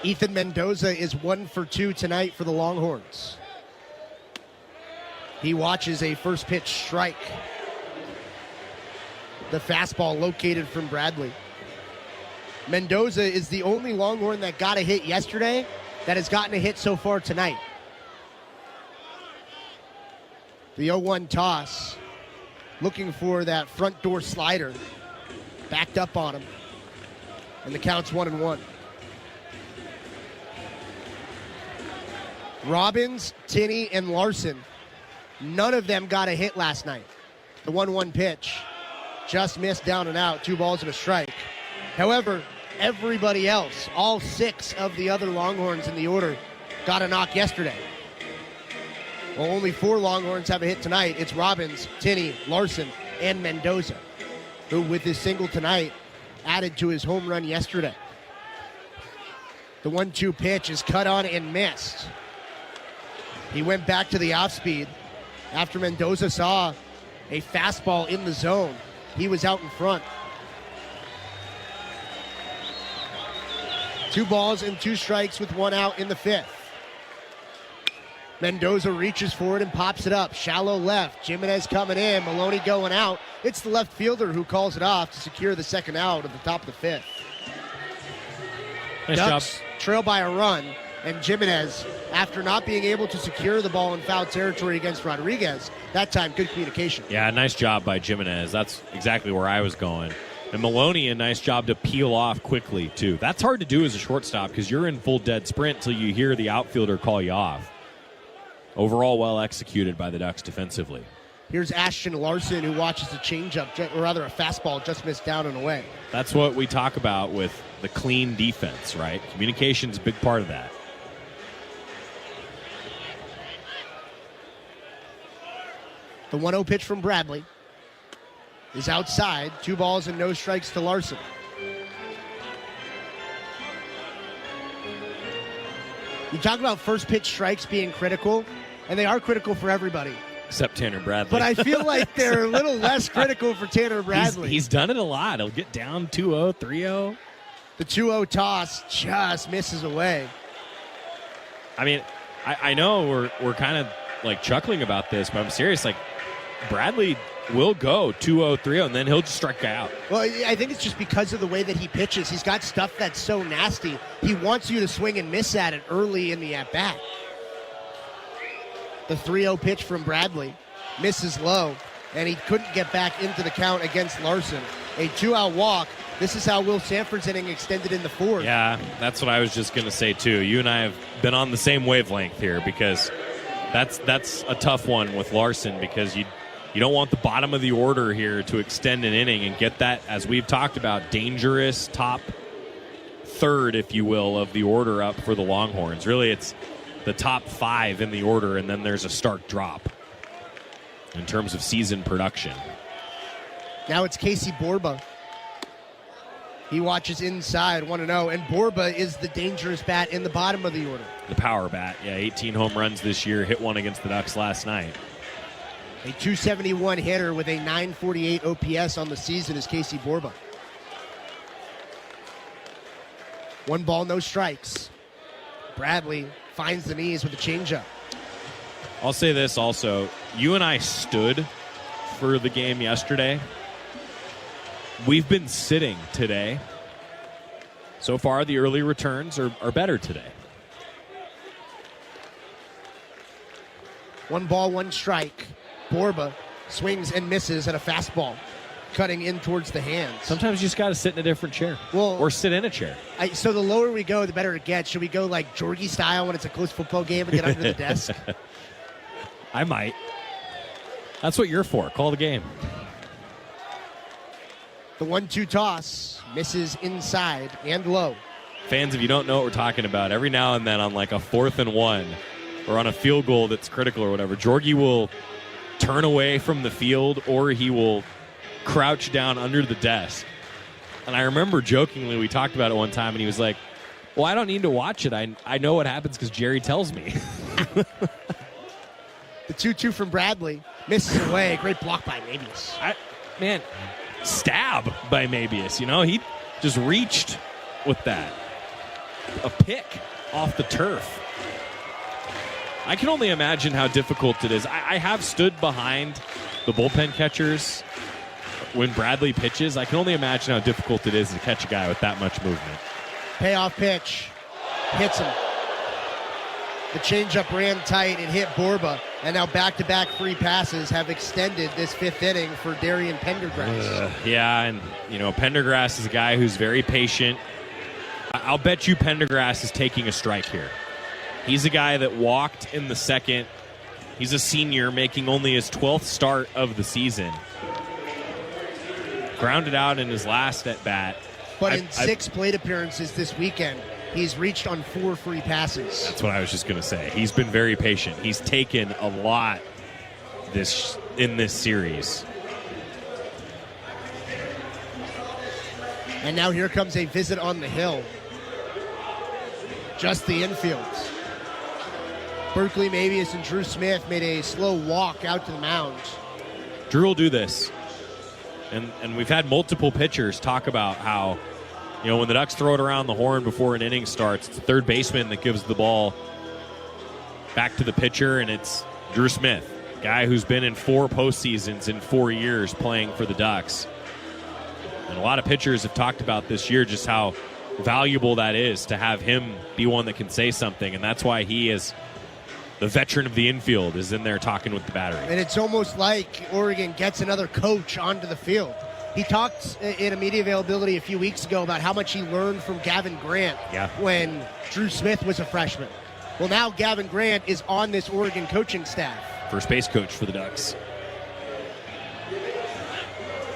Ethan Mendoza is 1 for 2 tonight for the Longhorns. He watches a first pitch strike. The fastball located from Bradley. Mendoza is the only Longhorn that got a hit yesterday that has gotten a hit so far tonight. The 0-1 toss, looking for that front door slider. Backed up on him. And the count's 1-1. Robbins, Tinney, and Larson, none of them got a hit last night. The 1-1 pitch just missed down and out, 2 balls and a strike. However, everybody else, all 6 of the other Longhorns in the order, got a knock yesterday. Well, only 4 Longhorns have a hit tonight. It's Robbins, Tinney, Larson, and Mendoza, who with his single tonight added to his home run yesterday. The 1-2 pitch is cut on and missed. He went back to the off speed after Mendoza saw a fastball in the zone. He was out in front. 2 balls and 2 strikes with 1 out in the 5th. Mendoza reaches for it and pops it up. Shallow left. Jimenez coming in. Maloney going out. It's the left fielder who calls it off to secure the 2nd out at the top of the 5th. Nice Ducks job. Trail by a run. And Jimenez, after not being able to secure the ball in foul territory against Rodriguez, that time good communication. Yeah, nice job by Jimenez. That's exactly where I was going. And Maloney, a nice job to peel off quickly, too. That's hard to do as a shortstop because you're in full dead sprint until you hear the outfielder call you off. Overall, well executed by the Ducks defensively. Here's Ashton Larson, who watches a changeup, or rather a fastball, just missed down and away. That's what we talk about with the clean defense, right? Communication's a big part of that. The 1-0 pitch from Bradley is outside. 2 balls and no strikes to Larson. You talk about first pitch strikes being critical, and they are critical for everybody. Except Tanner Bradley. But I feel like they're a little less critical for Tanner Bradley. He's done it a lot. He'll get down 2-0, 3-0. The 2-0 toss just misses away. I mean, I know we're kind of like chuckling about this, but I'm serious. Like, Bradley will go 2-0, 3-0, and then he'll just strike out. Well, I think it's just because of the way that he pitches. He's got stuff that's so nasty. He wants you to swing and miss at it early in the at-bat. The 3-0 pitch from Bradley misses low, and he couldn't get back into the count against Larson. A 2-out walk. This is how Will Sanford's inning extended in the 4th. Yeah, that's what I was just going to say, too. You and I have been on the same wavelength here because that's a tough one with Larson because you don't want the bottom of the order here to extend an inning and get that, as we've talked about, dangerous top third, if you will, of the order up for the Longhorns. Really, it's the top 5 in the order, and then there's a stark drop in terms of season production. Now it's Casey Borba. He watches inside, 1-0, and Borba is the dangerous bat in the bottom of the order. The power bat, yeah, 18 home runs this year, hit one against the Ducks last night. A 271 hitter with a 948 OPS on the season is Casey Borba. 1 ball, no strikes. Bradley finds the knees with a changeup. I'll say this also. You and I stood for the game yesterday. We've been sitting today. So far, the early returns are better today. 1 ball, 1 strike. Borba swings and misses at a fastball, cutting in towards the hands. Sometimes you just got to sit in a different chair. Or sit in a chair. So the lower we go, the better it gets. Should we go like Jorgie style when it's a close football game and get under the desk? I might. That's what you're for. Call the game. The 1-2 toss misses inside and low. Fans, if you don't know what we're talking about, every now and then on like a 4th and 1 or on a field goal that's critical or whatever, Jorgie will turn away from the field or he will crouch down under the desk. And I remember jokingly we talked about it one time and he was like, well, I don't need to watch it. I know what happens because Jerry tells me. The 2-2 from Bradley misses away. Great block by Mabius. Man, stab by Mabius. You know, he just reached with that. A pick off the turf. I can only imagine how difficult it is. I have stood behind the bullpen catchers when Bradley pitches. I can only imagine how difficult it is to catch a guy with that much movement. Payoff pitch. Hits him. The changeup ran tight. It hit Borba. And now back-to-back free passes have extended this 5th inning for Darian Pendergrass. Yeah, and, you know, Pendergrass is a guy who's very patient. I'll bet you Pendergrass is taking a strike here. He's a guy that walked in the 2nd. He's a senior making only his 12th start of the season. Grounded out in his last at-bat. But in 6 plate appearances this weekend, he's reached on 4 free passes. That's what I was just going to say. He's been very patient. He's taken a lot in this series. And now here comes a visit on the hill. Just the infield. Berkeley Mabius and Drew Smith made a slow walk out to the mound. Drew will do this. And we've had multiple pitchers talk about how, you know, when the Ducks throw it around the horn before an inning starts, it's the third baseman that gives the ball back to the pitcher, and it's Drew Smith, guy who's been in 4 postseasons in 4 years playing for the Ducks. And a lot of pitchers have talked about this year just how valuable that is to have him be one that can say something, and that's why he is the veteran of the infield, is in there talking with the battery. And it's almost like Oregon gets another coach onto the field. He talked in a media availability a few weeks ago about how much he learned from Gavin Grant when Drew Smith was a freshman. Well, now Gavin Grant is on this Oregon coaching staff. First base coach for the Ducks.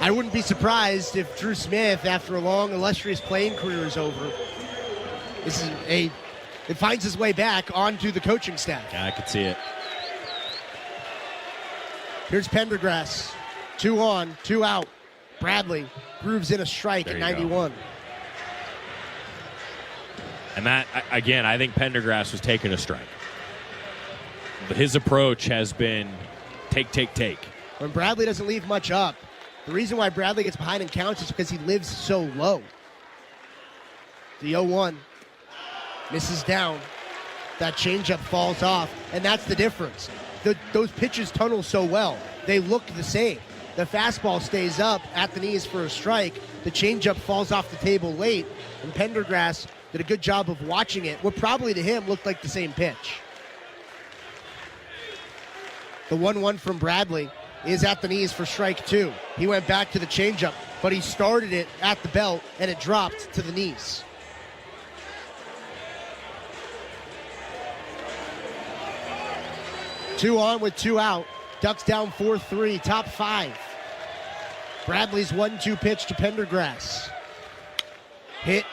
I wouldn't be surprised if Drew Smith, after a long, illustrious playing career is over, it finds his way back onto the coaching staff. Yeah, I could see it. Here's Pendergrass. 2 on, 2 out. Bradley grooves in a strike at 91. Go. And that, again, I think Pendergrass was taking a strike. His approach has been take. When Bradley doesn't leave much up, the reason why Bradley gets behind and counts is because he lives so low. The 0-1 misses down. That changeup falls off, and that's the difference. Those pitches tunnel so well. They look the same. The fastball stays up at the knees for a strike. The changeup falls off the table late, and Pendergrass did a good job of watching it. What probably to him looked like the same pitch. The 1-1 from Bradley is at the knees for strike 2. He went back to the changeup, but he started it at the belt, and it dropped to the knees. Two on with 2 out. Ducks down 4-3, top 5. Bradley's 1-2 pitch to Pendergrass. Hit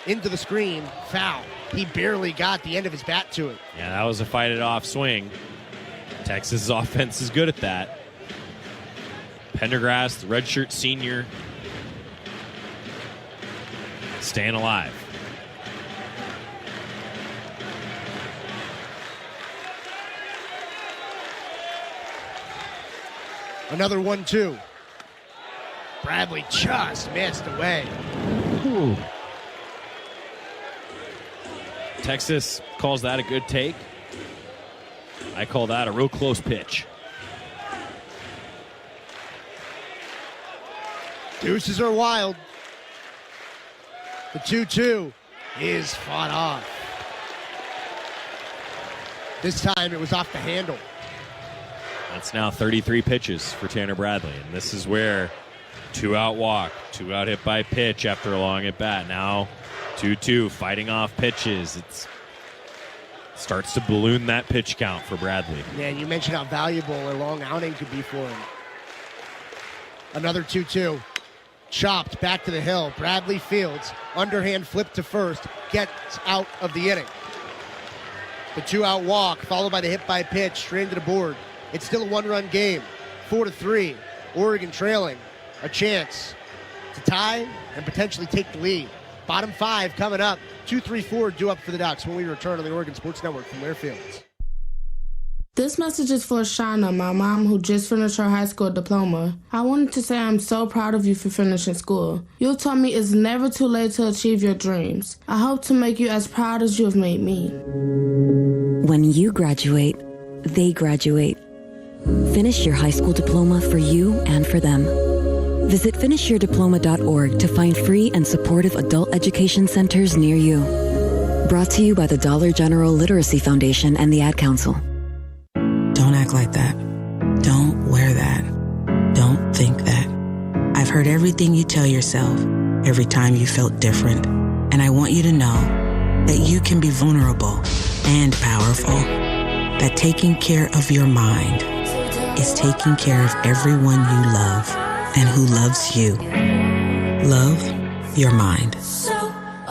into the screen, foul. He barely got the end of his bat to it. Yeah, that was a fight-it-off swing. Texas' offense is good at that. Pendergrass, the redshirt senior, staying alive. Another 1-2. Bradley just missed away. Ooh. Texas calls that a good take. I call that a real close pitch. Deuces are wild. The 2-2 is fought off. This time it was off the handle. That's now 33 pitches for Tanner Bradley. And this is where 2-out walk, 2-out hit by pitch after a long at bat. Now 2-2 fighting off pitches. It starts to balloon that pitch count for Bradley. Yeah, you mentioned how valuable a long outing could be for him. Another 2-2. Chopped back to the hill. Bradley fields. Underhand flip to first. Gets out of the inning. The 2-out walk followed by the hit by pitch straight into the board. It's still a 1-run game. 4-3. Oregon trailing. A chance to tie and potentially take the lead. Bottom 5 coming up. 2-3-4 due up for the Ducks when we return on the Oregon Sports Network from Learfields. This message is for Shauna, my mom who just finished her high school diploma. I wanted to say I'm so proud of you for finishing school. You taught me it's never too late to achieve your dreams. I hope to make you as proud as you have made me. When you graduate, they graduate. Finish your high school diploma for you and for them. Visit finishyourdiploma.org to find free and supportive adult education centers near you. Brought to you by the Dollar General Literacy Foundation and the Ad Council. Don't act like that. Don't wear that. Don't think that. I've heard everything you tell yourself every time you felt different. And I want you to know that you can be vulnerable and powerful. That taking care of your mind is taking care of everyone you love and who loves you. Love your mind.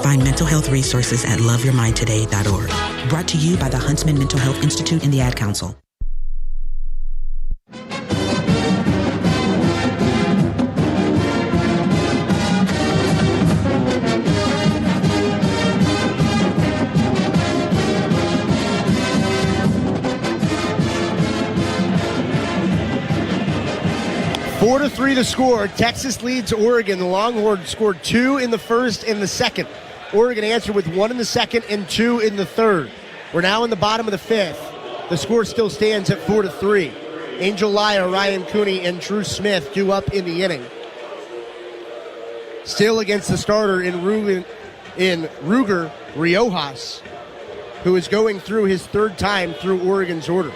Find mental health resources at loveyourmindtoday.org. Brought to you by the Huntsman Mental Health Institute and the Ad Council. Four to 3 the score. Texas leads Oregon. The Longhorns scored 2 in the first and the second. Oregon answered with 1 in the second and 2 in the third. We're now in the bottom of the 5th. The score still stands at 4 to 3. Angel Laya, Ryan Cooney, and Drew Smith due up in the inning. Still against the starter in Ruger Riojas, who is going through his 3rd time through Oregon's order.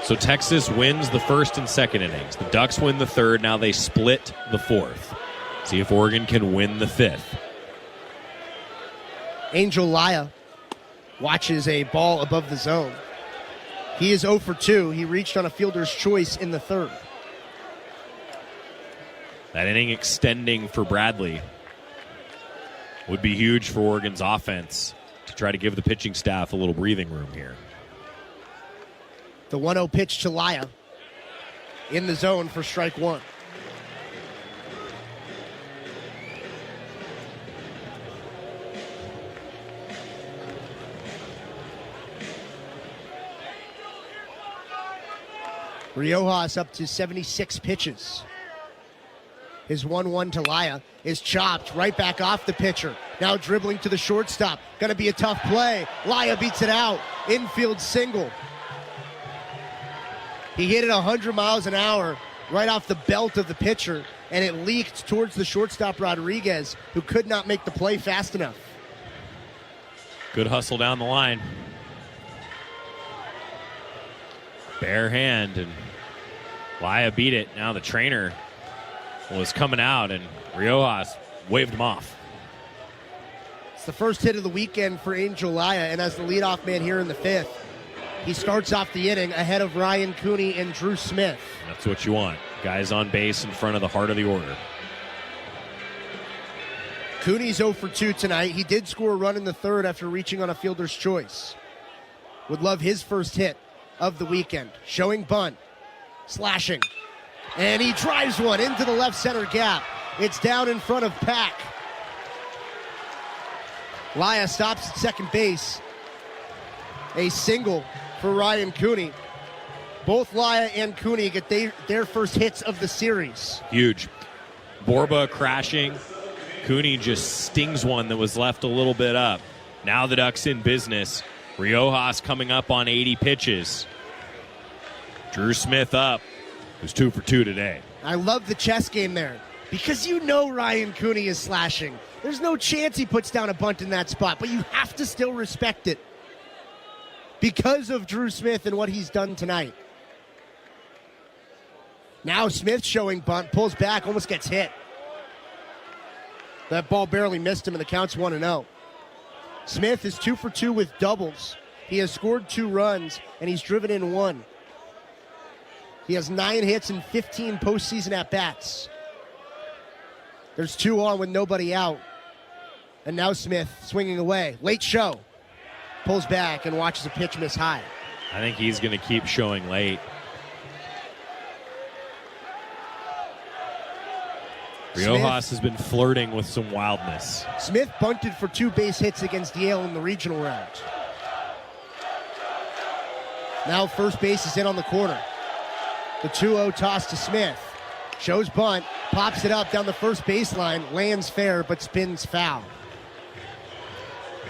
So Texas wins the 1st and 2nd innings. The Ducks win the 3rd. Now they split the 4th. See if Oregon can win the 5th. Angel Laya watches a ball above the zone. He is 0 for 2. He reached on a fielder's choice in the 3rd. That inning extending for Bradley would be huge for Oregon's offense to try to give the pitching staff a little breathing room here. The 1-0 pitch to Laya in the zone for strike one. Riojas up to 76 pitches. His 1-1 to Laya is chopped right back off the pitcher. Now dribbling to the shortstop. Going to be a tough play. Laya beats it out. Infield single. He hit it 100 miles an hour right off the belt of the pitcher, and it leaked towards the shortstop Rodriguez, who could not make the play fast enough. Good hustle down the line. Bare hand, and Laya beat it. Now the trainer was coming out, and Riojas waved him off. It's the first hit of the weekend for Angel Laya, and as the leadoff man here in the fifth, he starts off the inning ahead of Ryan Cooney and Drew Smith. That's what you want. Guys on base in front of the heart of the order. Cooney's 0 for 2 tonight. He did score a run in the third after reaching on a fielder's choice. Would love his first hit of the weekend. Showing bunt. Slashing. And he drives one into the left center gap. It's down in front of Pack. Laya stops at second base. A single for Ryan Cooney. Both Laya and Cooney get their first hits of the series. Huge. Borba crashing. Cooney just stings one that was left a little bit up. Now the Ducks in business. Riojas coming up on 80 pitches. Drew Smith up, who's 2 for 2 today. I love the chess game there because you know Ryan Cooney is slashing. There's no chance he puts down a bunt in that spot, but you have to still respect it because of Drew Smith and what he's done tonight. Now Smith showing bunt, pulls back, almost gets hit. That ball barely missed him, and the count's 1-0. Smith is 2 for 2 with doubles. He has scored 2 runs, and he's driven in 1. He has 9 hits and 15 postseason at-bats. There's 2 on with nobody out. And now Smith swinging away. Late show. Pulls back and watches a pitch miss high. I think he's going to keep showing late. Riojas has been flirting with some wildness. Smith bunted for 2 base hits against Yale in the regional round. Now first base is in on the corner. The 2-0 toss to Smith. Shows bunt, pops it up down the first baseline, lands fair, but spins foul.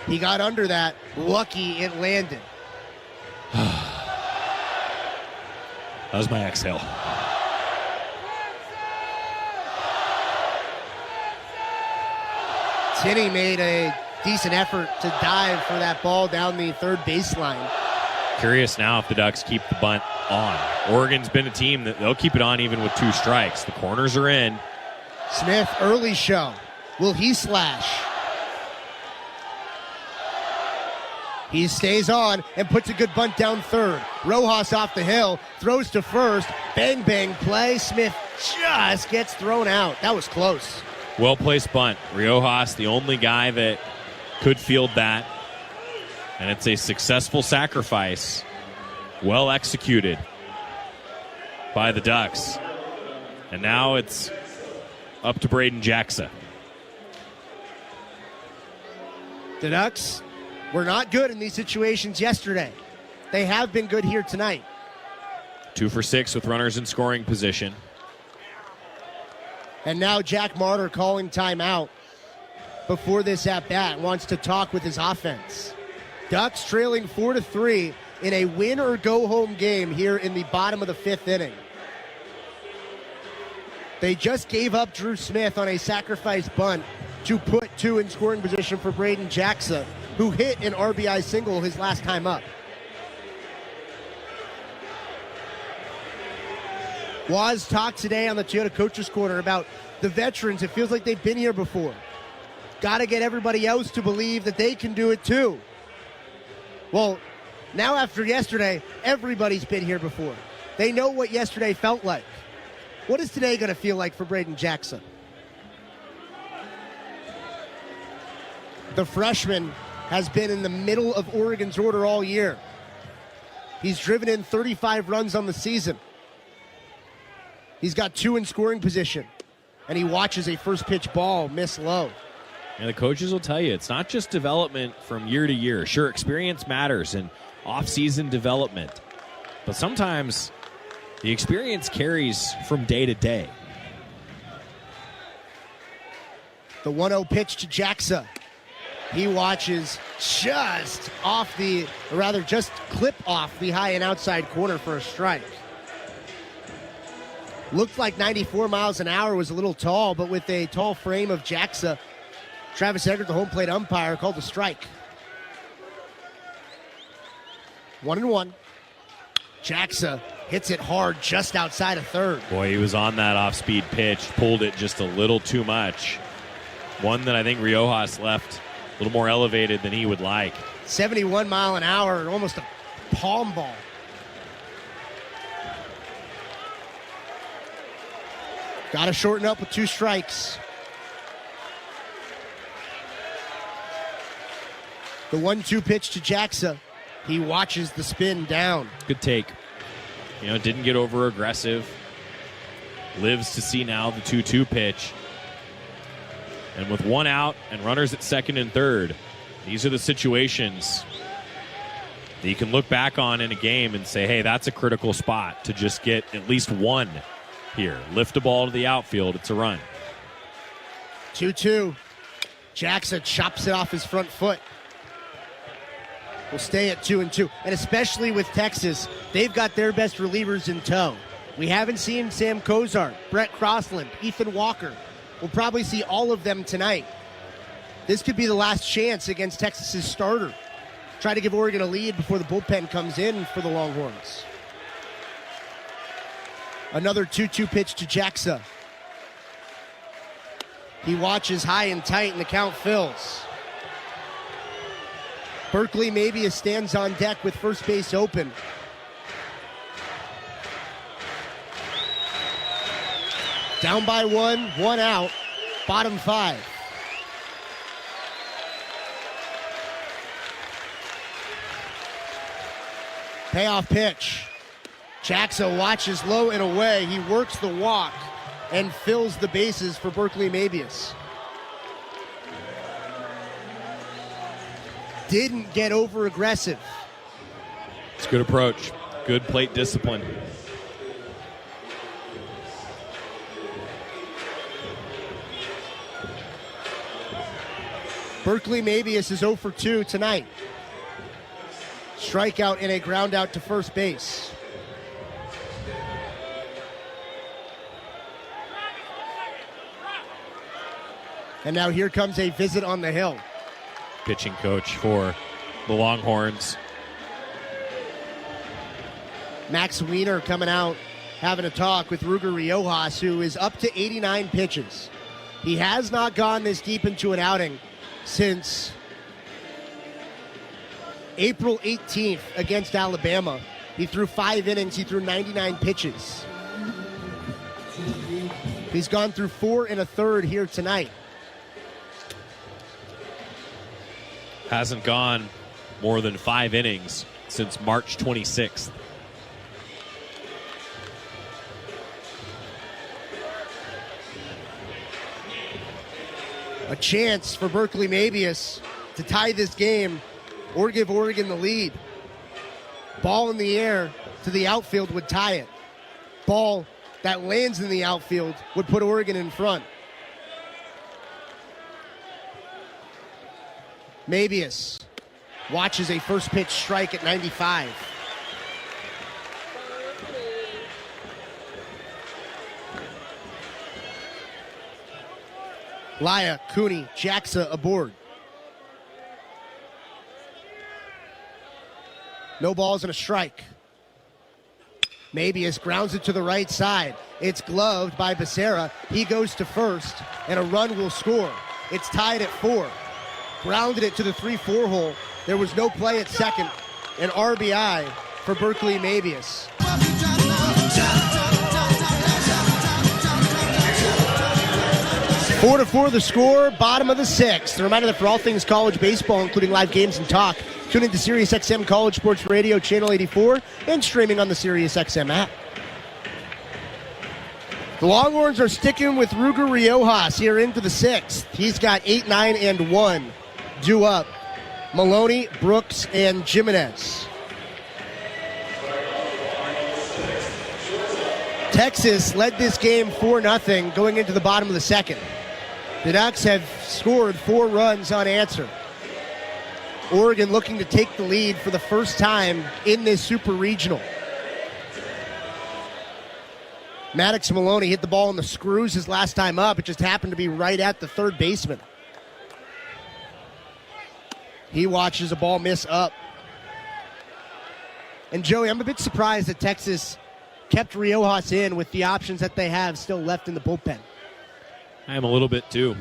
He got under that. Lucky it landed. That was my exhale. Tinney made a decent effort to dive for that ball down the third baseline. Curious now if the Ducks keep the bunt on. Oregon's been a team that they'll keep it on even with 2 strikes. The corners are in. Smith, early show. Will he slash? He stays on and puts a good bunt down third. Rojas off the hill, throws to first. Bang, bang play. Smith just gets thrown out. That was close. Well-placed bunt. Riojas, the only guy that could field that. And it's a successful sacrifice. Well executed by the Ducks. And now it's up to Braden Jackson. The Ducks were not good in these situations yesterday. They have been good here tonight. 2 for 6 with runners in scoring position. And now Jack Martyr calling timeout before this at-bat. Wants to talk with his offense. Ducks trailing 4-3 in a win-or-go-home game here in the bottom of the 5th inning. They just gave up Drew Smith on a sacrifice bunt to put 2 in scoring position for Braden Jackson, who hit an RBI single his last time up. Waz talked today on the Toyota Coaches Corner about the veterans. It feels like they've been here before. Got to get everybody else to believe that they can do it too. Well, now after yesterday, everybody's been here before. They know what yesterday felt like. What is today going to feel like for Braden Jackson? The freshman has been in the middle of Oregon's order all year. He's driven in 35 runs on the season. He's got 2 in scoring position, and he watches a first pitch ball miss low. And the coaches will tell you it's not just development from year to year. Sure, experience matters and off-season development, but sometimes the experience carries from day to day. The 1-0 pitch to Jackson. He watches just clip off the high and outside corner for a strike. Looked like 94 miles an hour was a little tall, but with a tall frame of Jackson, Travis Eggert, the home plate umpire, called a strike. 1-1. Jackson hits it hard just outside of third. Boy, he was on that off-speed pitch, pulled it just a little too much. One that I think Riojas left a little more elevated than he would like. 71 mile an hour, almost a palm ball. Got to shorten up with 2 strikes. The 1-2 pitch to Jackson. He watches the spin down. Good take. Didn't get over aggressive. Lives to see now the 2-2 pitch. And with 1 out and runners at second and third, these are the situations that you can look back on in a game and say, hey, that's a critical spot to just get at least 1 here. Lift a ball to the outfield. It's a run. 2-2. Jackson chops it off his front foot. Will stay at 2-2. And especially with Texas, they've got their best relievers in tow. We haven't seen Sam Cozart, Brett Crossland, Ethan Walker. We'll probably see all of them tonight. This could be the last chance against Texas's starter. Try to give Oregon a lead before the bullpen comes in for the Longhorns. Another 2-2 pitch to Jackson. He watches high and tight, and the count fills. Berkeley maybe stands on deck with first base open. Down by 1 out, bottom 5. Payoff pitch. Jackson watches low and away. He works the walk and fills the bases for Berkeley Mabius. Didn't get over aggressive. It's a good approach. Good plate discipline. Berkeley Mabius is 0 for 2 tonight. Strikeout and a ground out to first base. And now here comes a visit on the hill. Pitching coach for the Longhorns. Max Wiener coming out, having a talk with Ruger Riojas, who is up to 89 pitches. He has not gone this deep into an outing since April 18th against Alabama. He threw 5 innings. He threw 99 pitches. He's gone through 4 1/3 here tonight. Hasn't gone more than 5 innings since March 26th. A chance for Berkeley Mabius to tie this game or give Oregon the lead. Ball in the air to the outfield would tie it. Ball that lands in the outfield would put Oregon in front. Mabius watches a first pitch strike at 95. Laya, Cooney, Jackson aboard. No balls and a strike. Mabius grounds it to the right side. It's gloved by Becerra. He goes to first, and a run will score. It's tied at 4. Grounded it to the 3-4 hole. There was no play at second. An RBI for Berkeley Mabius. 4-4 the score, bottom of the sixth. A reminder that for all things college baseball, including live games and talk, tune into SiriusXM College Sports Radio, Channel 84, and streaming on the SiriusXM app. The Longhorns are sticking with Ruger Riojas here into the sixth. He's got 8, 9, and 1 due up. Maloney, Brooks, and Jimenez. Texas led this game 4-0 going into the bottom of the second. The Ducks have scored 4 runs unanswered. Oregon looking to take the lead for the first time in this super regional. Maddox Maloney hit the ball in the screws his last time up. It just happened to be right at the third baseman. He watches a ball miss up. And Joey, I'm a bit surprised that Texas kept Riojas in with the options that they have still left in the bullpen. I am a little bit too.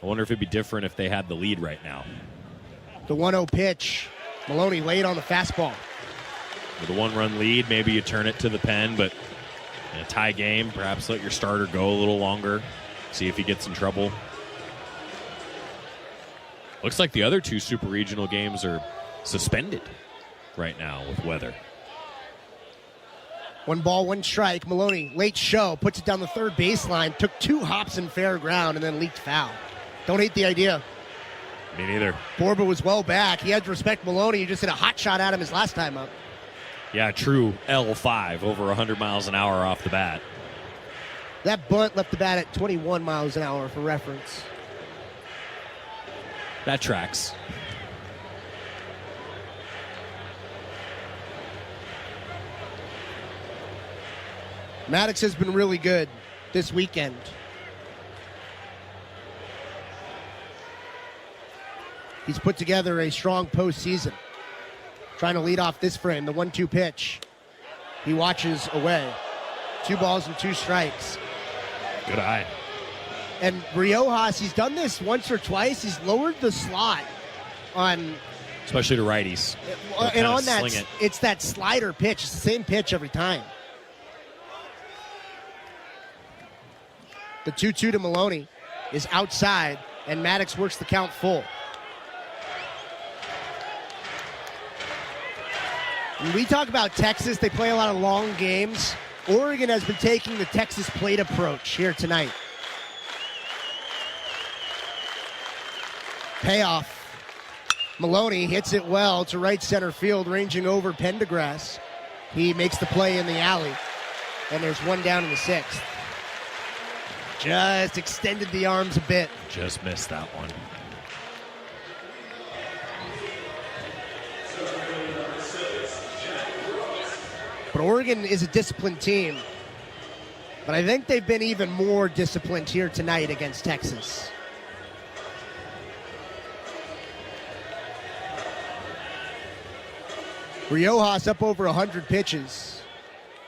I wonder if it'd be different if they had the lead right now. The 1-0 pitch. Maloney laid on the fastball. With a 1-run lead, maybe you turn it to the pen, but in a tie game, perhaps let your starter go a little longer, see if he gets in trouble. Looks like the other 2 super regional games are suspended right now with weather. 1 ball, 1 strike. Maloney, late show, puts it down the third baseline, took 2 hops in fair ground, and then leaked foul. Don't hate the idea. Me neither. Borba was well back. He had to respect Maloney. He just hit a hot shot at him his last time up. Yeah, true L5, over 100 miles an hour off the bat. That bunt left the bat at 21 miles an hour for reference. That tracks. Maddox has been really good this weekend. He's put together a strong postseason. Trying to lead off this frame, the 1-2 pitch. He watches away. 2 balls and 2 strikes. Good eye. And Riojas, he's done this once or twice. He's lowered the slot on... Especially to righties. And on that, it's that slider pitch. It's the same pitch every time. The 2-2 to Maloney is outside, and Maddox works the count full. When we talk about Texas, they play a lot of long games. Oregon has been taking the Texas plate approach here tonight. Payoff. Maloney hits it well to right center field, ranging over Pendergrass. He makes the play in the alley, and there's 1 down in the 6th. Just extended the arms a bit. Just missed that one. But Oregon is a disciplined team. But I think they've been even more disciplined here tonight against Texas. Riojas up over 100 pitches.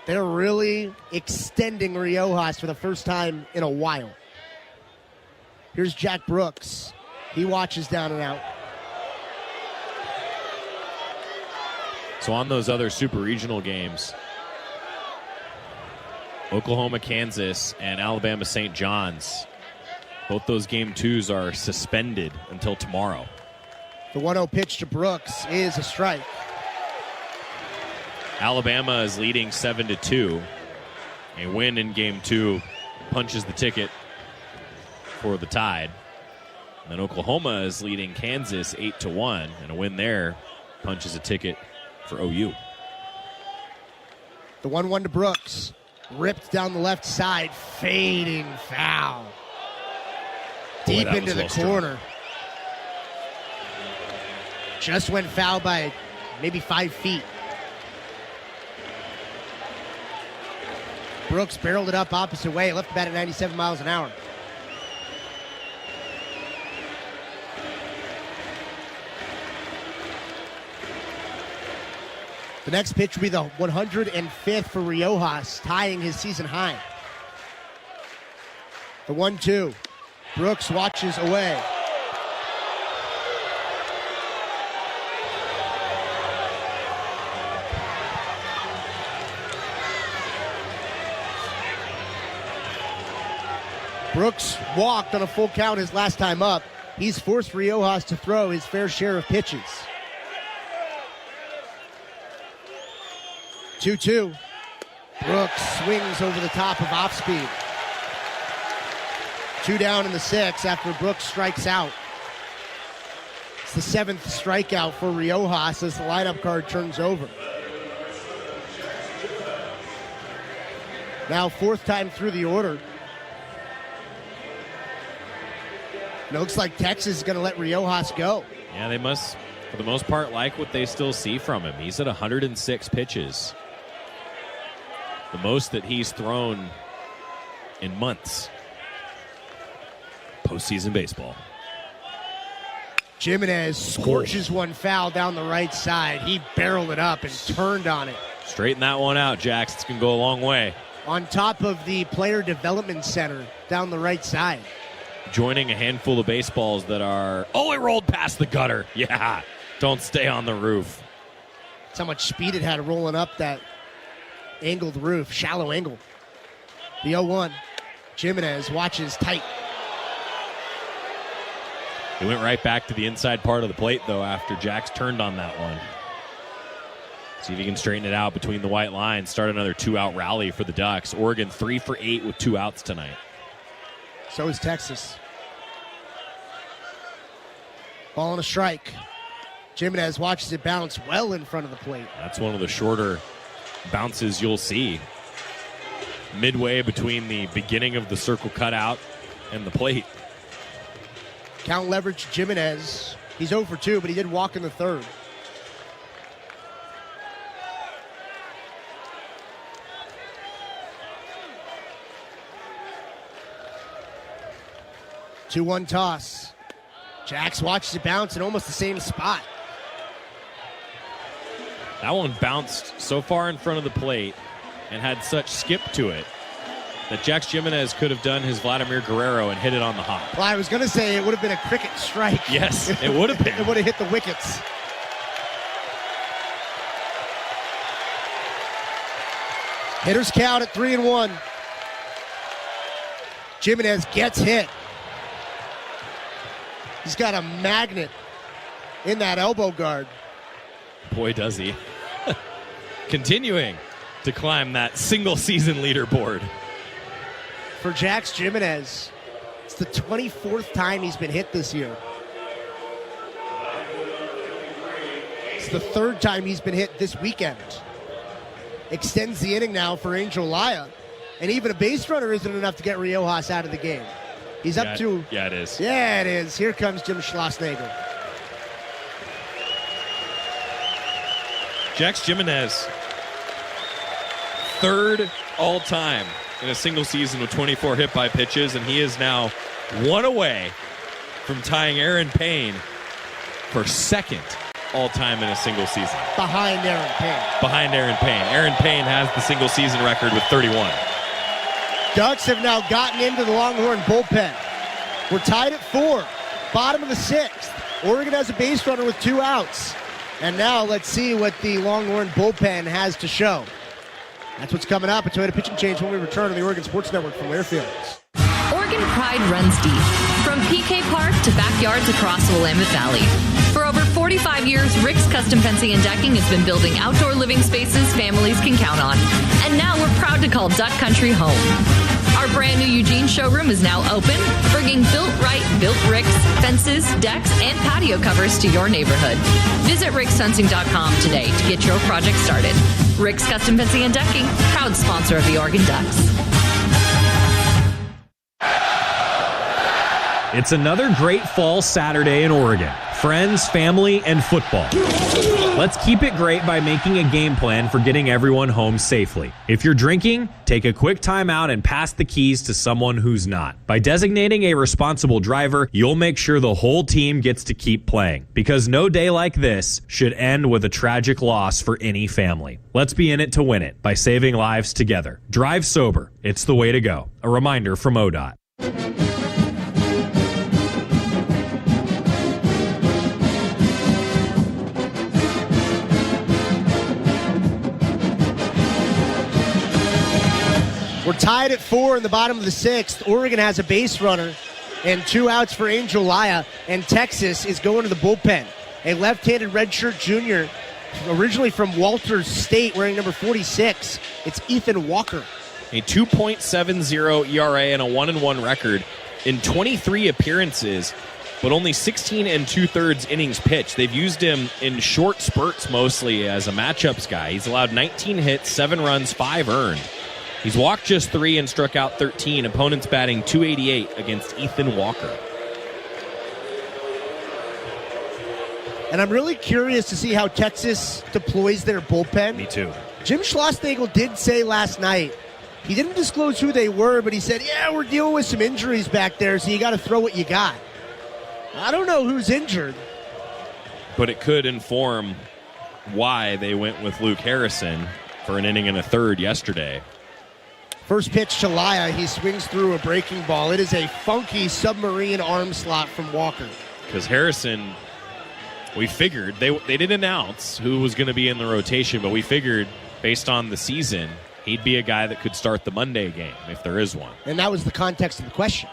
They're really extending Riojas for the first time in a while. Here's Jack Brooks. He watches down and out. So on those other super regional games, Oklahoma, Kansas, and Alabama, St. John's, both those game 2s are suspended until tomorrow. The 1-0 pitch to Brooks is a strike. Alabama is leading 7-2. A win in game 2 punches the ticket for the Tide. And then Oklahoma is leading Kansas 8-1, and a win there punches a ticket for OU. The 1-1 to Brooks. Ripped down the left side. Fading foul. Deep into the corner. Just went foul by maybe 5 feet. Brooks barreled it up opposite way. Left the bat at 97 miles an hour. The next pitch will be the 105th for Riojas, tying his season high. The 1-2. Brooks watches away. Brooks walked on a full count his last time up. He's forced Riojas to throw his fair share of pitches. 2-2. Brooks swings over the top of off speed. 2 down in the 6th after Brooks strikes out. It's the 7th strikeout for Riojas as the lineup card turns over. Now 4th time through the order. It looks like Texas is going to let Riojas go. Yeah, they must, for the most part, like what they still see from him. He's at 106 pitches. The most that he's thrown in months. Postseason baseball. Jimenez scorches one foul down the right side. He barreled it up and turned on it. Straighten that one out, Jax. It's going to go a long way. On top of the player development center down the right side. Joining a handful of baseballs that are... Oh, it rolled past the gutter. Yeah, don't stay on the roof. That's how much speed it had rolling up that angled roof, shallow angle. The 0-1. Jimenez watches tight. He went right back to the inside part of the plate, though, after Jax turned on that one. See if he can straighten it out between the white lines. Start another 2-out rally for the Ducks. Oregon 3 for 8 with 2 outs tonight. So is Texas. Ball on a strike. Jimenez watches it bounce well in front of the plate. That's one of the shorter bounces you'll see. Midway between the beginning of the circle cutout and the plate. Count leverage Jimenez. He's 0 for 2, but he did walk in the 3rd. Two-one toss. Jax watches it bounce in almost the same spot. That one bounced so far in front of the plate and had such skip to it that Jax Jimenez could have done his Vladimir Guerrero and hit it on the hop. Well, I was going to say it would have been a cricket strike. Yes, it would have been. It would have hit the wickets. Hitters count at 3-1. Jimenez gets hit. He's got a magnet in that elbow guard. Boy, does he. Continuing to climb that single-season leaderboard. For Jax Jimenez, it's the 24th time he's been hit this year. It's the 3rd time he's been hit this weekend. Extends the inning now for Angel Laya. And even a base runner isn't enough to get Riojas out of the game. He's up to... Yeah, it is. Yeah, it is. Here comes Jim Schlossnagle. Jax Jimenez, 3rd all-time in a single season with 24 hit-by pitches, and he is now 1 away from tying Aaron Payne for 2nd all-time in a single season. Behind Aaron Payne. Behind Aaron Payne. Aaron Payne has the single-season record with 31. Ducks have now gotten into the Longhorn bullpen. We're tied at 4. Bottom of the 6th. Oregon has a base runner with 2 outs. And now let's see what the Longhorn bullpen has to show. That's what's coming up. A Toyota pitching change when we return to the Oregon Sports Network from Learfield. Oregon pride runs deep, from PK Park to backyards across the Willamette Valley. For over 45 years, Rick's Custom Fencing and Decking has been building outdoor living spaces families can count on. And now we're proud to call Duck Country home. Our brand new Eugene showroom is now open, bringing built right, built Rick's, fences, decks, and patio covers to your neighborhood. Visit ricksfencing.com today to get your project started. Rick's Custom Fencing and Decking, proud sponsor of the Oregon Ducks. It's another great fall Saturday in Oregon. Friends, family, and football. Let's keep it great by making a game plan for getting everyone home safely. If you're drinking, take a quick time out and pass the keys to someone who's not. By designating a responsible driver, you'll make sure the whole team gets to keep playing. Because no day like this should end with a tragic loss for any family. Let's be in it to win it by saving lives together. Drive sober. It's the way to go. A reminder from ODOT. We're tied at 4 in the bottom of the 6th. Oregon has a base runner and 2 outs for Angel Laya, and Texas is going to the bullpen. A left-handed redshirt junior, originally from Walters State, wearing number 46. It's Ethan Walker. A 2.70 ERA and a 1-1 record in 23 appearances, but only 16 2/3 innings pitched. They've used him in short spurts mostly as a matchups guy. He's allowed 19 hits, 7 runs, 5 earned. He's walked just 3 and struck out 13. Opponents batting .288 against Ethan Walker. And I'm really curious to see how Texas deploys their bullpen. Me too. Jim Schlossnagle did say last night, he didn't disclose who they were, but he said, yeah, we're dealing with some injuries back there, so you got to throw what you got. I don't know who's injured. But it could inform why they went with Luke Harrison for an inning and a third yesterday. First pitch to Laya, he swings through a breaking ball. It is a funky submarine arm slot from Walker. Because Harrison, we figured, they didn't announce who was going to be in the rotation, but we figured based on the season, he'd be a guy that could start the Monday game if there is one. And that was the context of the question.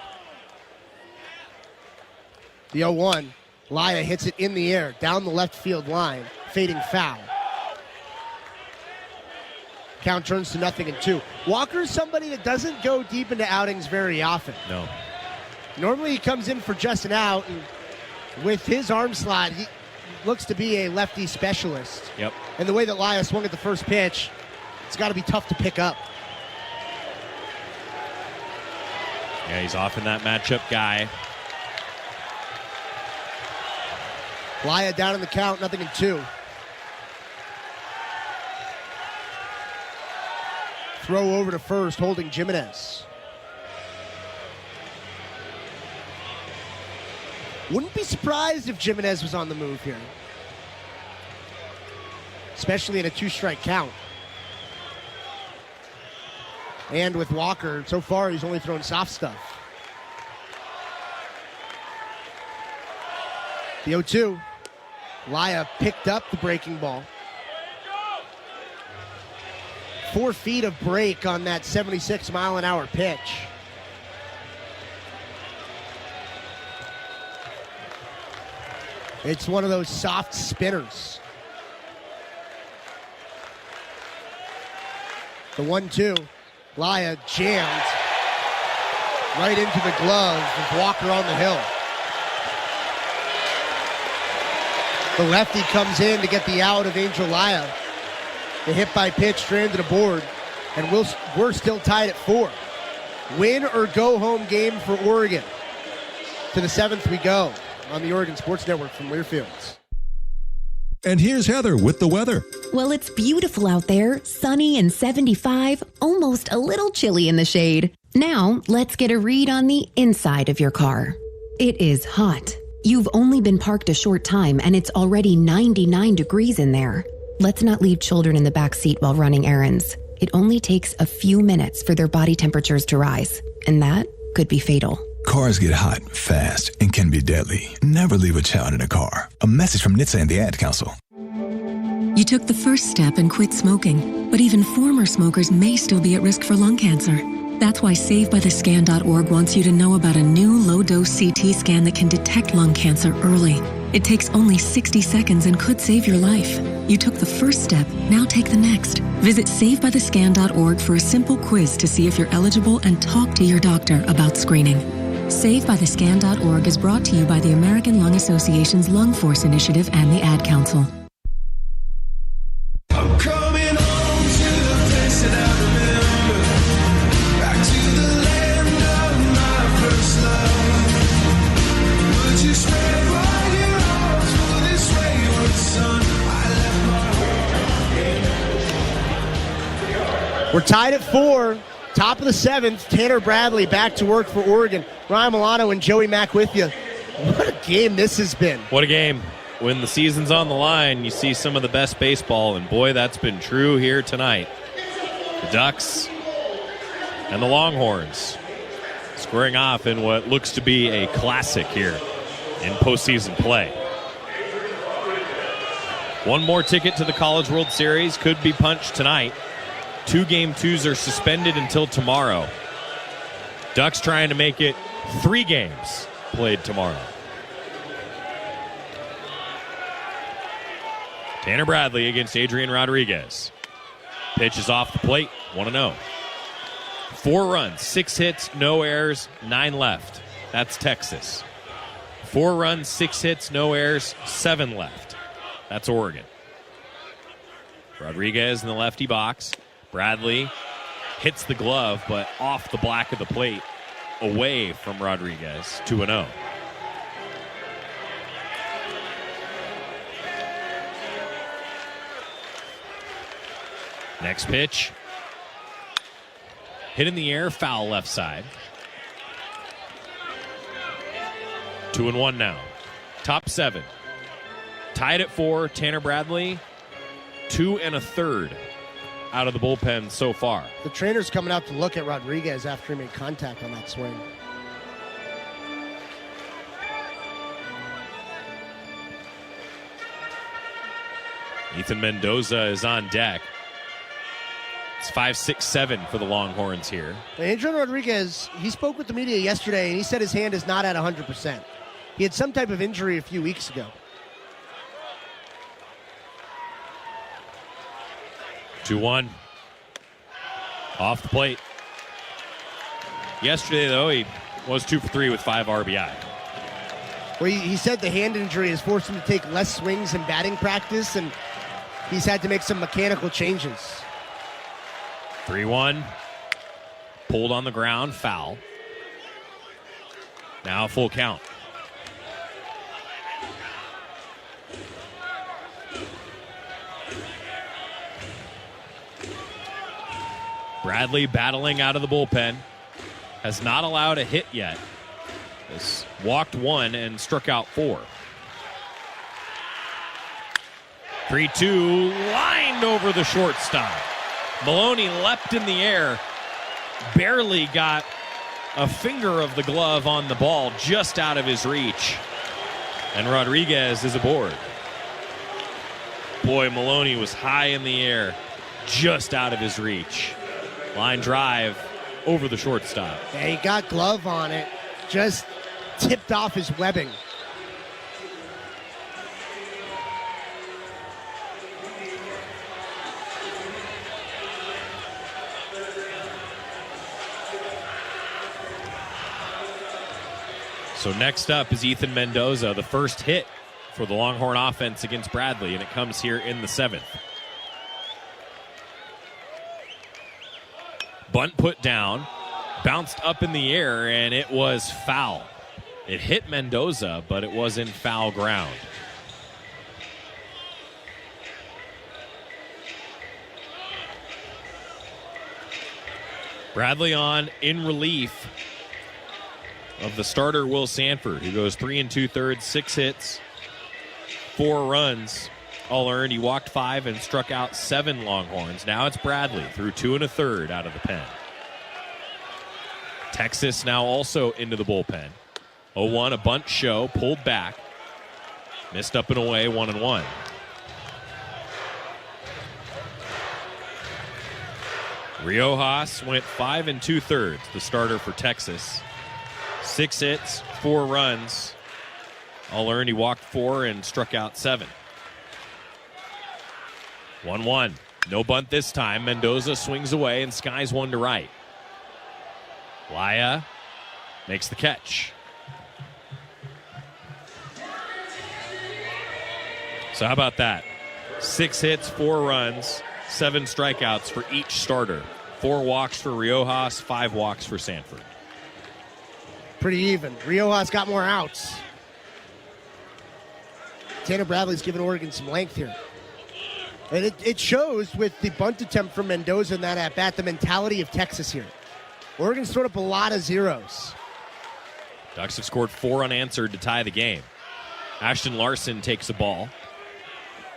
The 0-1, Laya hits it in the air, down the left field line, fading foul. Count turns to 0-2. Walker's somebody that doesn't go deep into outings very often. No. Normally he comes in for just an out, and with his arm slot, he looks to be a lefty specialist. Yep. And the way that Laya swung at the first pitch, it's got to be tough to pick up. Yeah, he's often that matchup guy. Laya down in the count, 0-2. Throw over to first, holding Jimenez. Wouldn't be surprised if Jimenez was on the move here, especially in a 2-strike count. And with Walker, so far he's only thrown soft stuff. The 0-2. Laya picked up the breaking ball. 4 feet of break on that 76-mile-an-hour pitch. It's one of those soft spinners. The 1-2. Laya jammed right into the glove of Walker on the hill. The lefty comes in to get the out of Angel Laya. The hit by pitch stranded aboard, and we're still tied at 4. Win or go home game for Oregon. To the 7th we go on the Oregon Sports Network from Learfields. And here's Heather with the weather. Well, it's beautiful out there, sunny and 75, almost a little chilly in the shade. Now, let's get a read on the inside of your car. It is hot. You've only been parked a short time, and it's already 99 degrees in there. Let's not leave children in the back seat while running errands. It only takes a few minutes for their body temperatures to rise, and that could be fatal. Cars get hot fast and can be deadly. Never leave a child in a car. A message from NHTSA and the Ad Council. You took the first step and quit smoking, but even former smokers may still be at risk for lung cancer. That's why SaveByTheScan.org wants you to know about a new low-dose CT scan that can detect lung cancer early. It takes only 60 seconds and could save your life. You took the first step, now take the next. Visit SaveByTheScan.org for a simple quiz to see if you're eligible and talk to your doctor about screening. SaveByTheScan.org is brought to you by the American Lung Association's Lung Force Initiative and the Ad Council. I'm coming home to the place that I remember, back to the land of my first love. Would you spread wide your arms for this wayward son? I left my home. We're tied at 4. Top of the 7th, Tanner Bradley back to work for Oregon. Ryan Milano and Joey Mack with you. What a game this has been. What a game. When the season's on the line, you see some of the best baseball, and boy, that's been true here tonight. The Ducks and the Longhorns squaring off in what looks to be a classic here in postseason play. One more ticket to the College World Series could be punched tonight. 2 game 2s are suspended until tomorrow. Ducks trying to make it 3 games played tomorrow. Tanner Bradley against Adrian Rodriguez. Pitch is off the plate, 1-0. 4 runs, 6 hits, no errors, 9 left. That's Texas. 4 runs, 6 hits, no errors, 7 left. That's Oregon. Rodriguez in the lefty box. Bradley hits the glove, but off the black of the plate, away from Rodriguez, 2-0. Next pitch. Hit in the air, foul left side. 2-1 now. Top 7. Tied at 4, Tanner Bradley, 2 1/3 out of the bullpen so far. The trainer's coming out to look at Rodriguez after he made contact on that swing. Ethan Mendoza is on deck. It's 5-6-7 for the Longhorns here. Adrian Rodriguez, he spoke with the media yesterday, and he said his hand is not at 100%. He had some type of injury a few weeks ago. 2-1. Off the plate. Yesterday, though, he was 2 for 3 with 5 RBI. Well, he said the hand injury has forced him to take less swings in batting practice, and he's had to make some mechanical changes. 3-1. Pulled on the ground, foul. Now full count. Bradley battling out of the bullpen. Has not allowed a hit yet. Has walked 1 and struck out 4. 3-2, lined over the shortstop. Maloney leapt in the air, barely got a finger of the glove on the ball, just out of his reach. And Rodriguez is aboard. Boy, Maloney was high in the air, just out of his reach. Line drive over the shortstop. Yeah, he got glove on it, just tipped off his webbing. So next up is Ethan Mendoza, the first hit for the Longhorn offense against Bradley, and it comes here in the 7th. Bunt put down, bounced up in the air, and it was foul. It hit Mendoza, but it was in foul ground. Bradley on in relief of the starter Will Sanford, who goes 3 2/3, 6 hits, 4 runs, all earned. He walked 5 and struck out 7 Longhorns. Now it's Bradley through 2 1/3 out of the pen. Texas now also into the bullpen. 0-1, a bunt show, pulled back, missed up and away, 1-1. Riojas went 5 2/3, the starter for Texas. 6 hits, 4 runs. All earned, he walked 4 and struck out 7. 1-1. No bunt this time. Mendoza swings away and skies one to right. Laya makes the catch. So how about that? 6 hits, 4 runs, 7 strikeouts for each starter. 4 walks for Riojas, 5 walks for Sanford. Pretty even. Riojas got more outs. Tanner Bradley's giving Oregon some length here. And it shows with the bunt attempt from Mendoza in that at-bat, the mentality of Texas here. Oregon's thrown up a lot of zeros. Ducks have scored 4 unanswered to tie the game. Ashton Larson takes a ball.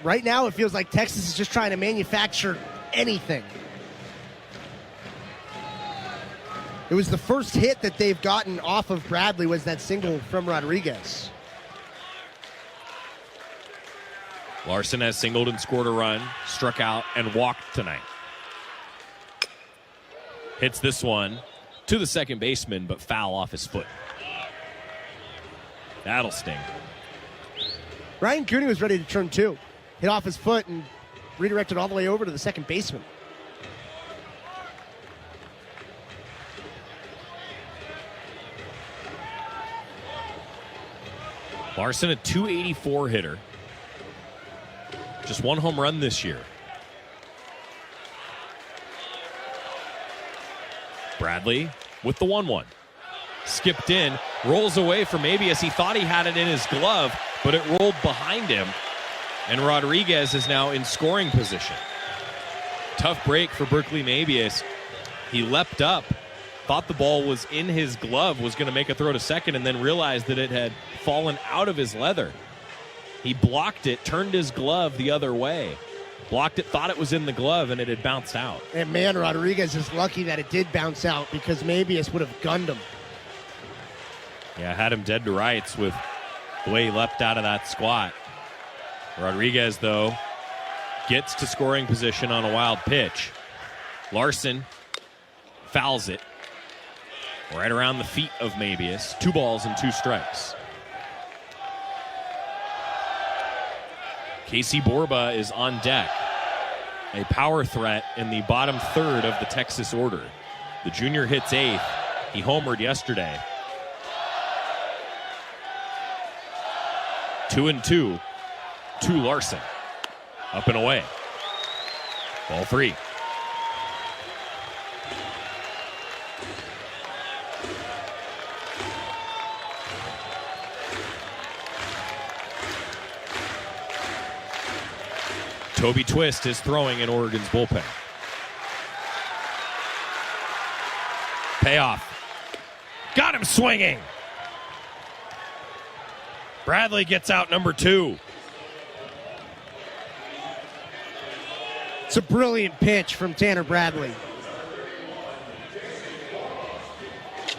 Right now, it feels like Texas is just trying to manufacture anything. It was the first hit that they've gotten off of Bradley was that single from Rodriguez. Larson has singled and scored a run, struck out, and walked tonight. Hits this one to the second baseman, but foul off his foot. That'll sting. Ryan Cooney was ready to turn two. Hit off his foot and redirected all the way over to the second baseman. Larson, a .284 hitter. Just one home run this year. Bradley with the 1-1. Skipped in, rolls away from Mabius. He thought he had it in his glove, but it rolled behind him. And Rodriguez is now in scoring position. Tough break for Berkeley Mabius. He leapt up, thought the ball was in his glove, was going to make a throw to second, and then realized that it had fallen out of his leather. He blocked it, turned his glove the other way. Blocked it, thought it was in the glove, and it had bounced out. And man, Rodriguez is lucky that it did bounce out because Mabius would have gunned him. Yeah, had him dead to rights with the way he leapt out of that squat. Rodriguez, though, gets to scoring position on a wild pitch. Larson fouls it right around the feet of Mabius. 2 balls and 2 strikes. Casey Borba is on deck. A power threat in the bottom third of the Texas order. The junior hits 8th. He homered yesterday. 2-2 to Larson. Up and away. Ball 3. Toby Twist is throwing in Oregon's bullpen. Payoff. Got him swinging. Bradley gets out number 2. It's a brilliant pitch from Tanner Bradley.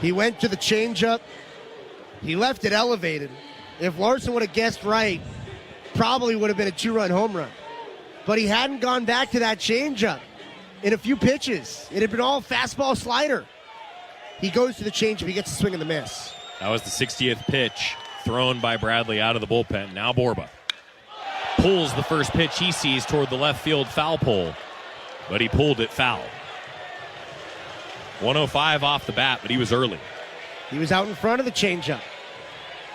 He went to the changeup. He left it elevated. If Larson would have guessed right, probably would have been a 2-run home run. But he hadn't gone back to that changeup in a few pitches. It had been all fastball slider. He goes to the changeup. He gets a swing and the miss. That was the 60th pitch thrown by Bradley out of the bullpen. Now Borba pulls the first pitch he sees toward the left field foul pole, but he pulled it foul. 105 off the bat, but he was early. He was out in front of the changeup.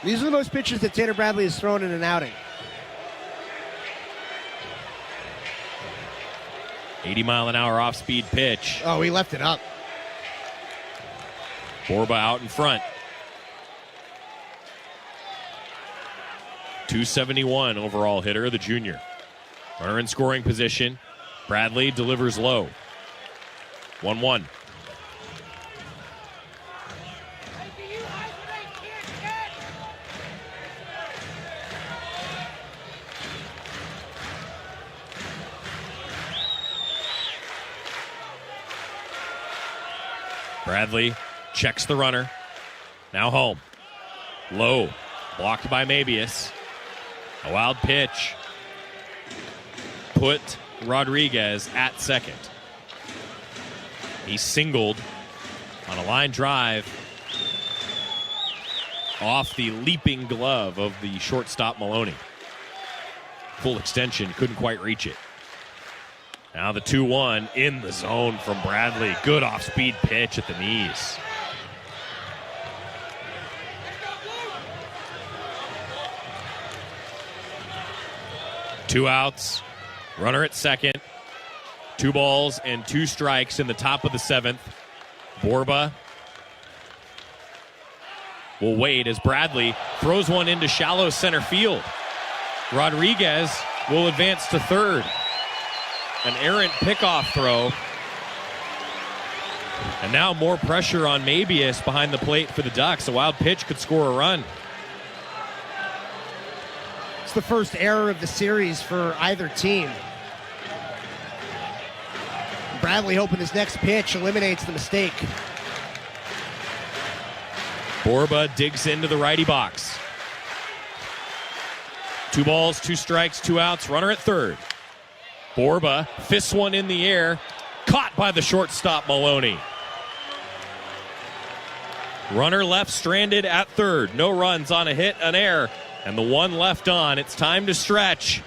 These are the most pitches that Tanner Bradley has thrown in an outing. 80-mile-an-hour off-speed pitch. Oh, he left it up. Borba out in front. 271 overall hitter, the junior. Runner in scoring position. Bradley delivers low. 1-1. Bradley checks the runner. Now home. Low. Blocked by Mabius. A wild pitch. Put Rodriguez at second. He singled on a line drive off the leaping glove of the shortstop Maloney. Full extension, couldn't quite reach it. Now the 2-1 in the zone from Bradley. Good off-speed pitch at the knees. Two outs. Runner at second. 2 balls and 2 strikes in the top of the 7th. Borba will wait as Bradley throws one into shallow center field. Rodriguez will advance to third. An errant pickoff throw. And now more pressure on Mabius behind the plate for the Ducks. A wild pitch could score a run. It's the first error of the series for either team. Bradley hoping his next pitch eliminates the mistake. Borba digs into the righty box. 2 balls, 2 strikes, 2 outs. Runner at third. Borba fists one in the air. Caught by the shortstop Maloney. Runner left stranded at third. No runs on a hit, an error, and the one left on. It's time to stretch.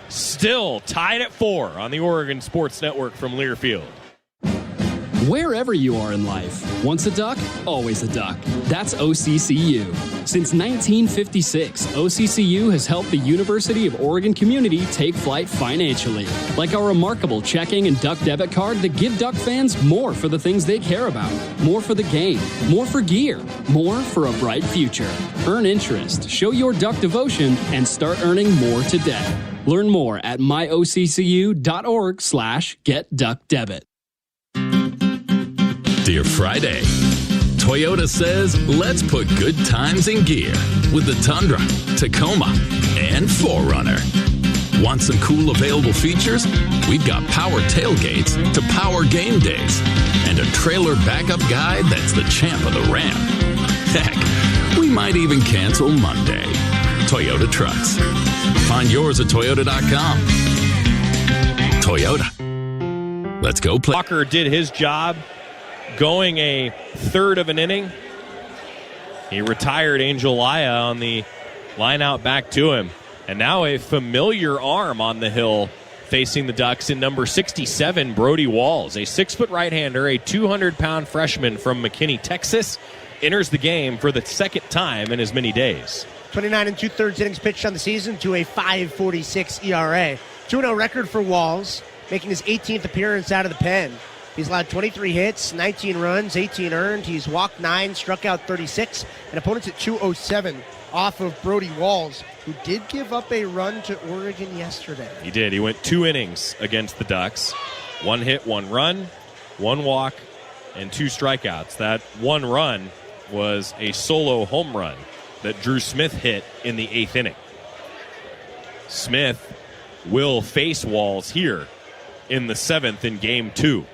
Still tied at 4 on the Oregon Sports Network from Learfield. Wherever you are in life, once a duck, always a duck. That's OCCU. Since 1956, OCCU has helped the University of Oregon community take flight financially, like our remarkable checking and duck debit card that give Duck fans more for the things they care about, more for the game, more for gear, more for a bright future. Earn interest, show your Duck devotion, and start earning more today. Learn more at myoccu.org/getduckdebit. Dear Friday, Toyota says let's put good times in gear with the Tundra, Tacoma, and 4Runner. Want some cool available features? We've got power tailgates to power game days and a trailer backup guide that's the champ of the ramp. Heck, we might even cancel Monday. Toyota Trucks. Find yours at Toyota.com. Toyota. Let's go play. Walker did his job going a third of an inning. He retired Angel Laya on the line out back to him. And now a familiar arm on the hill facing the Ducks in number 67, Brody Walls. A 6-foot right-hander, a 200-pound freshman from McKinney, Texas, enters the game for the second time in as many days. 29 2/3 innings pitched on the season to a 5.46 ERA. 2-0 record for Walls, making his 18th appearance out of the pen. He's allowed 23 hits, 19 runs, 18 earned. He's walked 9, struck out 36, and opponents at 207 off of Brody Walls, who did give up a run to Oregon yesterday. He did. He went 2 innings against the Ducks. 1 hit, 1 run, 1 walk, and 2 strikeouts. That 1 run was a solo home run that Drew Smith hit in the 8th inning. Smith will face Walls here in the 7th in Game 2.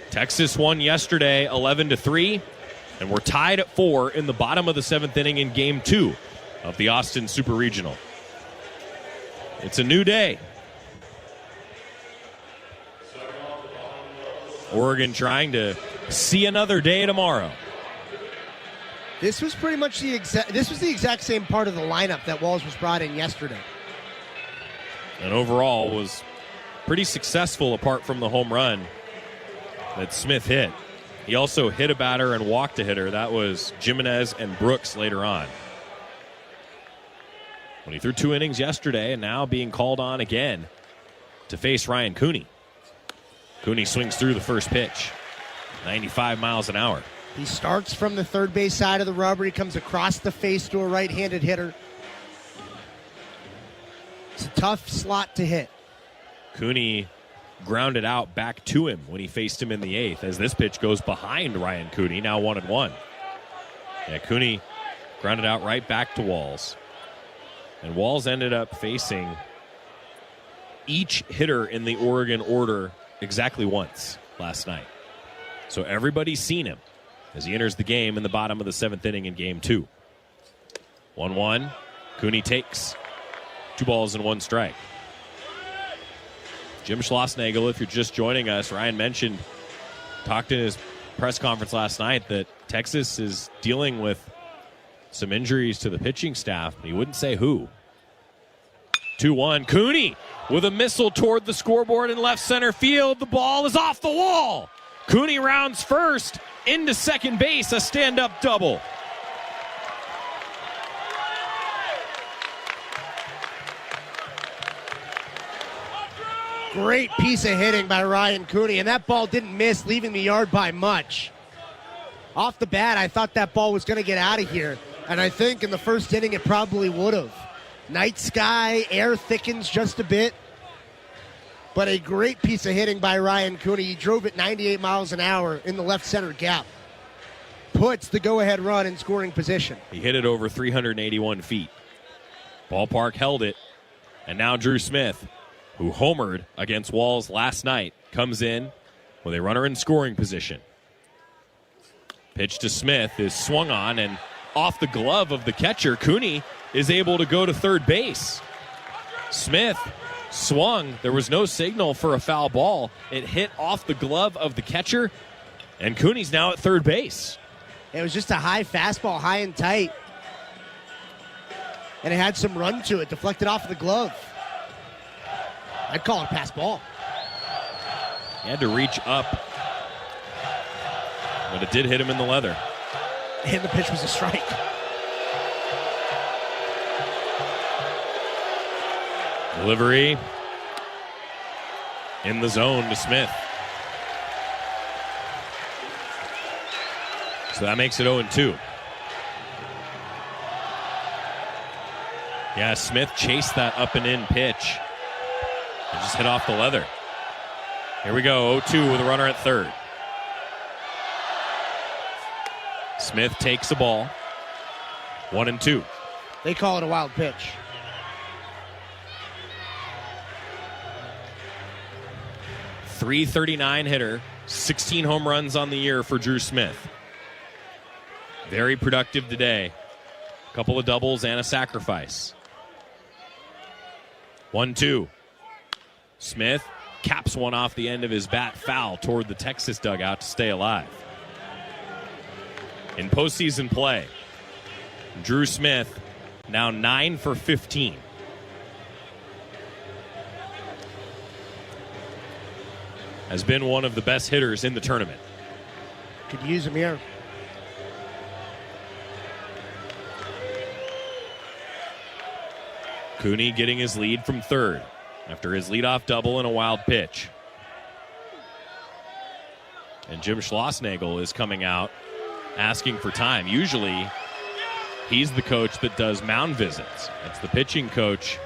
Texas won yesterday 11-3, and we're tied at 4 in the bottom of the 7th inning in Game 2 of the Austin Super Regional. It's a new day. Oregon trying to see another day tomorrow. This was pretty much the exact same part of the lineup that Walls was brought in yesterday. And overall was pretty successful apart from the home run that Smith hit. He also hit a batter and walked a hitter. That was Jimenez and Brooks later on. When he threw 2 innings yesterday and now being called on again to face Ryan Cooney. Cooney swings through the first pitch. 95 miles an hour. He starts from the third base side of the rubber. He comes across the face to a right-handed hitter. It's a tough slot to hit. Cooney grounded out back to him when he faced him in the 8th, as this pitch goes behind Ryan Cooney, now 1-1. Yeah, Cooney grounded out right back to Walls. And Walls ended up facing each hitter in the Oregon order exactly once last night. So everybody's seen him as he enters the game in the bottom of the 7th inning in Game 2. 1-1. Cooney takes 2 balls and 1 strike. Jim Schlossnagle, if you're just joining us, Ryan mentioned, talked in his press conference last night that Texas is dealing with some injuries to the pitching staff. He wouldn't say who. 2-1. Cooney with a missile toward the scoreboard in left center field. The ball is off the wall. Cooney rounds first into second base, a stand-up double. Great piece of hitting by Ryan Cooney, and that ball didn't miss, leaving the yard by much. Off the bat, I thought that ball was going to get out of here, and I think in the first inning it probably would have. Night sky, air thickens just a bit, but a great piece of hitting by Ryan Cooney. He drove it 98 miles an hour in the left center gap. Puts the go-ahead run in scoring position. He hit it over 381 feet. Ballpark held it, and now Drew Smith, who homered against Walls last night, comes in with a runner in scoring position. Pitch to Smith is swung on, and off the glove of the catcher, Cooney is able to go to third base. Smith swung. There was no signal for a foul ball. It hit off the glove of the catcher, and Cooney's now at third base. It was just a high fastball, high and tight. And it had some run to it, deflected off of the glove. I'd call it a pass ball. He had to reach up, but it did hit him in the leather. And the pitch was a strike. Delivery in the zone to Smith. So that makes it 0-2. Yeah, Smith chased that up and in pitch. It just hit off the leather. Here we go, 0-2 with a runner at third. Smith takes the ball. 1-2. They call it a wild pitch. .339 hitter, 16 home runs on the year for Drew Smith. Very productive today. A couple of doubles and a sacrifice. 1-2. Smith caps one off the end of his bat foul toward the Texas dugout to stay alive. In postseason play, Drew Smith now 9 for 15. Has been one of the best hitters in the tournament. Could use him here. Cooney getting his lead from third after his leadoff double and a wild pitch. And Jim Schlossnagel is coming out asking for time. Usually, he's the coach that does mound visits. It's the pitching coach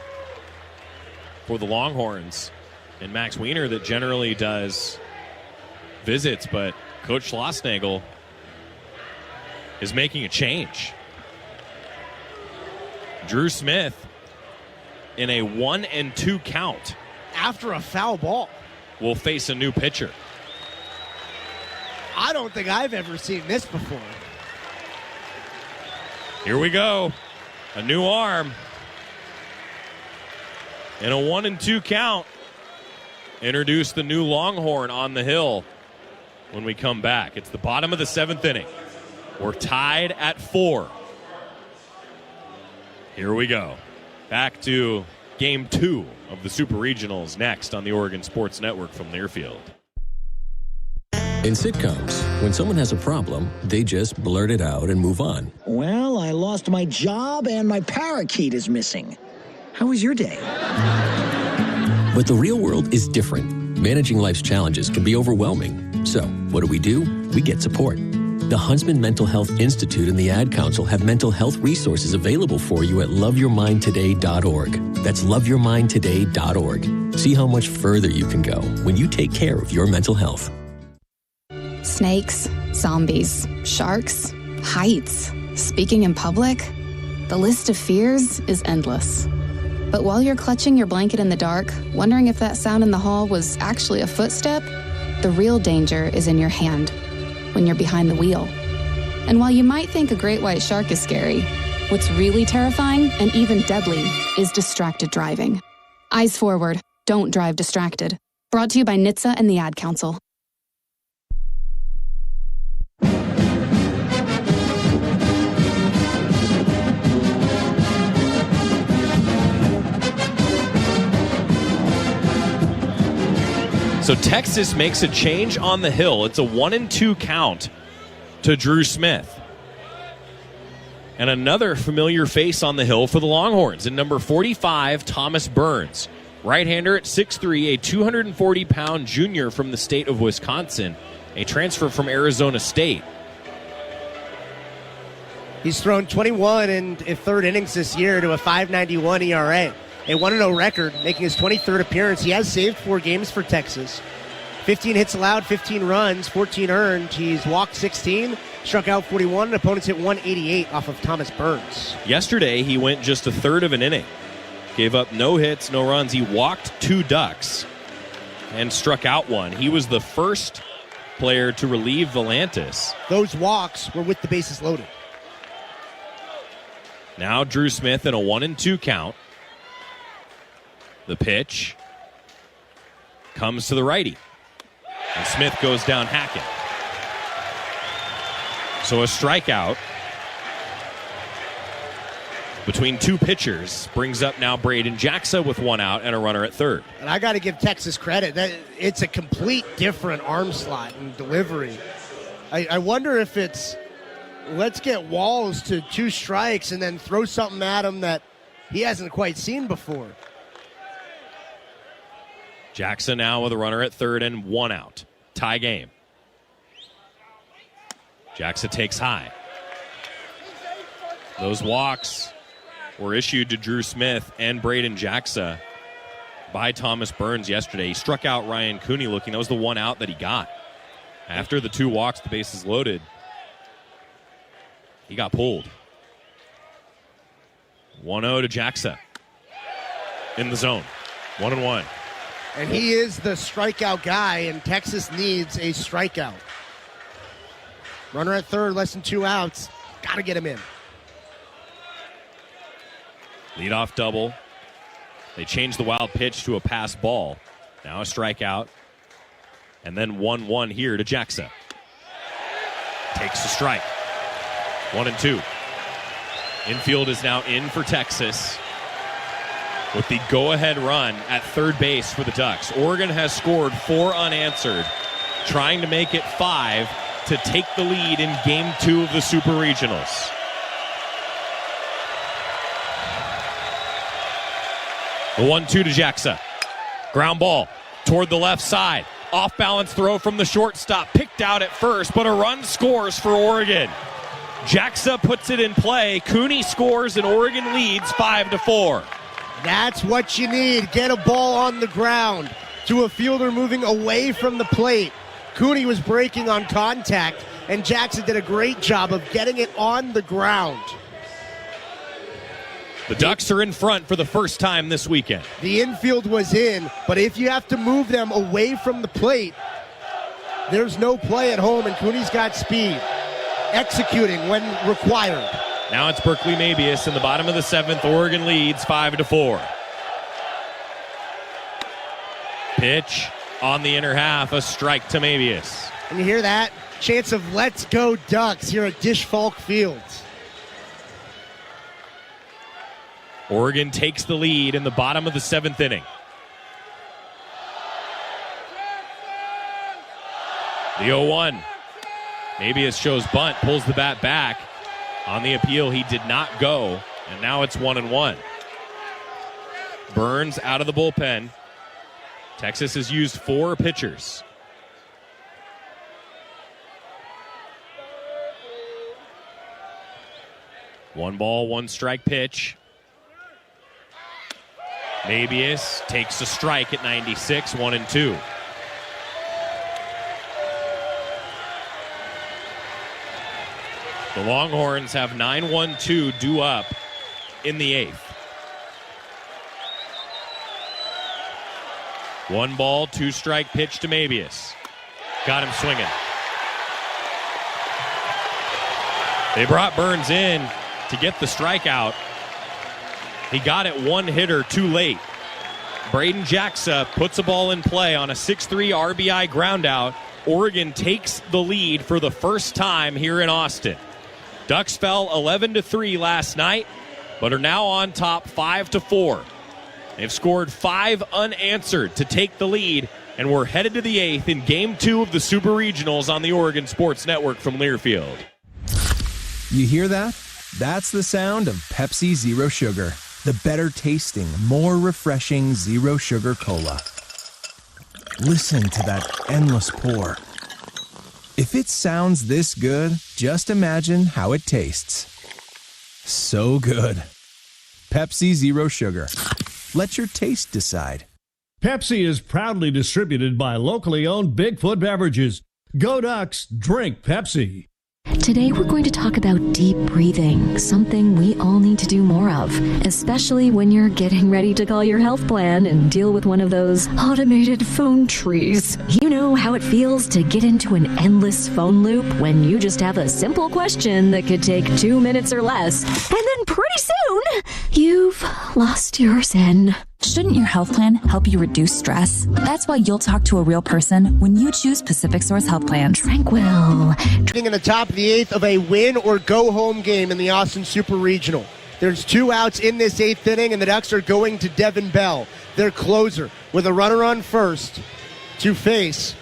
for the Longhorns and Max Wiener that generally does visits, but Coach Schlossnagel is making a change. Drew Smith in a 1-2 count after a foul ball will face a new pitcher. I don't think I've ever seen this before. Here we go. A new arm. In a 1-2 count. Introduce the new Longhorn on the hill when we come back. It's the bottom of the 7th inning. We're tied at 4. Here we go. Back to Game 2 of the Super Regionals next on the Oregon Sports Network from Learfield. In sitcoms, when someone has a problem, they just blurt it out and move on. Well, I lost my job and my parakeet is missing. How was your day? But the real world is different. Managing life's challenges can be overwhelming. So, what do? We get support. The Huntsman Mental Health Institute and the Ad Council have mental health resources available for you at loveyourmindtoday.org. That's loveyourmindtoday.org. See how much further you can go when you take care of your mental health. Snakes, zombies, sharks, heights, speaking in public. The list of fears is endless. But while you're clutching your blanket in the dark, wondering if that sound in the hall was actually a footstep, the real danger is in your hand, when you're behind the wheel. And while you might think a great white shark is scary, what's really terrifying and even deadly is distracted driving. Eyes forward, don't drive distracted. Brought to you by NHTSA and the Ad Council. So Texas makes a change on the hill. It's a 1-2 count to Drew Smith. And another familiar face on the hill for the Longhorns in number 45, Thomas Burns. Right-hander at 6'3", a 240-pound junior from the state of Wisconsin, a transfer from Arizona State. He's thrown 21 in third innings this year to a 5.91 ERA. A 1-0 record, making his 23rd appearance. He has saved 4 games for Texas. 15 hits allowed, 15 runs, 14 earned. He's walked 16, struck out 41, and opponents hit 188 off of Thomas Burns. Yesterday, he went just a third of an inning. Gave up no hits, no runs. He walked 2 ducks and struck out 1. He was the first player to relieve Volantis. Those walks were with the bases loaded. Now Drew Smith in a 1-2 count. The pitch comes to the righty. And Smith goes down hacking. So a strikeout between two pitchers brings up now Braden Jackson with one out and a runner at third. And I got to give Texas credit. It's a complete different arm slot and delivery. I wonder if it's let's get Walls to 2 strikes and then throw something at him that he hasn't quite seen before. Jackson now with a runner at third and one out. Tie game. Jackson takes high. Those walks were issued to Drew Smith and Braden Jackson by Thomas Burns yesterday. He struck out Ryan Cooney looking. That was the one out that he got. After the 2 walks, the bases loaded, he got pulled. 1-0 to Jackson in the zone. 1-1. And he is the strikeout guy, and Texas needs a strikeout. Runner at third, less than 2 outs. Got to get him in. Leadoff double. They changed the wild pitch to a pass ball. Now a strikeout. And then 1-1 here to Jackson. Takes a strike. 1-2. Infield is now in for Texas with the go-ahead run at third base for the Ducks. Oregon has scored 4 unanswered, trying to make it 5 to take the lead in Game 2 of the Super Regionals. The 1-2 to Jackson. Ground ball toward the left side. Off-balance throw from the shortstop. Picked out at first, but a run scores for Oregon. Jackson puts it in play. Cooney scores and Oregon leads 5-4. That's what you need. Get a ball on the ground to a fielder moving away from the plate. Cooney was breaking on contact, and Jackson did a great job of getting it on the ground. The Ducks are in front for the first time this weekend. The infield was in, but if you have to move them away from the plate, there's no play at home, and Cooney's got speed, executing when required. Now it's Berkeley Mabius in the bottom of the 7th. Oregon leads 5-4. Pitch on the inner half, a strike to Mabius. And you hear that? Chance of let's go Ducks here at Dish Falk Field. Oregon takes the lead in the bottom of the 7th inning. The 0-1. Mabius shows bunt, pulls the bat back. On the appeal, he did not go, and now it's 1-1. Burns out of the bullpen. Texas has used 4 pitchers. One ball, one strike pitch. Mabius takes a strike at 96, 1-2. The Longhorns have 9-1-2 due up in the 8th. One ball, 2 strike pitch to Mabius. Got him swinging. They brought Burns in to get the strikeout. He got it 1 hitter too late. Braden Jackson puts a ball in play on a 6-3 RBI groundout. Oregon takes the lead for the first time here in Austin. Ducks fell 11-3 last night, but are now on top 5-4. They've scored 5 unanswered to take the lead, and we're headed to the 8th in Game 2 of the Super Regionals on the Oregon Sports Network from Learfield. You hear that? That's the sound of Pepsi Zero Sugar, the better tasting, more refreshing Zero Sugar Cola. Listen to that endless pour. If it sounds this good, just imagine how it tastes. So good. Pepsi Zero Sugar. Let your taste decide. Pepsi is proudly distributed by locally owned Bigfoot Beverages. Go Ducks, drink Pepsi. Today we're going to talk about deep breathing, something we all need to do more of, especially when you're getting ready to call your health plan and deal with one of those automated phone trees. You know how it feels to get into an endless phone loop when you just have a simple question that could take 2 minutes or less, and then pretty soon, you've lost your zen. Shouldn't your health plan help you reduce stress? That's why you'll talk to a real person when you choose Pacific Source Health Plan. Tranquil. In the top of the 8th of a win or go home game in the Austin Super Regional. There's 2 outs in this 8th inning, and the Ducks are going to Devin Bell, their closer, with a runner on first to face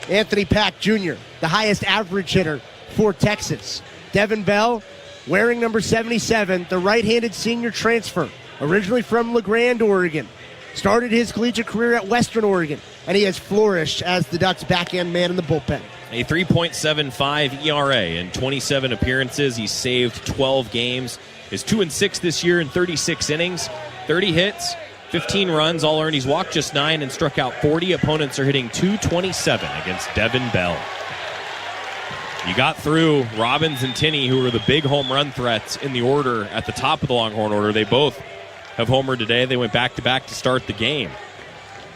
Anthony Pack Jr., the highest average hitter for Texas. Devin Bell, wearing number 77, the right-handed senior transfer, originally from LeGrand, Oregon. Started his collegiate career at Western Oregon, and he has flourished as the Ducks' backhand man in the bullpen. A 3.75 ERA in 27 appearances. He's saved 12 games. Is 2-6 this year in 36 innings, 30 hits, 15 runs, all earned. He's walked just 9 and struck out 40. Opponents are hitting .227 against Devin Bell. You got through Robbins and Tinney, who were the big home run threats in the order at the top of the Longhorn order. They both have homered today. They went back-to-back to start the game.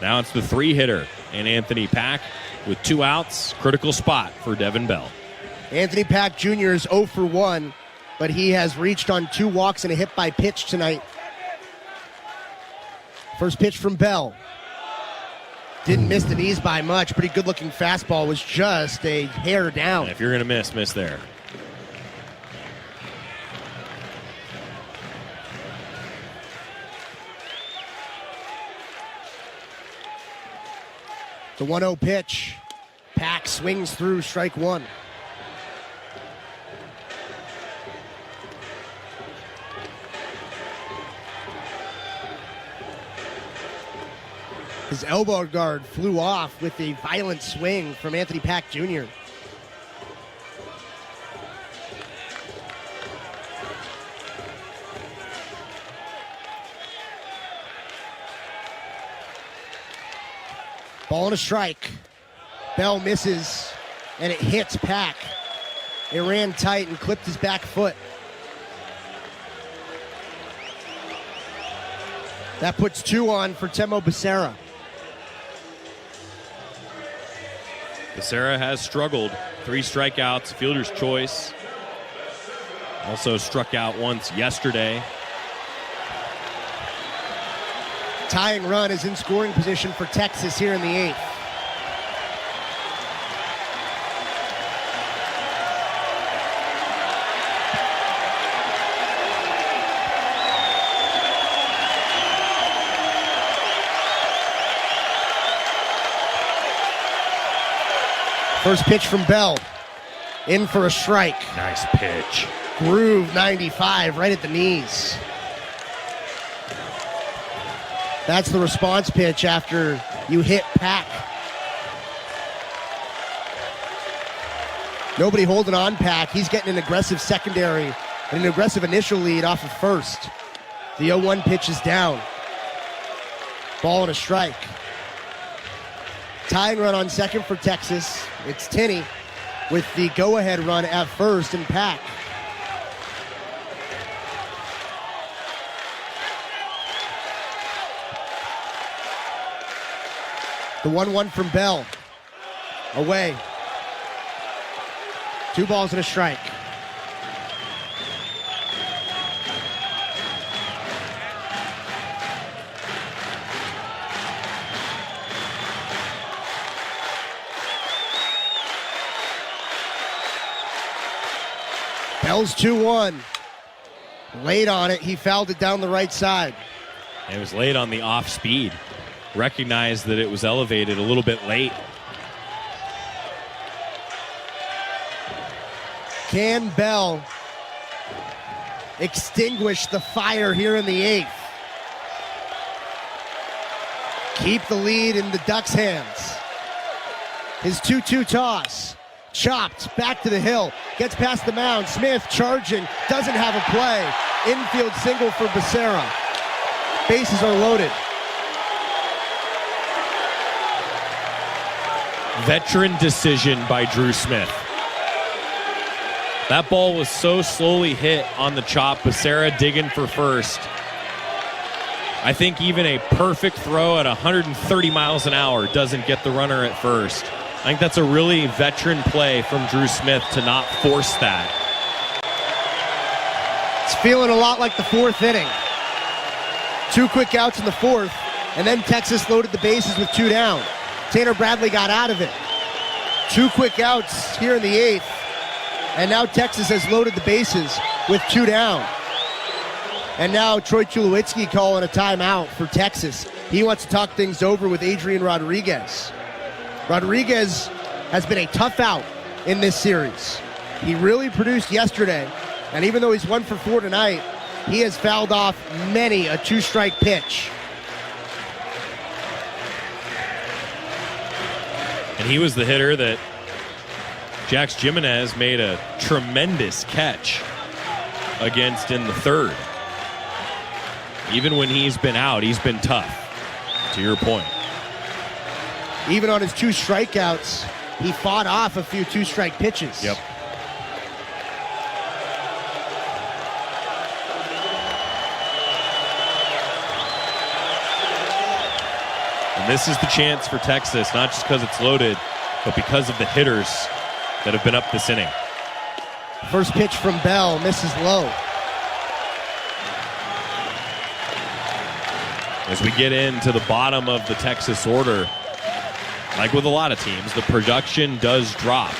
Now it's the 3-hitter and Anthony Pack with 2 outs. Critical spot for Devin Bell. Anthony Pack Jr. is 0 for 1, but he has reached on 2 walks and a hit by pitch tonight. First pitch from Bell. Didn't miss the knees by much. Pretty good-looking fastball, was just a hair down. And if you're going to miss there. The 1-0 pitch. Pack swings through, strike 1. His elbow guard flew off with a violent swing from Anthony Pack Jr. Ball and a strike. Bell misses, and it hits Pack. It ran tight and clipped his back foot. That puts 2 on for Temo Becerra. Becerra has struggled. 3 strikeouts, fielder's choice. Also struck out once yesterday. Tying run is in scoring position for Texas here in the 8th. First pitch from Bell. In for a strike. Nice pitch. Groove 95 right at the knees. That's the response pitch after you hit Pack. Nobody holding on Pack. He's getting an aggressive secondary and an aggressive initial lead off of first. The 0-1 pitch is down. Ball and a strike. Tying run on second for Texas. It's Tinney with the go-ahead run at first and Pack. The 1-1 from Bell. Away. 2 balls and a strike. Bell's 2-1. Late on it. He fouled it down the right side. It was late on the off speed. Recognized that it was elevated a little bit late. Can Bell extinguish the fire here in the 8th? Keep the lead in the Ducks' hands. His 2-2 toss. Chopped back to the hill. Gets past the mound. Smith charging. Doesn't have a play. Infield single for Becerra. Bases are loaded. Veteran decision by Drew Smith. That ball was so slowly hit on the chop. Becerra digging for first. I think even a perfect throw at 130 miles an hour doesn't get the runner at first. I think that's a really veteran play from Drew Smith to not force that. It's feeling a lot like the 4th inning. 2 quick outs in the 4th, and then Texas loaded the bases with 2 down. Tanner Bradley got out of it. 2 quick outs here in the 8th, and now Texas has loaded the bases with 2 down. And now Troy Tulowitzki calling a timeout for Texas. He wants to talk things over with Adrian Rodriguez. Rodriguez has been a tough out in this series. He really produced yesterday, and even though he's 1 for 4 tonight, he has fouled off many a 2-strike pitch. And he was the hitter that Jax Jimenez made a tremendous catch against in the 3rd. Even when he's been out, he's been tough, to your point. Even on his 2 strikeouts, he fought off a few 2-strike pitches. Yep. And this is the chance for Texas, not just because it's loaded, but because of the hitters that have been up this inning. First pitch from Bell, misses low. As we get into the bottom of the Texas order, like with a lot of teams, the production does drop.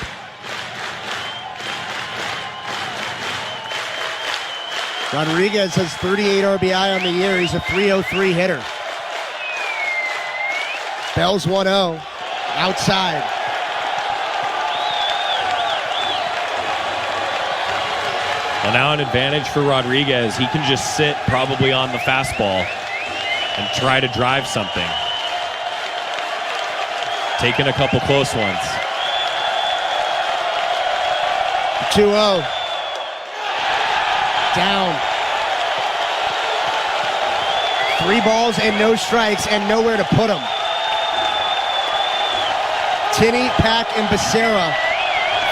Rodriguez has 38 RBI on the year. He's a .303 hitter. Bell's 1-0. Outside. Well, now an advantage for Rodriguez. He can just sit probably on the fastball and try to drive something. Taking a couple close ones. 2-0. Down. 3 balls and no strikes and nowhere to put them. Tinney, Pack, and Becerra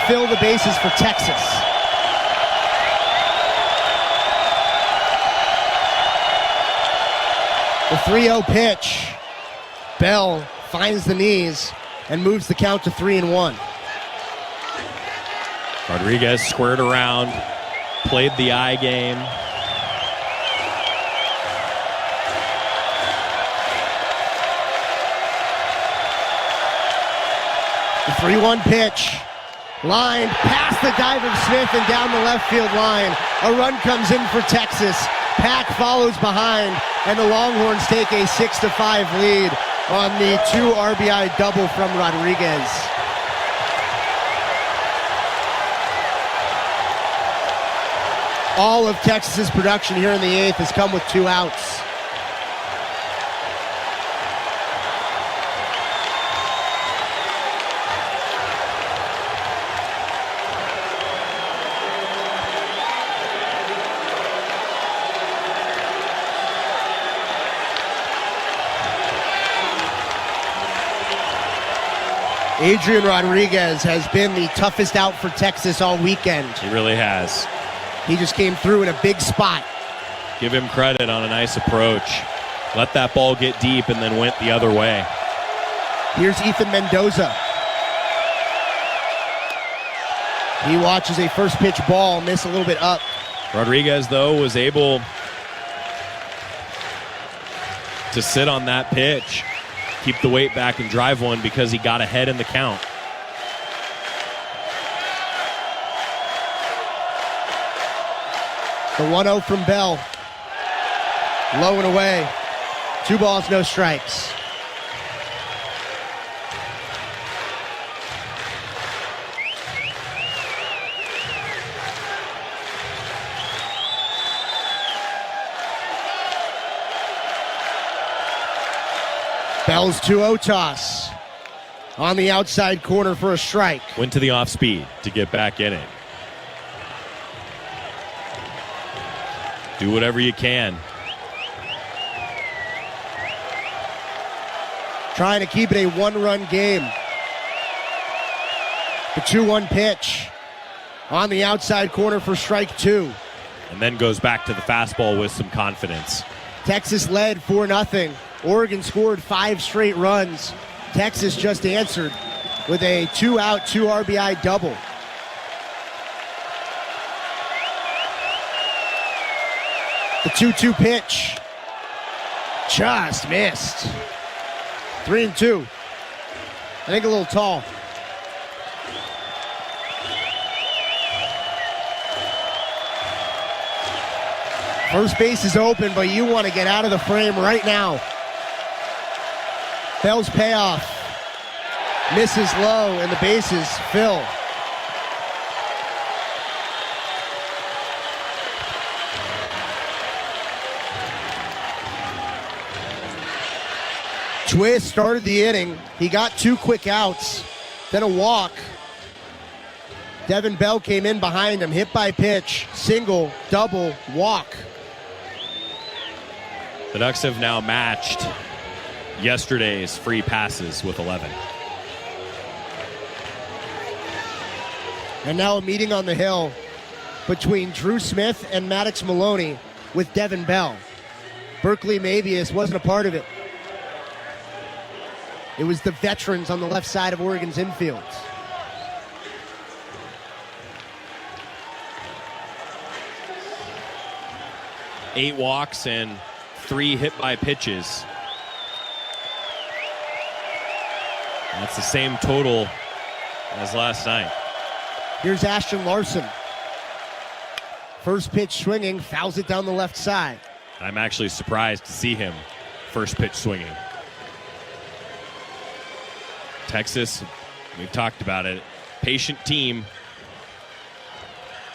fill the bases for Texas. The 3-0 pitch. Bell finds the knees and moves the count to 3-1. Rodriguez squared around, played the eye game. The 3-1 pitch. Line past the dive of Smith and down the left field line. A run comes in for Texas. Pack follows behind, and the Longhorns take a 6-5 lead on the 2 RBI double from Rodriguez. All of Texas's production here in the 8th has come with 2 outs. Adrian Rodriguez has been the toughest out for Texas all weekend. He really has. He just came through in a big spot. Give him credit on a nice approach. Let that ball get deep and then went the other way. Here's Ethan Mendoza. He watches a first pitch ball miss a little bit up. Rodriguez, though, was able to sit on that pitch, keep the weight back and drive one because he got ahead in the count. The 1-0 from Bell. Low and away. 2 balls, no strikes. Bell's 2-0 toss. On the outside corner for a strike. Went to the off speed to get back in it. Do whatever you can. Trying to keep it a 1-run game. The 2-1 pitch. On the outside corner for strike 2. And then goes back to the fastball with some confidence. Texas led 4-0. Oregon scored 5 straight runs. Texas just answered with a 2-out, 2 RBI double. The 2-2 pitch. Just missed. 3-2. I think a little tall. First base is open, but you want to get out of the frame right now. Bell's payoff. Misses low, and the bases fill. Twist started the inning. He got 2 quick outs, then a walk. Devin Bell came in behind him, hit by pitch, single, double, walk. The Ducks have now matched yesterday's free passes with 11. And now a meeting on the hill between Drew Smith and Maddox Maloney with Devin Bell. Berkeley Mabius wasn't a part of it. It was the veterans on the left side of Oregon's infield. Eight walks and 3 hit by pitches. That's the same total as last night. Here's Ashton Larson. First pitch swinging, fouls it down the left side. I'm actually surprised to see him first pitch swinging. Texas, we've talked about it, patient team.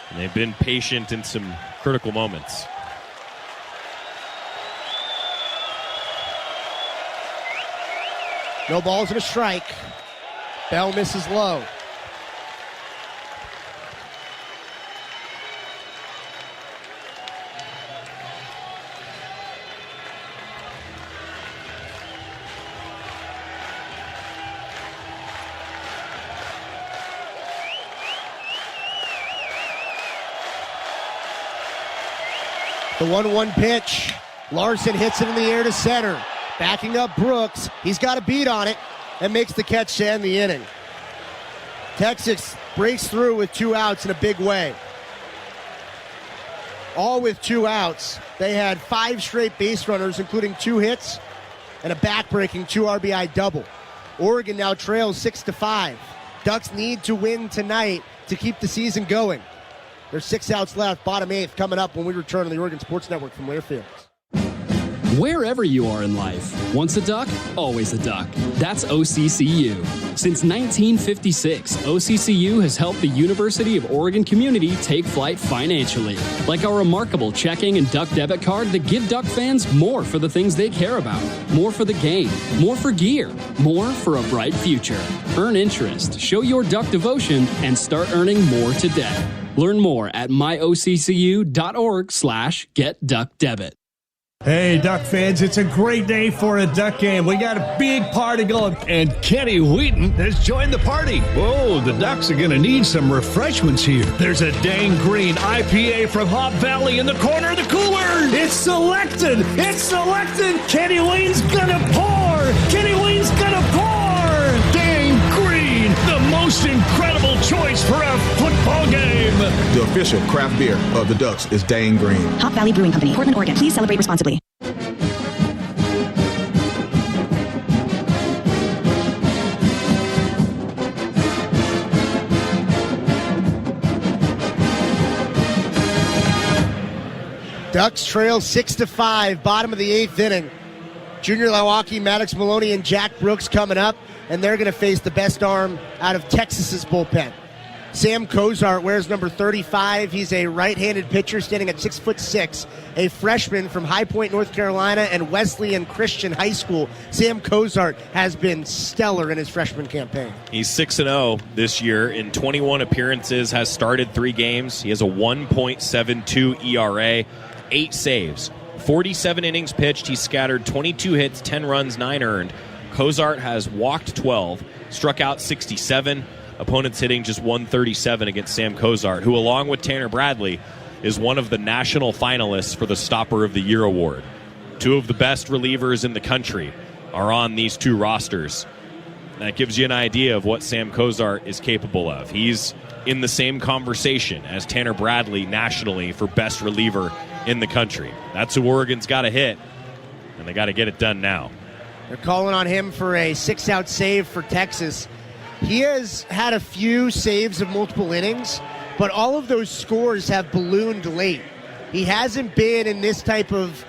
And they've been patient in some critical moments. No balls and a strike. Bell misses low. The 1-1 pitch. Larson hits it in the air to center. Backing up Brooks. He's got a beat on it and makes the catch to end the inning. Texas breaks through with 2 outs in a big way. All with 2 outs. They had 5 straight base runners, including 2 hits and a back-breaking 2 RBI double. Oregon now trails 6-5. Ducks need to win tonight to keep the season going. There's 6 outs left, bottom 8th, coming up when we return on the Oregon Sports Network from Learfield. Wherever you are in life, once a duck, always a duck. That's OCCU. Since 1956, OCCU has helped the University of Oregon community take flight financially, like our remarkable checking and duck debit card that give Duck fans more for the things they care about, more for the game, more for gear, more for a bright future. Earn interest, show your Duck devotion, and start earning more today. Learn more at myoccu.org/getduckdebit. Hey, Duck fans, it's a great day for a Duck game. We got a big party going, and Kenny Wheaton has joined the party. Whoa, the Ducks are going to need some refreshments here. There's a dang green IPA from Hop Valley in the corner of the cooler. It's selected. It's selected. Kenny Wheaton's going to pour. Kenny Wheaton's going to pour. Dang green, the most incredible choice for a football game. The official craft beer of the Ducks is Dane Green. Hop Valley Brewing Company, Portland, Oregon. Please celebrate responsibly. Ducks trail 6-5, bottom of the 8th inning. Junior Lawaki, Maddox Maloney, and Jack Brooks coming up, and they're going to face the best arm out of Texas's bullpen. Sam Cozart wears number 35. He's a right-handed pitcher standing at 6'6", a freshman from High Point, North Carolina, and Wesleyan Christian High School. Sam Cozart has been stellar in his freshman campaign. He's 6-0 this year in 21 appearances, has started 3 games. He has a 1.72 ERA, 8 saves. 47 innings pitched. He scattered 22 hits, 10 runs, 9 earned. Cozart has walked 12, struck out 67. Opponents hitting just 137 against Sam Cozart, who, along with Tanner Bradley, is one of the national finalists for the Stopper of the Year award. 2 of the best relievers in the country are on these 2 rosters. That gives you an idea of what Sam Cozart is capable of. He's in the same conversation as Tanner Bradley nationally for best reliever in the country. That's who Oregon's got to hit, and They got to get it done now. They're calling on him for a 6-out save for Texas. He has had a few saves of multiple innings, but all of those scores have ballooned late. He hasn't been in this type of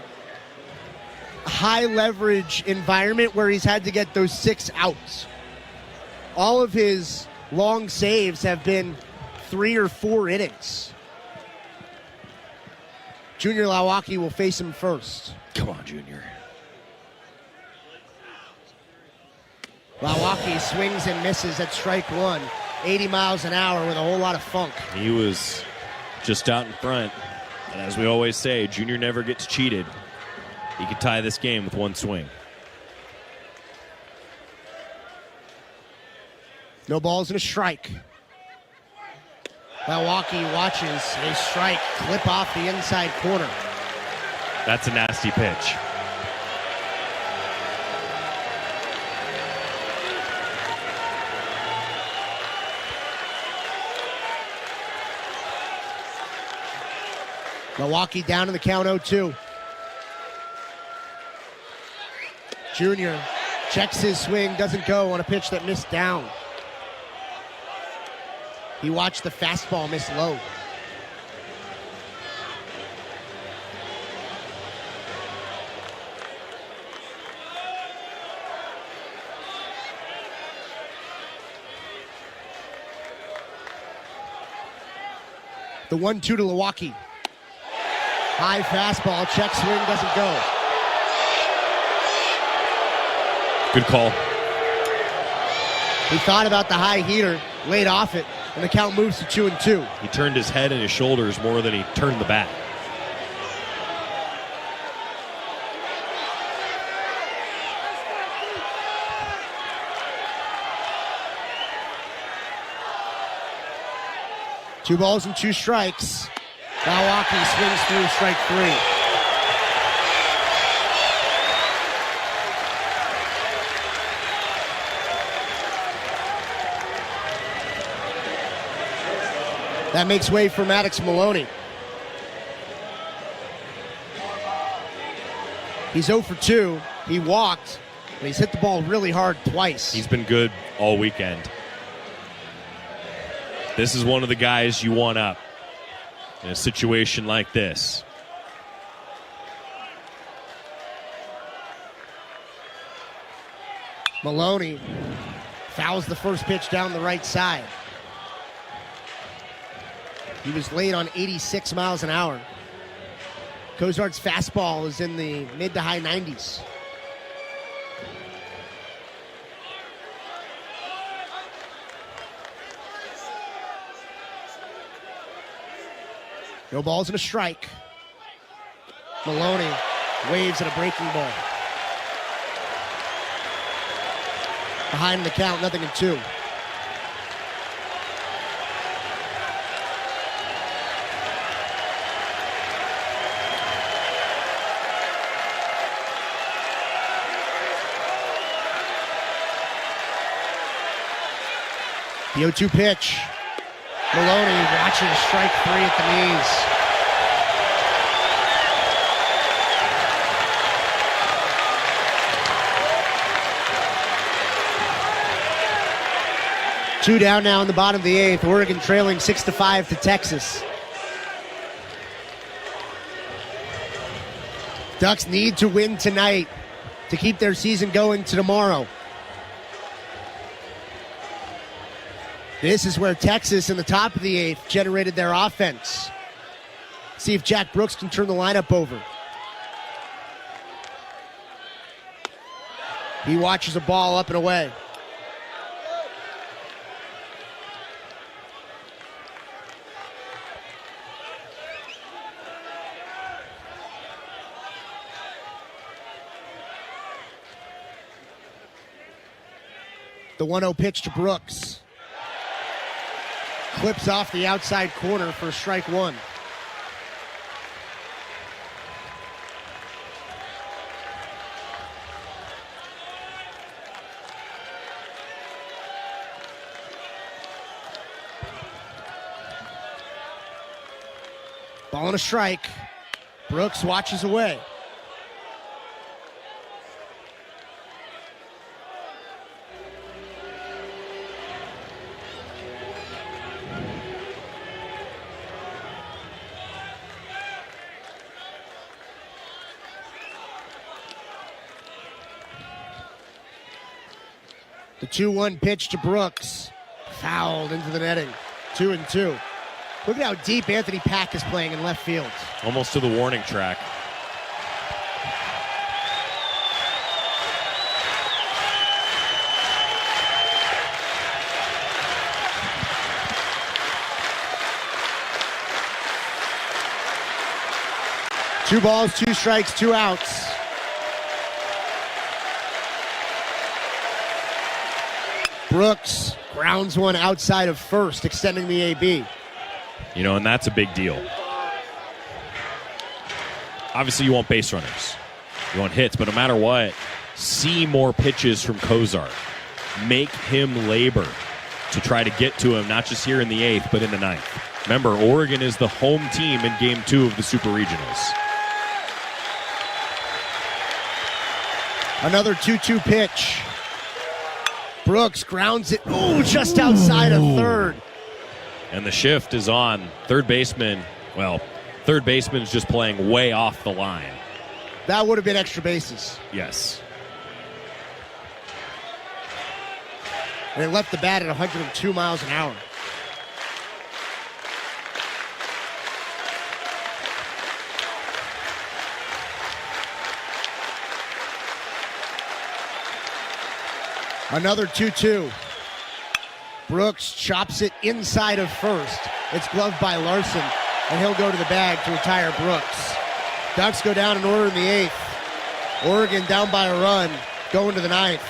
high leverage environment where he's had to get those 6 outs. All of his long saves have been 3 or 4 innings. Junior Lawaki will face him first. Come on, Junior. Lawaki swings and misses at strike 1. 80 miles an hour with a whole lot of funk. He was just out in front. And as we always say, Junior never gets cheated. He could tie this game with 1 swing. No balls and a strike. Lawaki watches a strike clip off the inside corner. That's a nasty pitch. Milwaukee down in the count 0-2. Junior checks his swing, doesn't go on a pitch that missed down. He watched the fastball miss low. The 1-2 to Milwaukee. High fastball, check swing, doesn't go. Good call. He thought about the high heater, laid off it, and the count moves to 2-2. He turned his head and his shoulders more than he turned the bat. Two balls and 2 strikes. Milwaukee swings through strike 3. That makes way for Maddox Maloney. He's 0 for 2. He walked, and he's hit the ball really hard twice. He's been good all weekend. This is one of the guys you want up in a situation like this. Maloney fouls the first pitch down the right side. He was late on 86 miles an hour. Cozart's fastball is in the mid to high 90s. No balls and a strike. Maloney waves at a breaking ball. Behind the count, 0-2. The 0-2 pitch. Maloney watching strike 3 at the knees. Two down now in the bottom of the 8th. Oregon trailing 6-5 to Texas. Ducks need to win tonight to keep their season going to tomorrow. This is where Texas in the top of the 8th generated their offense. See if Jack Brooks can turn the lineup over. He watches a ball up and away. The 1-0 pitch to Brooks. Clips off the outside corner for strike 1. Ball and a strike. Brooks watches away. The 2-1 pitch to Brooks. Fouled into the netting. 2-2. Look at how deep Anthony Pack is playing in left field. Almost to the warning track. Two balls, 2 strikes, 2 outs. Brooks grounds one outside of first, extending the AB. You know, and that's a big deal. Obviously, you want base runners. You want hits, but no matter what, see more pitches from Cozart. Make him labor to try to get to him, not just here in the 8th, but in the 9th. Remember, Oregon is the home team in Game 2 of the Super Regionals. Another 2-2 pitch. Brooks grounds it, just outside of third. And the shift is on. Third baseman's just playing way off the line. That would have been extra bases. Yes. And it left the bat at 102 miles an hour. Another 2-2. Brooks chops it inside of first. It's gloved by Larson, and he'll go to the bag to retire Brooks. Ducks go down in order in the 8th. Oregon down by a run, going to the 9th.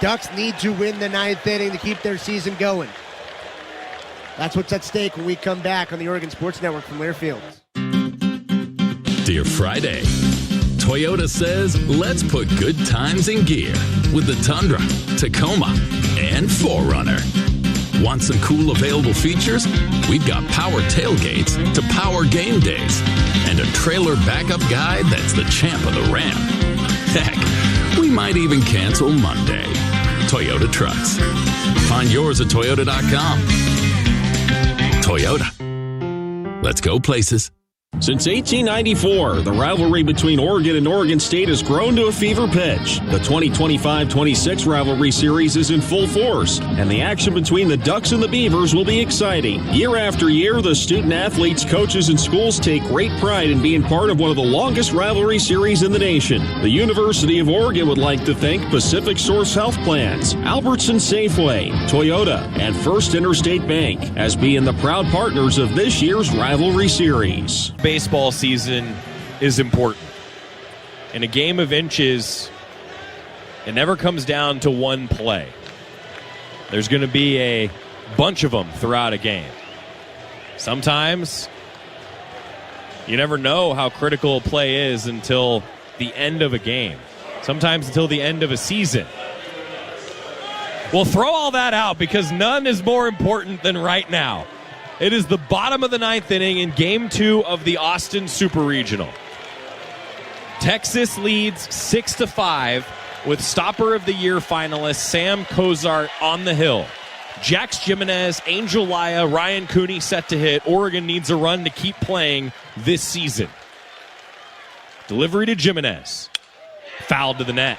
Ducks need to win the 9th inning to keep their season going. That's what's at stake when we come back on the Oregon Sports Network from Learfield. Dear Friday, Toyota says let's put good times in gear with the Tundra, Tacoma, and 4Runner. Want some cool available features? We've got power tailgates to power game days and a trailer backup guide that's the champ of the ramp. Heck, we might even cancel Monday. Toyota trucks. Find yours at toyota.com. Toyota. Let's go places. Since 1894, the rivalry between Oregon and Oregon State has grown to a fever pitch. The 2025-26 rivalry series is in full force, and the action between the Ducks and the Beavers will be exciting. Year after year, the student athletes, coaches, and schools take great pride in being part of one of the longest rivalry series in the nation. The University of Oregon would like to thank Pacific Source Health Plans, Albertson Safeway, Toyota, and First Interstate Bank as being the proud partners of this year's rivalry series. Baseball season is important. In a game of inches, it never comes down to one play. There's going to be a bunch of them throughout a game. Sometimes you never know how critical a play is until the end of a game. Sometimes until the end of a season. We'll throw all that out because none is more important than right now. It is the bottom of the 9th inning in Game 2 of the Austin Super Regional. Texas leads 6-5 with Stopper of the Year finalist Sam Cozart on the hill. Jax Jimenez, Angel Laya, Ryan Cooney set to hit. Oregon needs a run to keep playing this season. Delivery to Jimenez. Fouled to the net.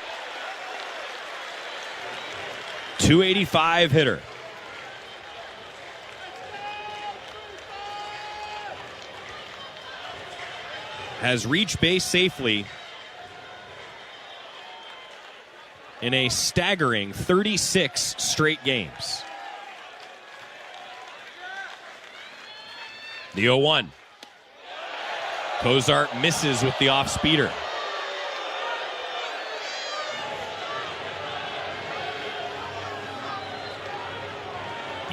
285 hitter. Has reached base safely in a staggering 36 straight games. The 0-1. Cozart misses with the off-speeder.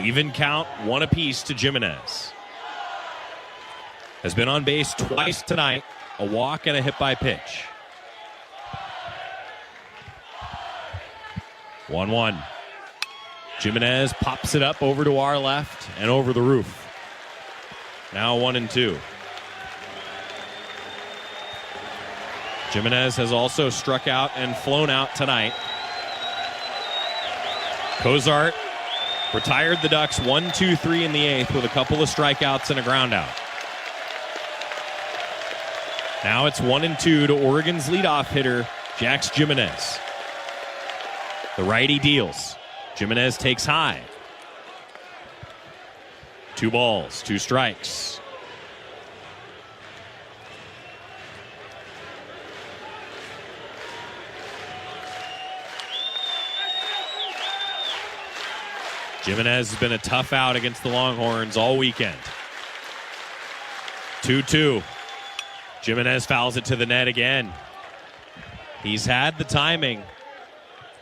Even count, one apiece to Jimenez. Has been on base twice tonight. A walk and a hit by pitch. 1-1. Jimenez pops it up over to our left and over the roof. Now 1-2. Jimenez has also struck out and flown out tonight. Cozart retired the Ducks 1-2-3 in the 8th with a couple of strikeouts and a ground out. Now it's 1-2 to Oregon's leadoff hitter, Jax Jimenez. The righty deals. Jimenez takes high. 2 balls, 2 strikes. Jimenez has been a tough out against the Longhorns all weekend. 2-2. Jimenez fouls it to the net again. He's had the timing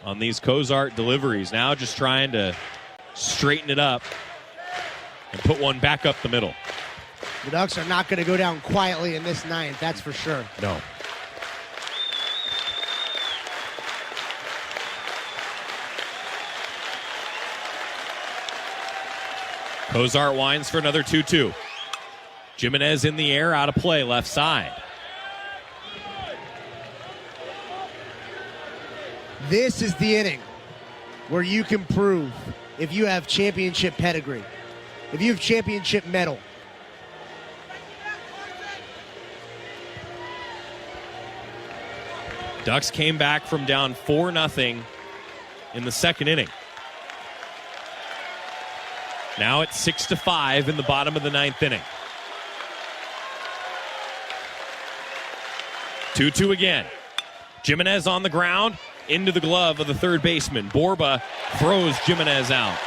on these Cozart deliveries. Now just trying to straighten it up and put one back up the middle. The Ducks are not going to go down quietly in this ninth, that's for sure. No. Cozart winds for another 2-2. Jimenez in the air, out of play, left side. This is the inning where you can prove if you have championship pedigree, if you have championship medal. Ducks came back from down 4-0 in the second inning. Now it's 6-5 in the bottom of the ninth inning. 2-2 again. Jimenez on the ground, into the glove of the third baseman. Borba throws Jimenez out.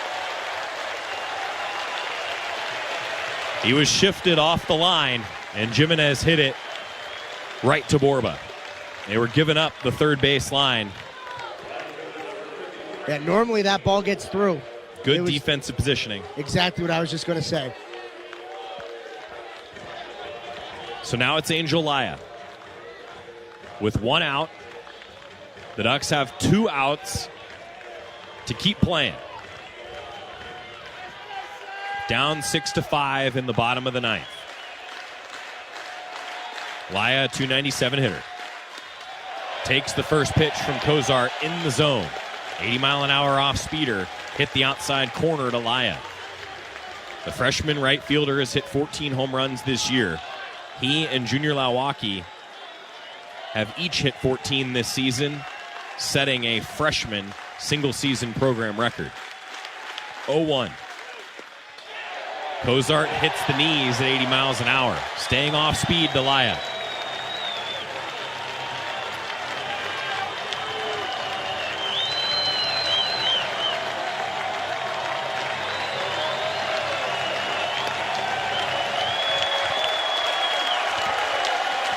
He was shifted off the line, and Jimenez hit it right to Borba. They were giving up the third base line. Yeah, normally that ball gets through. Good defensive positioning. Exactly what I was just going to say. So now it's Angel Laya. With 1 out, the Ducks have 2 outs to keep playing. Down 6-5 in the bottom of the ninth. Laya, a .297 hitter. Takes the first pitch from Cozart in the zone. 80-mile-an-hour off-speeder hit the outside corner to Laya. The freshman right fielder has hit 14 home runs this year. He and Junior Lawaki have each hit 14 this season, setting a freshman single-season program record. 0-1. Cozart hits the knees at 80 miles an hour, staying off speed to Laya.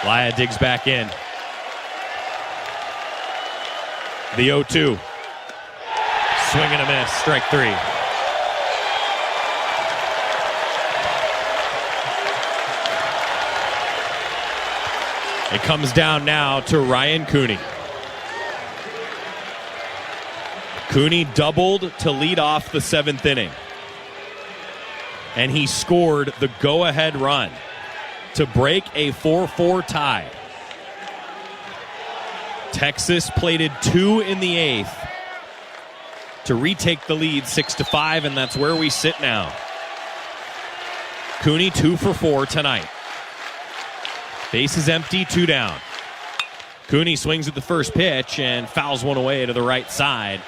Laya digs back in. The 0-2. Swing and a miss. Strike 3. It comes down now to Ryan Cooney. Cooney doubled to lead off the 7th inning. And he scored the go-ahead run to break a 4-4 tie. Texas plated 2 in the 8th to retake the lead 6-5, and that's where we sit now. Cooney 2 for 4 tonight. Base is empty, 2 down. Cooney swings at the first pitch and fouls one away to the right side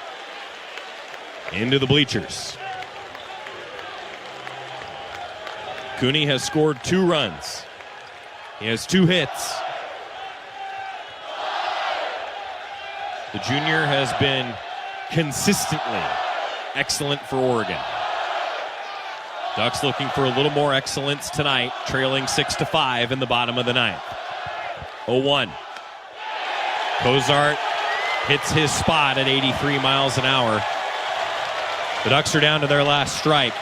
into the bleachers. Cooney has scored 2 runs. He has 2 hits. The junior has been consistently excellent for Oregon. Ducks looking for a little more excellence tonight, trailing 6-5 in the bottom of the ninth. 0-1. Cozart hits his spot at 83 miles an hour. The Ducks are down to their last strike.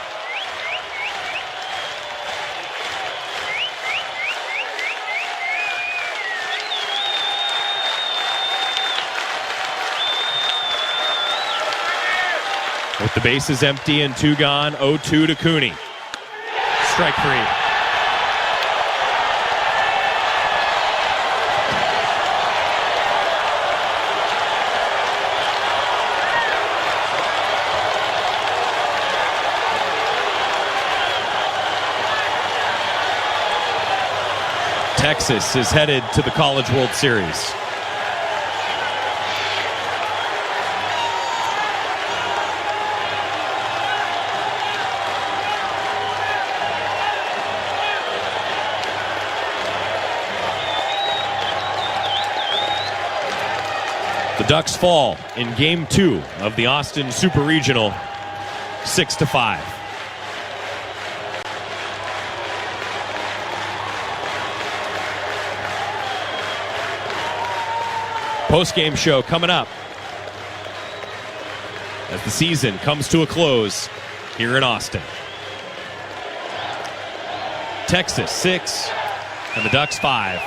With the bases empty and 2 gone, 0-2 to Cooney. Strike 3. Texas is headed to the College World Series. The Ducks fall in Game 2 of the Austin Super Regional, 6-5. Post-game show coming up as the season comes to a close here in Austin. Texas 6 and the Ducks 5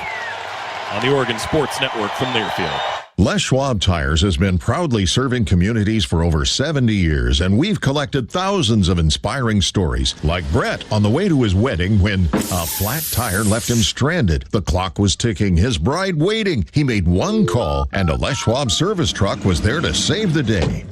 on the Oregon Sports Network from Learfield. Les Schwab Tires has been proudly serving communities for over 70 years, and we've collected thousands of inspiring stories, like Brett on the way to his wedding when a flat tire left him stranded. The clock was ticking, his bride waiting. He made one call, and a Les Schwab service truck was there to save the day.